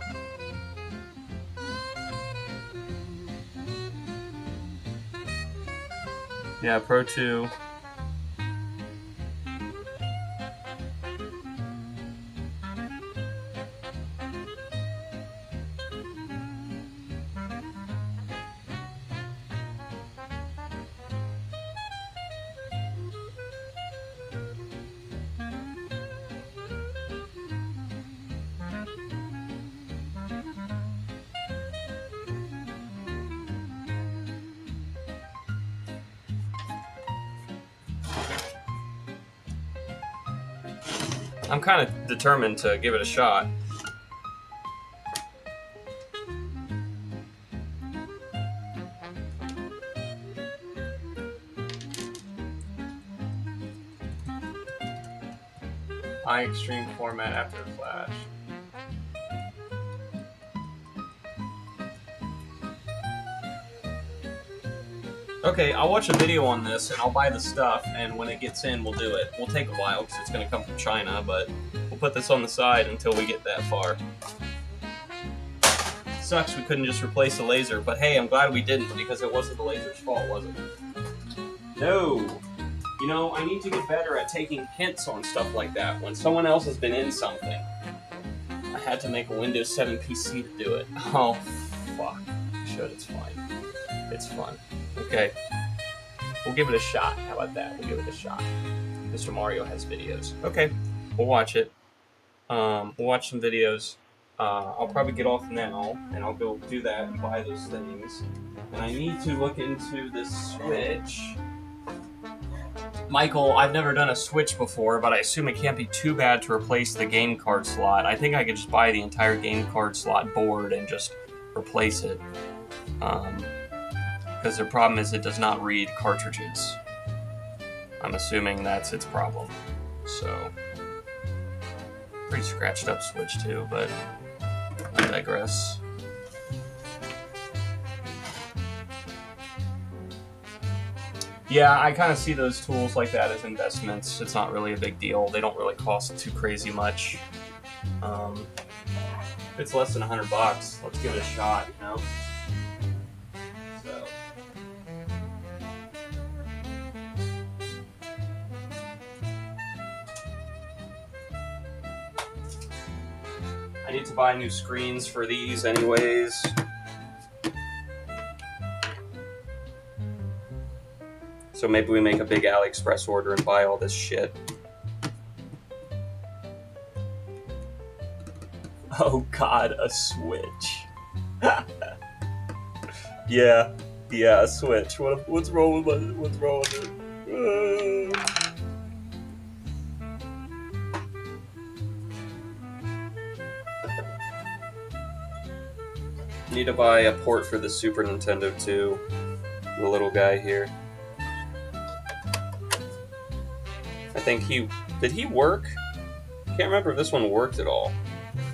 Yeah, Pro 2. I'm kind of determined to give it a shot. High extreme format after the flash. Okay, I'll watch a video on this and I'll buy the stuff, and when it gets in, we'll do it. We'll take a while because it's going to come from China, but we'll put this on the side until we get that far. Sucks we couldn't just replace the laser, but hey, I'm glad we didn't because it wasn't the laser's fault, was it? No! You know, I need to get better at taking hints on stuff like that when someone else has been in something. I had to make a Windows 7 PC to do it. Oh, fuck. Should, it's fine. It's fun. Okay. We'll give it a shot. How about that? We'll give it a shot. Mr. Mario has videos. Okay. We'll watch it. We'll watch some videos. I'll probably get off now, and I'll go do that and buy those things. And I need to look into this Switch. Michael, I've never done a Switch before, but I assume it can't be too bad to replace the game card slot. I think I could just buy the entire game card slot board and just replace it. Because the problem is it does not read cartridges. I'm assuming that's its problem. So, pretty scratched up Switch too, but I digress. Yeah, I kind of see those tools like that as investments. It's not really a big deal. They don't really cost too crazy much. If it's less than $100, let's give it a shot, you know? So. I need to buy new screens for these anyways. So maybe we make a big AliExpress order and buy all this shit. Oh god, a Switch. yeah, a Switch. What's wrong with it? What's wrong with it? Need to buy a port for the Super Nintendo too. The little guy here. I think did he work? Can't remember if this one worked at all.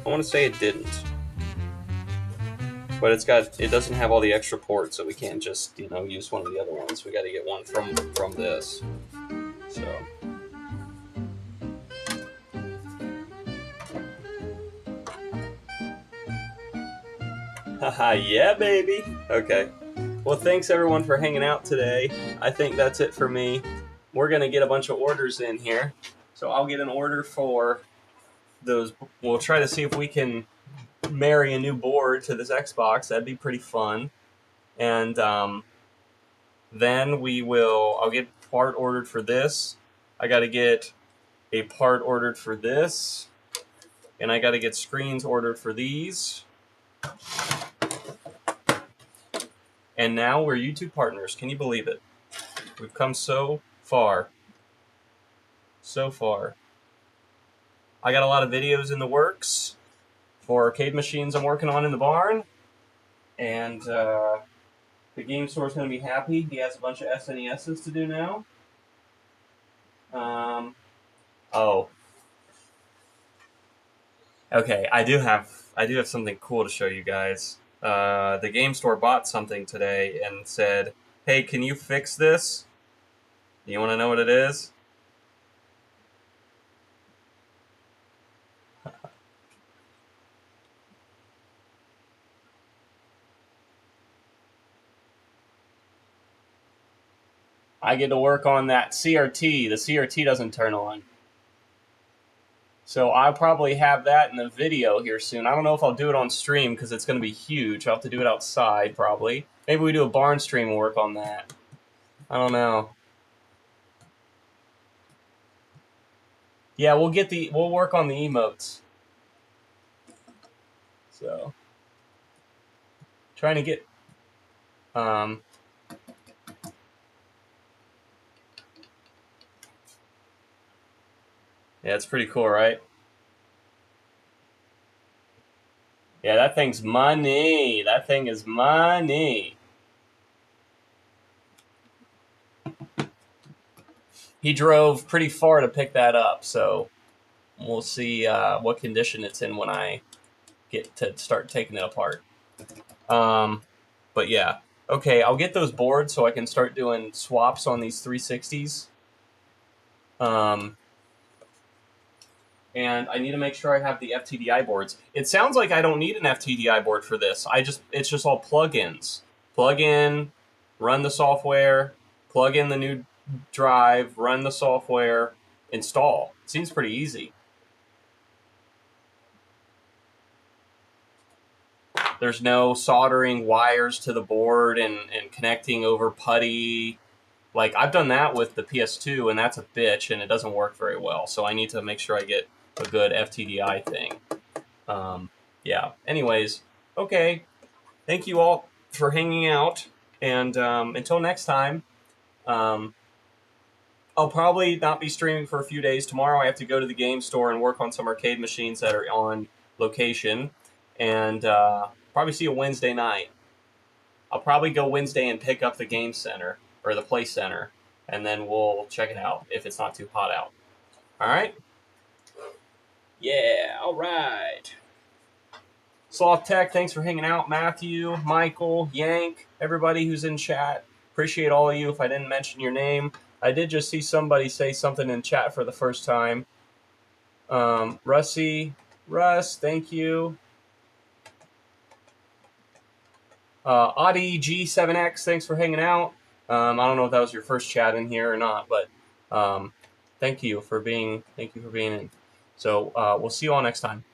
I want to say it didn't. But it doesn't have all the extra ports, so we can't just, use one of the other ones. We got to get one from this. So. Haha, yeah, baby. Okay. Well, thanks everyone for hanging out today. I think that's it for me. We're going to get a bunch of orders in here. So I'll get an order for those. We'll try to see if we can marry a new board to this Xbox. That'd be pretty fun. And then I'll get part ordered for this. I got to get a part ordered for this. And I got to get screens ordered for these. And now we're YouTube partners. Can you believe it? We've come so far. So far. I got a lot of videos in the works for arcade machines I'm working on in the barn. And the game store's going to be happy. He has a bunch of SNESs to do now. Oh. Okay, I do have something cool to show you guys. The game store bought something today and said, "Hey, can you fix this?" You want to know what it is? I get to work on that CRT. The CRT doesn't turn on. So I'll probably have that in the video here soon. I don't know if I'll do it on stream because it's going to be huge. I'll have to do it outside probably. Maybe we do a barn stream and work on that. I don't know. Yeah, we'll work on the emotes. So trying to get yeah, it's pretty cool, right? Yeah, that thing's money. That thing is money. He drove pretty far to pick that up, so we'll see what condition it's in when I get to start taking it apart. But yeah. Okay, I'll get those boards so I can start doing swaps on these 360s. And I need to make sure I have the FTDI boards. It sounds like I don't need an FTDI board for this. It's just all plugins. Plug in, run the software, plug in the new drive, run the software, install. Seems pretty easy. There's no soldering wires to the board and connecting over putty. Like, I've done that with the PS2, and that's a bitch, and it doesn't work very well. So I need to make sure I get a good FTDI thing. Yeah. Anyways, okay. Thank you all for hanging out. And until next time, I'll probably not be streaming for a few days. Tomorrow I have to go to the game store and work on some arcade machines that are on location. And probably see you Wednesday night. I'll probably go Wednesday and pick up the game center, or the play center, and then we'll check it out if it's not too hot out. All right? Yeah, all right. Sloth Tech, thanks for hanging out. Matthew, Michael, Yank, everybody who's in chat. Appreciate all of you. If I didn't mention your name, I did just see somebody say something in chat for the first time. Russ, thank you. Audi G7X, thanks for hanging out. I don't know if that was your first chat in here or not, but thank you for being in. So we'll see you all next time.